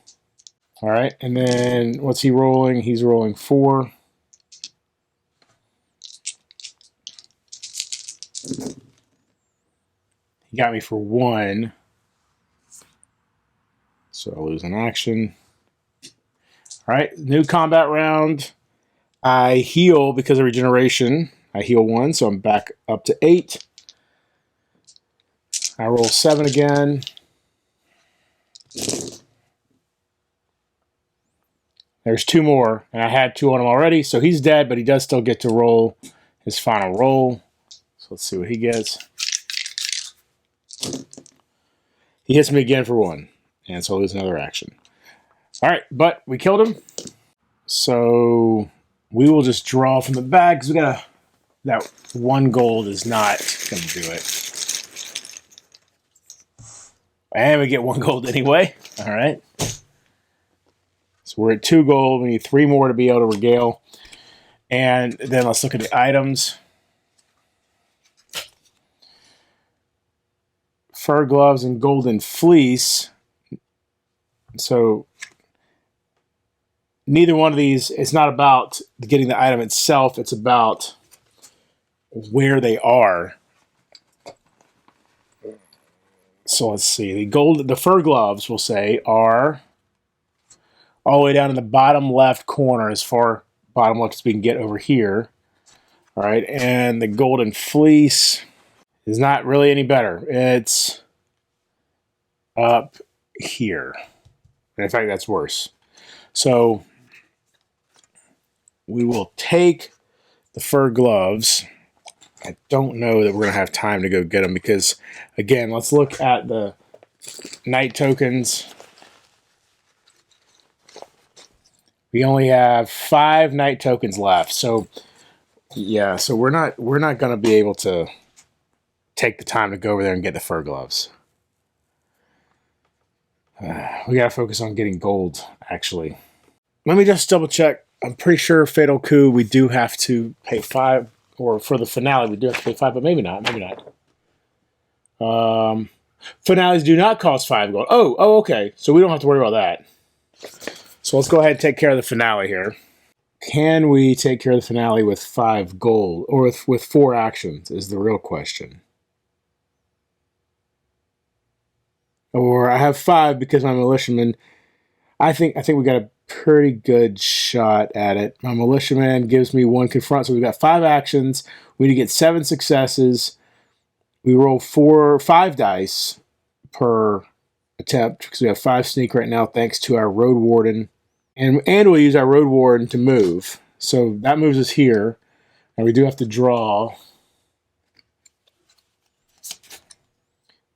All right, and then what's he rolling? He's rolling 4. He got me for 1. So I'll lose an action. All right, new combat round. I heal because of regeneration. I heal 1, so I'm back up to 8. I roll 7 again. There's 2 more, and I had 2 on him already, so he's dead, but he does still get to roll his final roll. So let's see what he gets. He hits me again for 1, and so I'll lose another action. All right, but we killed him. So we will just draw from the bag, because we got that 1 gold is not going to do it. And we get 1 gold anyway. All right. So we're at 2 gold. We need 3 more to be able to regale. And then let's look at the items. Fur gloves and golden fleece. So neither one of these, it's not about getting the item itself. It's about where they are. So let's see. The fur gloves, we'll say, are all the way down in the bottom left corner, as far bottom left as we can get over here. All right, and the golden fleece is not really any better. It's up here. In fact, that's worse. So we will take the fur gloves. I don't know that we're going to have time to go get them because, again, let's look at the night tokens. We only have 5 night tokens left. So yeah, so we're not going to be able to take the time to go over there and get the fur gloves. We got to focus on getting gold, actually. Let me just double check. I'm pretty sure Fatal Coup, we do have to pay 5, or for the finale, we do have to pay 5, but maybe not. Maybe not. Finales do not cost 5 gold. Oh, okay. So we don't have to worry about that. So let's go ahead and take care of the finale here. Can we take care of the finale with 5 gold, or with 4 actions is the real question. Or I have 5 because my militiaman. I think we got a pretty good shot at it. My militiaman gives me 1 confront, so we've got 5 actions. We need to get 7 successes. We roll 5 dice per attempt because we have 5 sneak right now, thanks to our road warden, and we'll use our road warden to move. So that moves us here, and we do have to draw.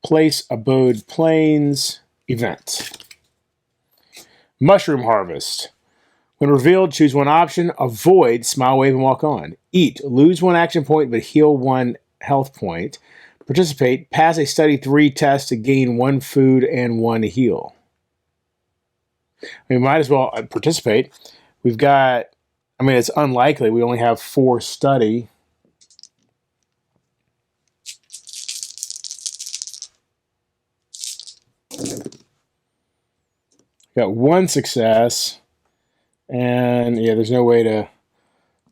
Place Abode Plains event. Mushroom Harvest. When revealed, choose 1 option. Avoid, smile, wave, and walk on. Eat, lose 1 action point but heal 1 health point. Participate, pass a study 3 test to gain 1 food and 1 heal. We might as well participate. We've got, I mean, it's unlikely. We only have 4 study. Got 1 success, and yeah, there's no way to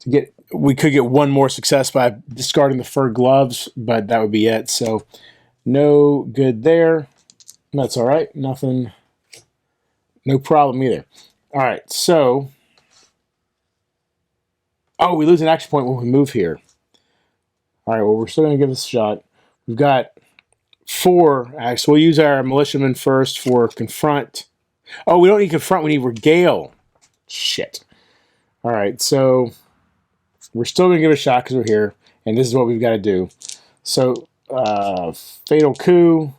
get. We could get 1 more success by discarding the fur gloves, but that would be it. So no good there. That's all right. Nothing. No problem either. All right. So, we lose an action point when we move here. All right. Well, we're still going to give this a shot. We've got 4 actions. So we'll use our militiaman first for confront. Oh, we don't need confront. We need regale. Shit. All right, so we're still going to give it a shot because we're here, and this is what we've got to do. So, Fatal Coup,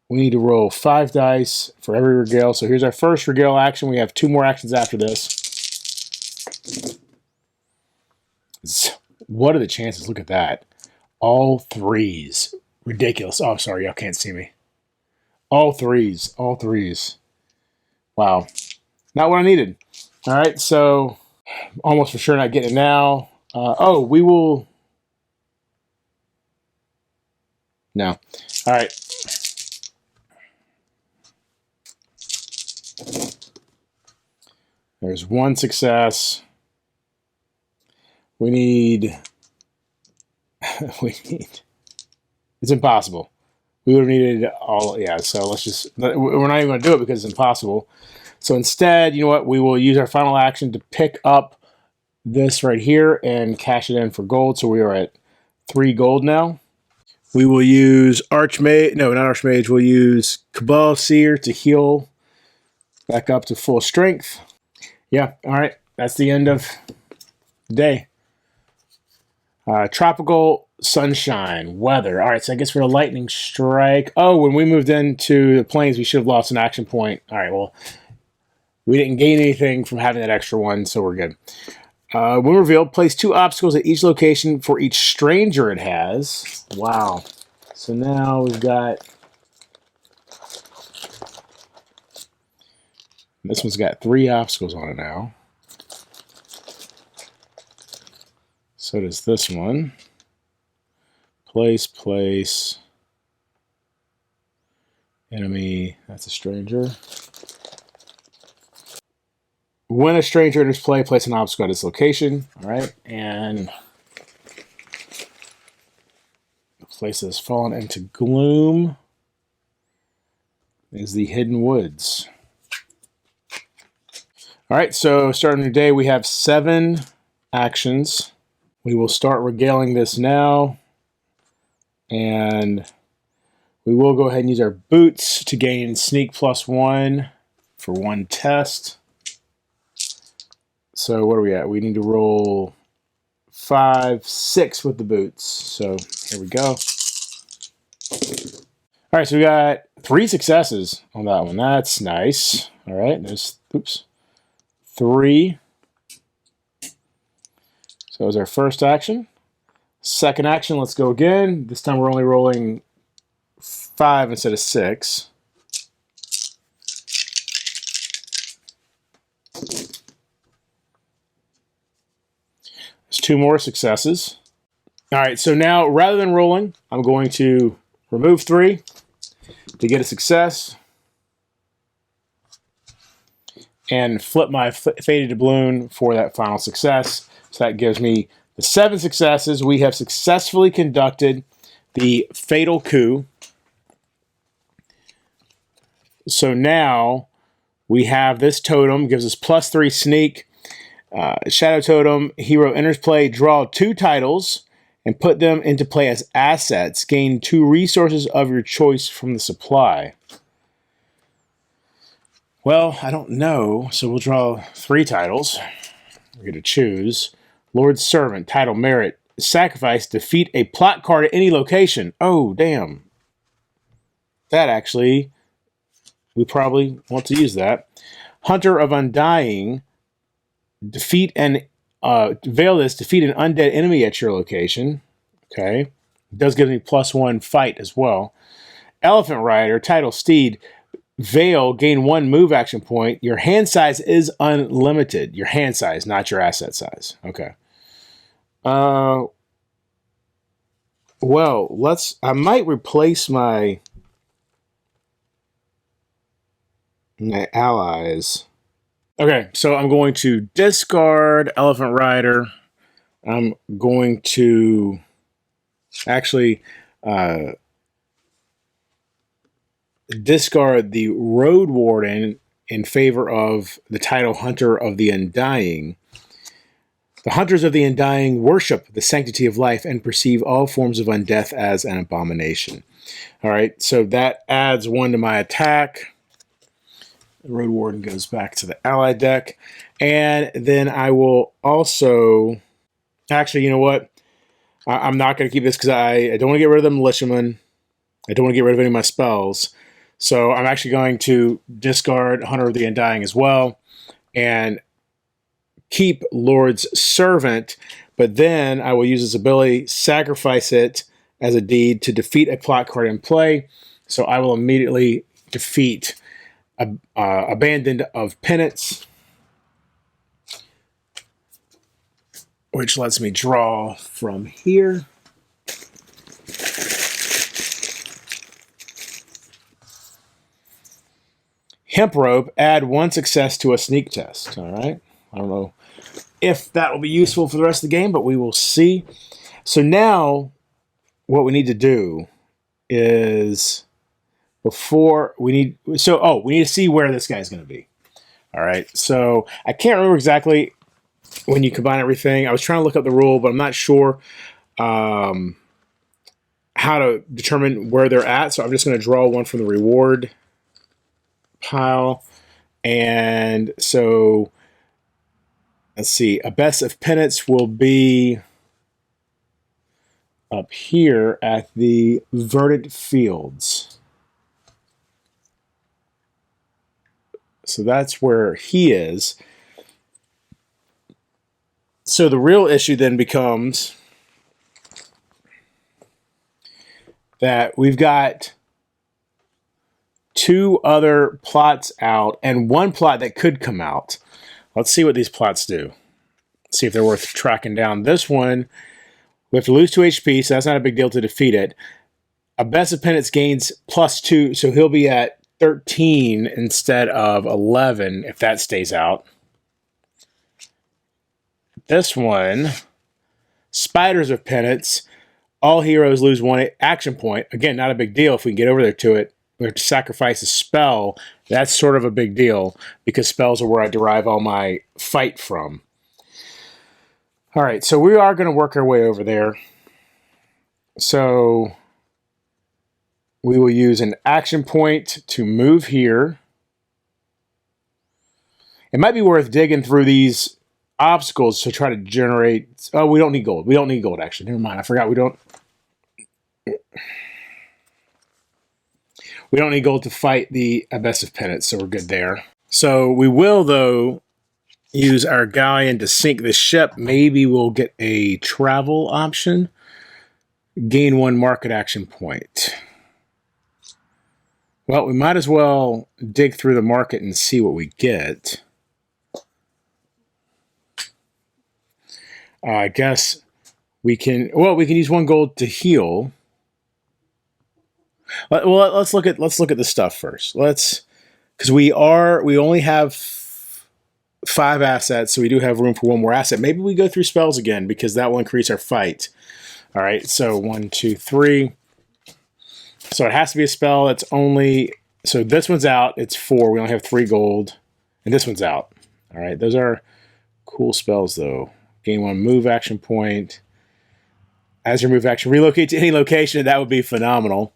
we need to roll 5 dice for every regale. So here's our first regale action. We have 2 more actions after this. What are the chances? Look at that. All 3s. Ridiculous. Oh, sorry, y'all can't see me. All 3s. All 3s. Wow. Not what I needed. All right, so almost for sure not getting it now. We will. No. All right. There's 1 success. We need. It's impossible. We would have needed all. Yeah, so let's just. We're not even going to do it because it's impossible. So instead, you know what? We will use our final action to pick up this right here and cash it in for gold. So we are at 3 gold now. We will use Archmage. No, not Archmage. We'll use Cabal Seer to heal back up to full strength. Yeah, all right. That's the end of the day. Tropical sunshine, weather. All right, so I guess for the lightning strike. Oh, when we moved into the plains, we should have lost an action point. All right, well, we didn't gain anything from having that extra 1, so we're good. When revealed, place 2 obstacles at each location for each stranger it has. Wow. So now we've got... This one's got 3 obstacles on it now. So does this one. Place. Enemy, that's a stranger. When a stranger enters play, place an obstacle at its location. All right, and the place that has fallen into gloom is the Hidden Woods. All right, so starting today, we have 7 actions. We will start regaling this now, And we will go ahead and use our boots to gain sneak +1 for 1 test. So what are we at? We need to roll 5, 6 with the boots. So here we go. All right, so we got 3 successes on that one. That's nice. All right, there's, oops, 3. So that was our first action. Second action, let's go again. This time we're only rolling 5 instead of 6. There's 2 more successes. All right, so now rather than rolling, I'm going to remove 3 to get a success and flip my faded doubloon for that final success. So that gives me the 7 successes. We have successfully conducted the fatal coup. So now we have this totem, gives us +3 sneak. Shadow Totem, hero enters play, draw 2 titles and put them into play as assets. Gain 2 resources of your choice from the supply. Well, I don't know, so we'll draw 3 titles. We're going to choose Lord's Servant, title merit, sacrifice, defeat a plot card at any location. Oh, damn. That actually, we probably want to use that. Hunter of Undying, defeat an veil this, defeat an undead enemy at your location. Okay. It does give me +1 fight as well. Elephant Rider, title Steed, veil, gain 1 move action point. Your hand size is unlimited. Your hand size, not your asset size. Okay. Well, I might replace my allies. Okay, so I'm going to discard Elephant Rider. I'm going to actually discard the Road Warden in favor of the title Hunter of the Undying. The Hunters of the Undying worship the sanctity of life and perceive all forms of undeath as an abomination. All right, so that adds 1 to my attack. The Road Warden goes back to the ally deck. And then I will also... Actually, you know what? I'm not going to keep this because I don't want to get rid of the Militiaman. I don't want to get rid of any of my spells. So I'm actually going to discard Hunter of the Undying as well and keep Lord's Servant. But then I will use this ability, sacrifice it as a deed to defeat a plot card in play. So I will immediately defeat Abandoned of Penance, which lets me draw from here. Hemp Rope, add 1 success to a sneak test. All right. I don't know if that will be useful for the rest of the game, but we will see. So now what we need to do is we need to see where this guy's going to be. All right. So I can't remember exactly when you combine everything. I was trying to look up the rule, but I'm not sure how to determine where they're at. So I'm just going to draw 1 from the reward pile. And so let's see. Abyss of Penance will be up here at the Verdant Fields. So that's where he is. So the real issue then becomes that we've got 2 other plots out and 1 plot that could come out. Let's see what these plots do. See if they're worth tracking down. This one, we have to lose 2 HP, so that's not a big deal to defeat it. Abyss of Penance gains +2, so he'll be at 13 instead of 11 if that stays out. This one, Spiders of Penance, all heroes lose 1 action point. Again, not a big deal if we can get over there to it. We have to sacrifice a spell. That's sort of a big deal because spells are where I derive all my fight from. All right, so we are going to work our way over there. So we will use an action point to move here. It might be worth digging through these obstacles to try to generate... Oh, we don't need gold. We don't need gold, actually. Never mind. I forgot we don't... We don't need gold to fight the Abyss of Penance, so we're good there. So we will, though, use our galleon to sink the ship. Maybe we'll get a travel option. Gain 1 market action point. Well, we might as well dig through the market and see what we get. I guess we can... Well, we can use 1 gold to heal. Well, let's look at the stuff first. Because we only have 5 assets, so we do have room for 1 more asset. Maybe we go through spells again because that will increase our fight. All right, so 1, 2, 3. So it has to be a spell that's only... So this one's out. It's 4. We only have 3 gold, and this one's out. All right, those are cool spells though. Gain 1 move action point. As your move action, relocate to any location. That would be phenomenal.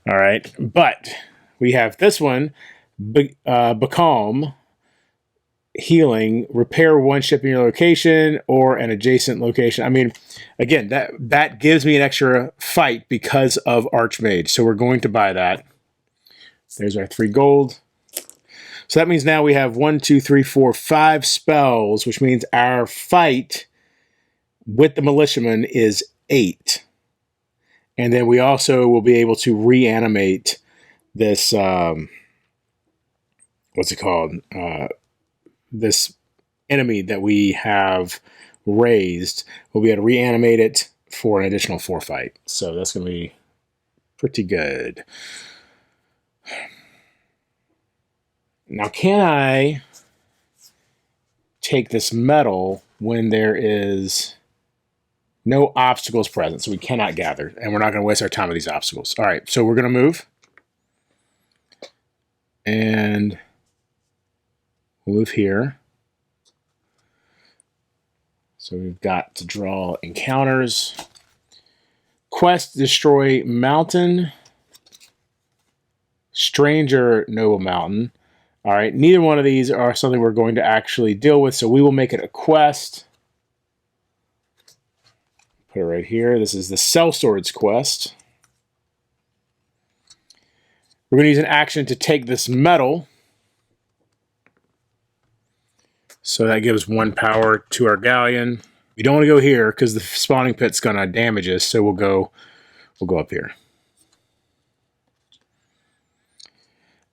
All right, but we have this one, Becalm, healing, repair 1 ship in your location or an adjacent location. I mean, again, that gives me an extra fight because of Archmage, so we're going to buy that. There's our 3 gold. So that means now we have 1, 2, 3, 4, 5 spells, which means our fight with the militiaman is 8. And then we also will be able to reanimate this, what's it called? This enemy that we have raised. We'll be able to reanimate it for an additional 4 fight. So that's going to be pretty good. Now, can I take this metal when there is... no obstacles present, so we cannot gather, and we're not going to waste our time with these obstacles. All right, so we're going to move. And we'll move here. So we've got to draw encounters. Quest, destroy mountain. Stranger, noble mountain. All right, neither one of these are something we're going to actually deal with, so we will make it a quest. Put it right here. This is the Sellsword's quest. We're going to use an action to take this metal. So that gives 1 power to our galleon. We don't want to go here because the spawning pit's going to damage us, so we'll go up here.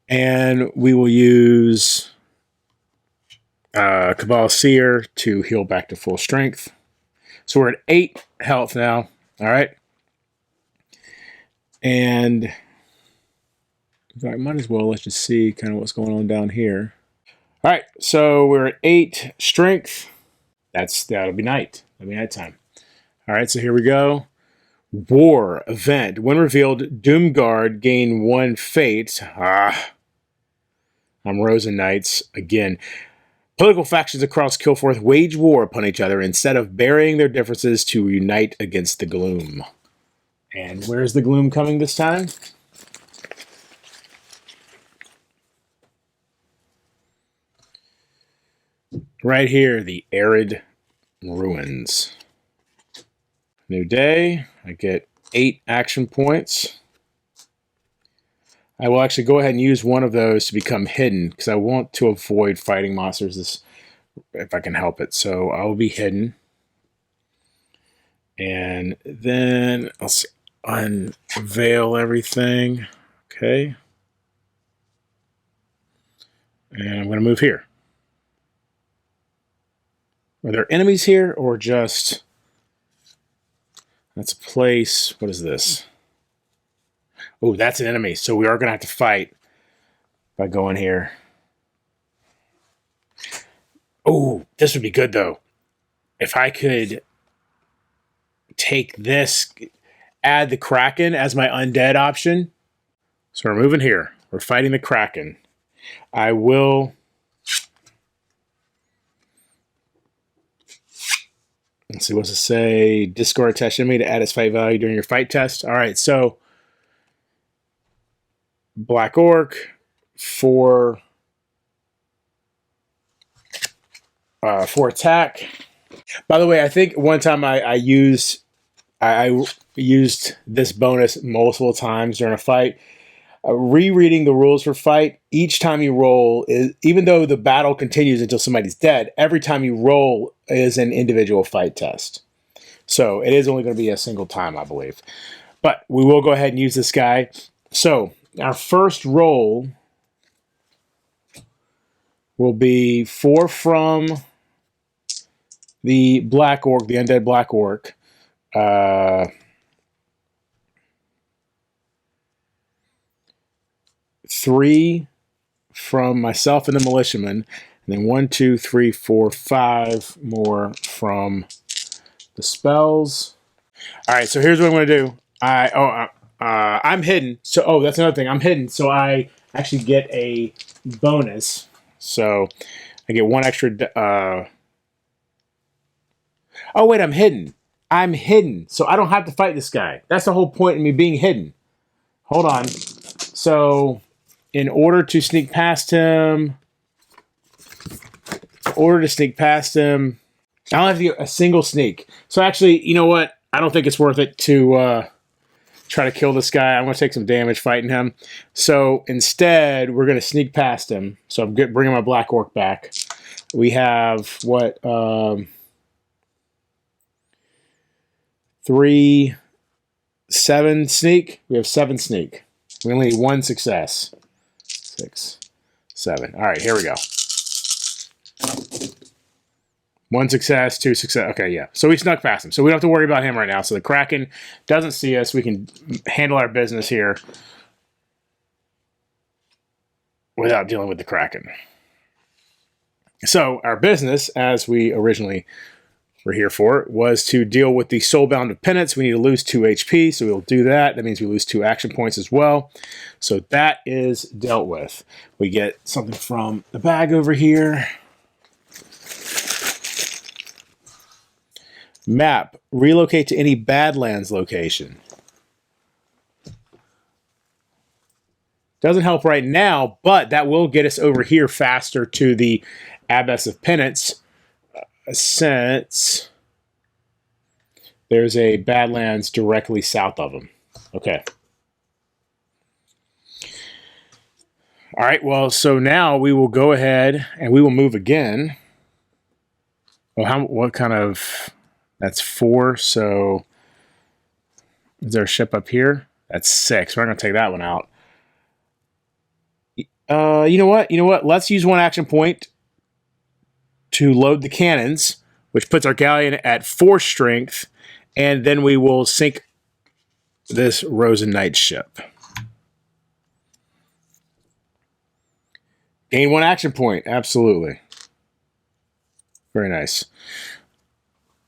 And we will use Cabal Seer to heal back to full strength. So we're at 8 health now. All right. And I might as well let's just see kind of what's going on down here. All right. So we're at 8 strength. That'll be night. That'll be nighttime. All right. So here we go. War event. When revealed, Doomguard gain 1 fate. I'm Rosen Knights again. Political factions across Kilforth wage war upon each other instead of burying their differences to unite against the gloom. And where's the gloom coming this time? Right here, the arid ruins. New day. I get 8 action points. I will actually go ahead and use one of those to become hidden because I want to avoid fighting monsters if I can help it. So I will be hidden. And then let's unveil everything. Okay. And I'm going to move here. Are there enemies here or just... That's a place. What is this? Oh, that's an enemy. So we are going to have to fight by going here. Oh, this would be good, though. If I could take this, add the Kraken as my undead option. So we're moving here. We're fighting the Kraken. I will... Let's see, what's it say? Discord attached enemy to add its fight value during your fight test. All right, so Black Orc, 4 for attack. By the way, I think one time I used this bonus multiple times during a fight. Rereading the rules for fight, each time you roll is, even though the battle continues until somebody's dead, every time you roll is an individual fight test. So it is only going to be a single time, I believe. But we will go ahead and use this guy. So our first roll will be 4 from the Black Orc, the Undead Black Orc. 3 from myself and the Militiaman. And then 1, 2, 3, 4, 5 more from the spells. All right, so here's what I'm going to do. I'm hidden. So, that's another thing. I'm hidden, so I actually get a bonus. So I get 1 extra. Oh, wait, I'm hidden. I'm hidden, so I don't have to fight this guy. That's the whole point of me being hidden. Hold on. So in order to sneak past him, I don't have to get a single sneak. So actually, you know what? I don't think it's worth it to try to kill this guy. I'm going to take some damage fighting him. So instead, we're going to sneak past him. So I'm bringing my Black Orc back. We have, 3, 7 sneak? We have 7 sneak. We only need 1 success. 6, 7. All right, here we go. 1 success, 2 success. Okay, yeah. So we snuck past him. So we don't have to worry about him right now. So the Kraken doesn't see us. We can handle our business here without dealing with the Kraken. So our business, as we originally were here for, was to deal with the Soulbound of Penance. We need to lose 2 HP, so we'll do that. That means we lose 2 action points as well. So that is dealt with. We get something from the bag over here. Map. Relocate to any Badlands location. Doesn't help right now, but that will get us over here faster to the Abyss of Penance, since there's a Badlands directly south of them. Okay. All right, well, so now we will go ahead and we will move again. Well, what kind of... That's 4, so... Is there a ship up here? That's 6. We're not going to take that one out. You know what? Let's use 1 action point to load the cannons, which puts our galleon at 4 strength, and then we will sink this Rosen Knight ship. Gain 1 action point, absolutely. Very nice.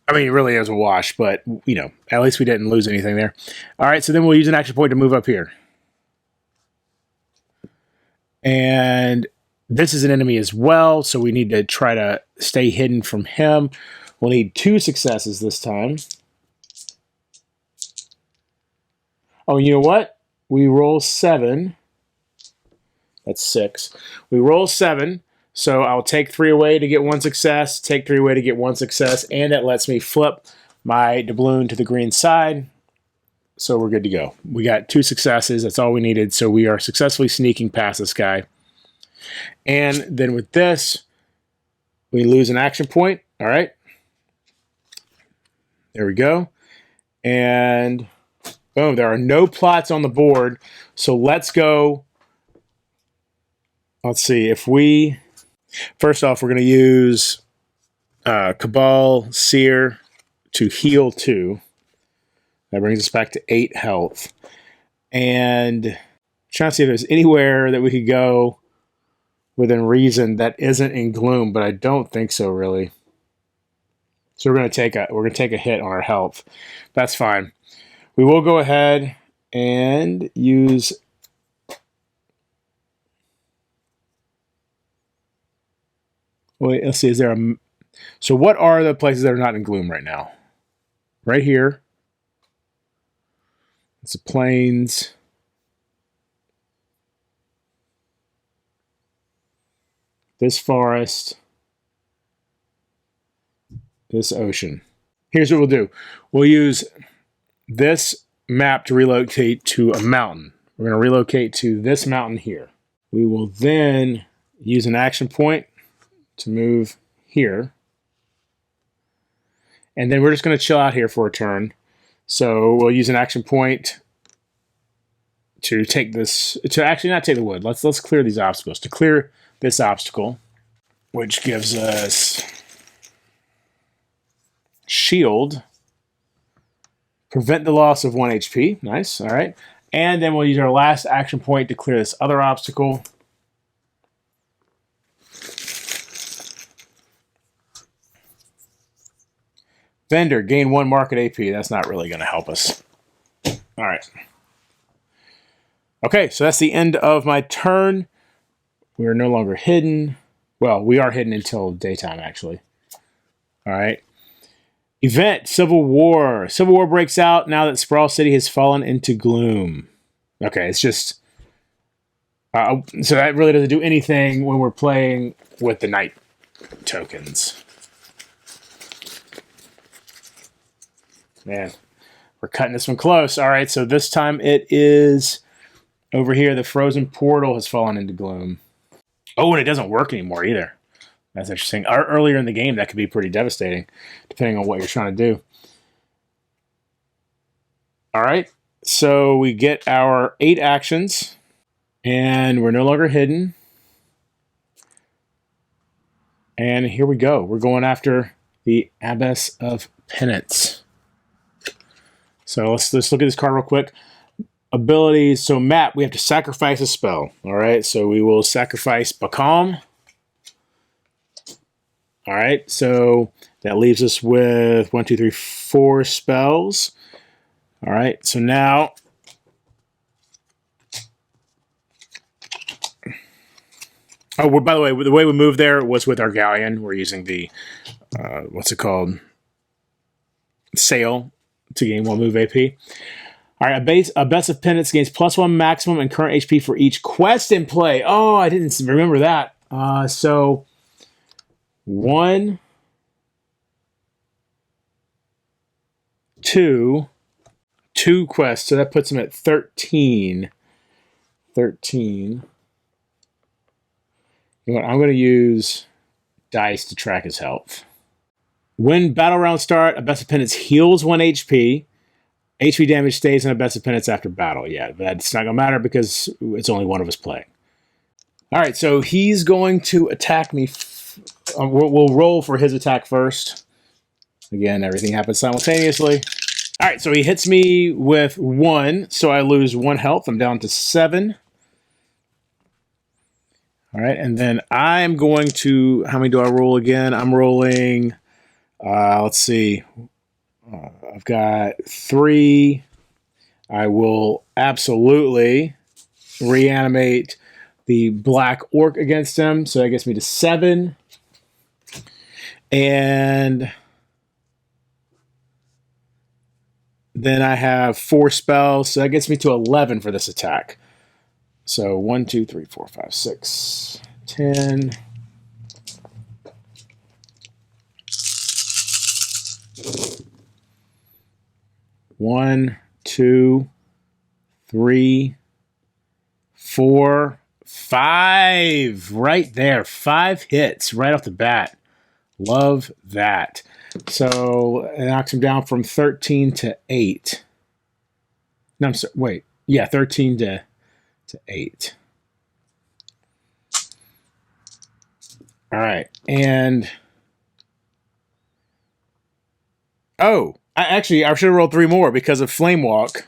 I mean, it really is a wash, but, you know, at least we didn't lose anything there. All right, so then we'll use an action point to move up here. And this is an enemy as well, so we need to try to stay hidden from him. We'll need 2 successes this time. Oh, you know what? We roll 7. That's 6. We roll 7, so I'll take 3 away to get 1 success, take 3 away to get 1 success, and that lets me flip my doubloon to the green side. So we're good to go. We got 2 successes. That's all we needed. So we are successfully sneaking past this guy. And then with this, we lose an action point. All right. There we go. And boom, there are no plots on the board. So let's go. Let's see if we... First off, we're going to use Cabal Seer to heal 2. That brings us back to 8 health. And trying to see if there's anywhere that we could go within reason that isn't in Gloom, but I don't think so, really. So we're going to take a hit on our health. That's fine. We will go ahead and use... Wait, let's see. Is there a... So what are the places that are not in Gloom right now? Right here. It's the plains. this forest, this ocean. Here's what we'll do. We'll use this map to relocate to a mountain. We're going to relocate to this mountain here. We will then use an action point to move here. And then we're just going to chill out here for a turn. So we'll use an action point to take this, to actually not take the wood. Let's clear these obstacles. To clear this obstacle, which gives us shield, prevent the loss of 1 HP. Nice, all right. And then we'll use our last action point to clear this other obstacle. Vendor, gain 1 market AP. That's not really going to help us. All right. Okay, so that's the end of my turn. We are no longer hidden. Well, we are hidden until daytime, actually. All right. Event, Civil War. Civil War breaks out now that Sprawl City has fallen into gloom. Okay, it's just... so that really doesn't do anything when we're playing with the night tokens. Man, we're cutting this one close. All right, so this time it is over here. The frozen portal has fallen into gloom. Oh, and it doesn't work anymore either. That's interesting. Earlier in the game, that could be pretty devastating, depending on what you're trying to do. All right, so we get our 8 actions, and we're no longer hidden. And here we go. We're going after the Abyss of Penance. So let's look at this card real quick. Abilities. So map, we have to sacrifice a spell. All right, so we will sacrifice Becalm. All right, so that leaves us with 1, 2, 3, 4 spells. All right, so now oh, by the way, the way we moved there was with our galleon. We're using the what's it called? Sail to gain 1 move AP. All right, a Abyss of Penance gains +1 maximum and current HP for each quest in play. Oh, I didn't remember that. So 1, 2 quests. So that puts him at 13. 13. You know what? I'm going to use dice to track his health. When battle rounds start, Abyss of Penance heals 1 HP. HP damage stays on Abyss of Penance after battle. Yeah, but that's not going to matter because it's only one of us playing. All right, so he's going to attack me. We'll roll for his attack first. Again, everything happens simultaneously. All right, so he hits me with 1, so I lose 1 health. I'm down to 7. All right, and then I'm going to... How many do I roll again? I'm rolling... let's see. I've got 3. I will absolutely reanimate the Black Orc against him. So that gets me to 7. And then I have 4 spells. So that gets me to 11 for this attack. So 1, 2, 3, 4, 5, 6, 10... 1, 2, 3, 4, 5. Right there. 5 hits right off the bat. Love that. So it knocks him down from 13 to 8. No, I'm sorry. Wait. Yeah, 13 to 8. All right. And... oh, I should have rolled 3 more because of Flame Walk.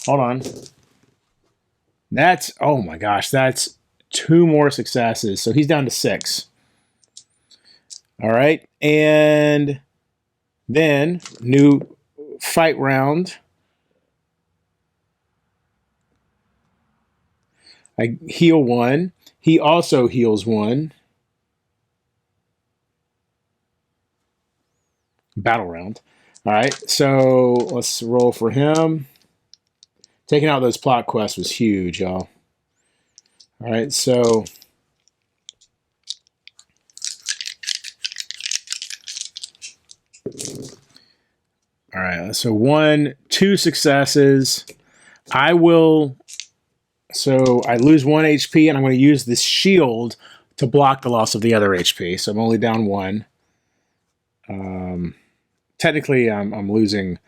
Hold on. That's, oh my gosh, that's 2 more successes. So he's down to 6. All right. And then new fight round. I heal 1. He also heals 1. Battle round. All right, so let's roll for him. Taking out those plot quests was huge, y'all. All right, so All right, so 2 successes. I will. So I lose 1 HP, and I'm going to use this shield to block the loss of the other HP. So I'm only down 1. Technically, I'm losing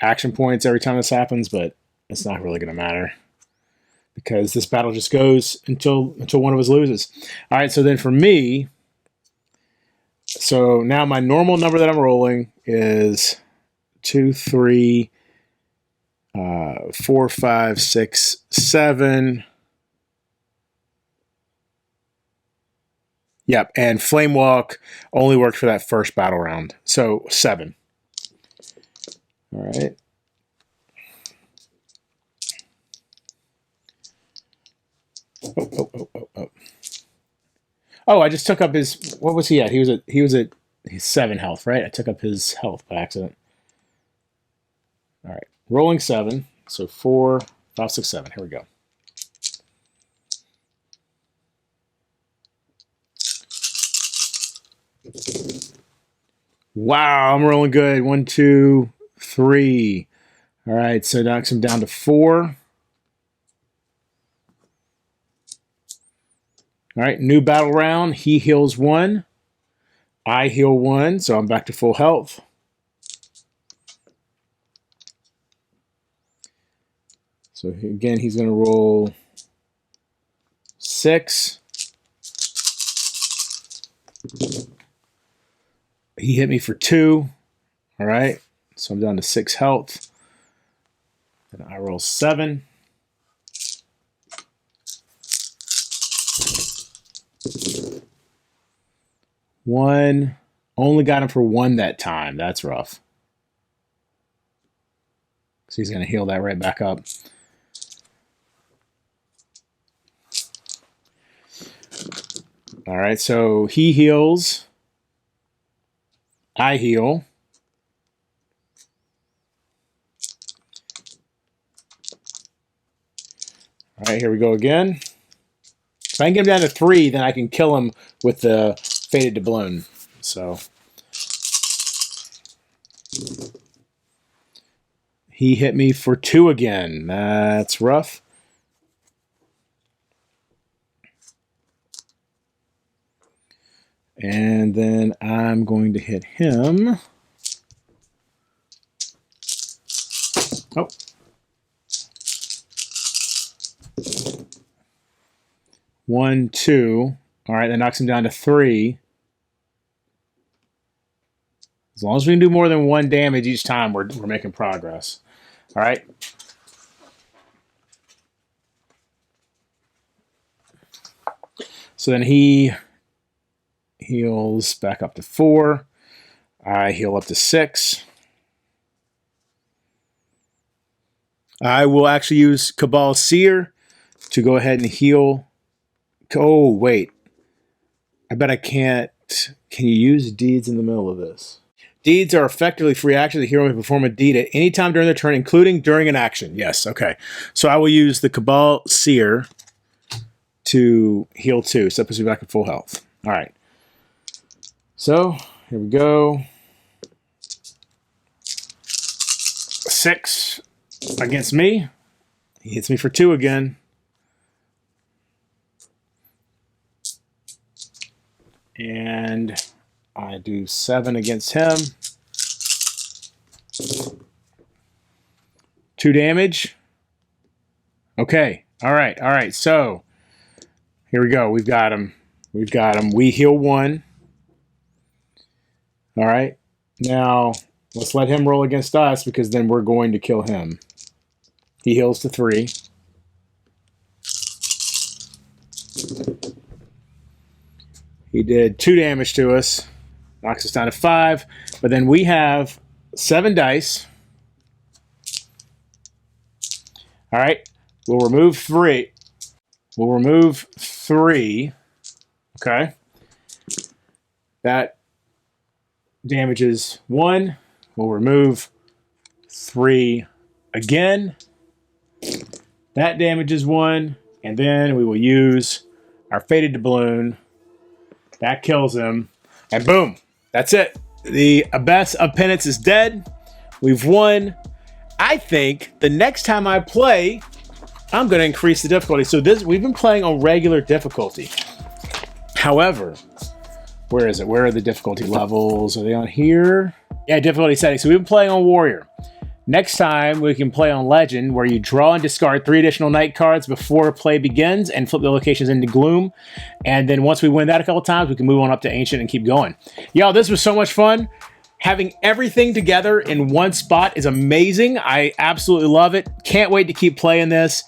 action points every time this happens, but it's not really going to matter because this battle just goes until one of us loses. All right, so then for me, so now my normal number that I'm rolling is 2, 3, 4, 5, 6, 7. Yep, and Flame Walk only worked for that first battle round. So 7. All right. Oh, I just took up his. What was he at? He was at his 7 health, right? I took up his health by accident. All right, rolling 7. So 4, 5, 6, 7. Here we go. Wow, I'm rolling good. 1, 2, 3. All right, so knocks him down to 4. All right, new battle round. He heals 1. I heal 1, so I'm back to full health. So again, he's going to roll 6. He hit me for 2. All right, so I'm down to 6 health. And I roll 7. One. Only got him for 1 that time. That's rough. So he's going to heal that right back up. All right, so he heals. I heal. All right, here we go again. If I can get him down to 3, then I can kill him with the Fated Doubloon. So he hit me for 2 again. That's rough. And then I'm going to hit him. Oh. One, 2. All right, that knocks him down to 3. As long as we can do more than 1 damage each time, we're making progress. All right. So then he heals back up to 4. I heal up to 6. I will actually use Cabal Seer to go ahead and heal. Oh, wait. I bet I can't. Can you use deeds in the middle of this? Deeds are effectively free actions. The hero may perform a deed at any time during their turn, including during an action. Yes, okay. So I will use the Cabal Seer to heal 2. So that puts me back at full health. All right. So here we go. 6 against me. He hits me for 2 again. And I do 7 against him. 2 damage. Okay. All right. All right. So here we go. We've got him. We've got him. We heal 1. All right. Now let's let him roll against us because then we're going to kill him. He heals to 3. He did 2 damage to us. Knocks us down to 5. But then we have 7 dice. All right. We'll remove 3. We'll remove 3. Okay. That damages 1. We'll remove 3 again. That damages 1. And then we will use our Fated Doubloon. That kills him. And boom. That's it. The Abbess of Penance is dead. We've won. I think the next time I play, I'm going to increase the difficulty. So we've been playing on regular difficulty. However, where is it? Where are the difficulty levels? Are they on here? Yeah, difficulty settings. So we've been playing on Warrior. Next time, we can play on Legend, where you draw and discard 3 additional night cards before play begins and flip the locations into Gloom. And then once we win that a couple times, we can move on up to Ancient and keep going. Yo, this was so much fun. Having everything together in one spot is amazing. I absolutely love it. Can't wait to keep playing this.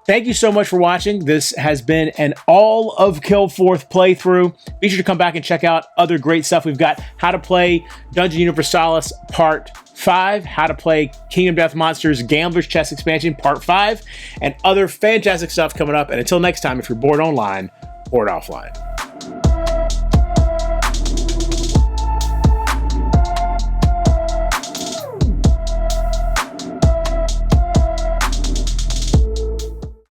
Thank you so much for watching. This has been an all of Kilforth playthrough. Be sure to come back and check out other great stuff. We've got how to play Dungeon Universalis Part 5, how to play Kingdom Death Monsters Gambler's Chest Expansion Part 5, and other fantastic stuff coming up. And until next time, if you're bored online, bored offline.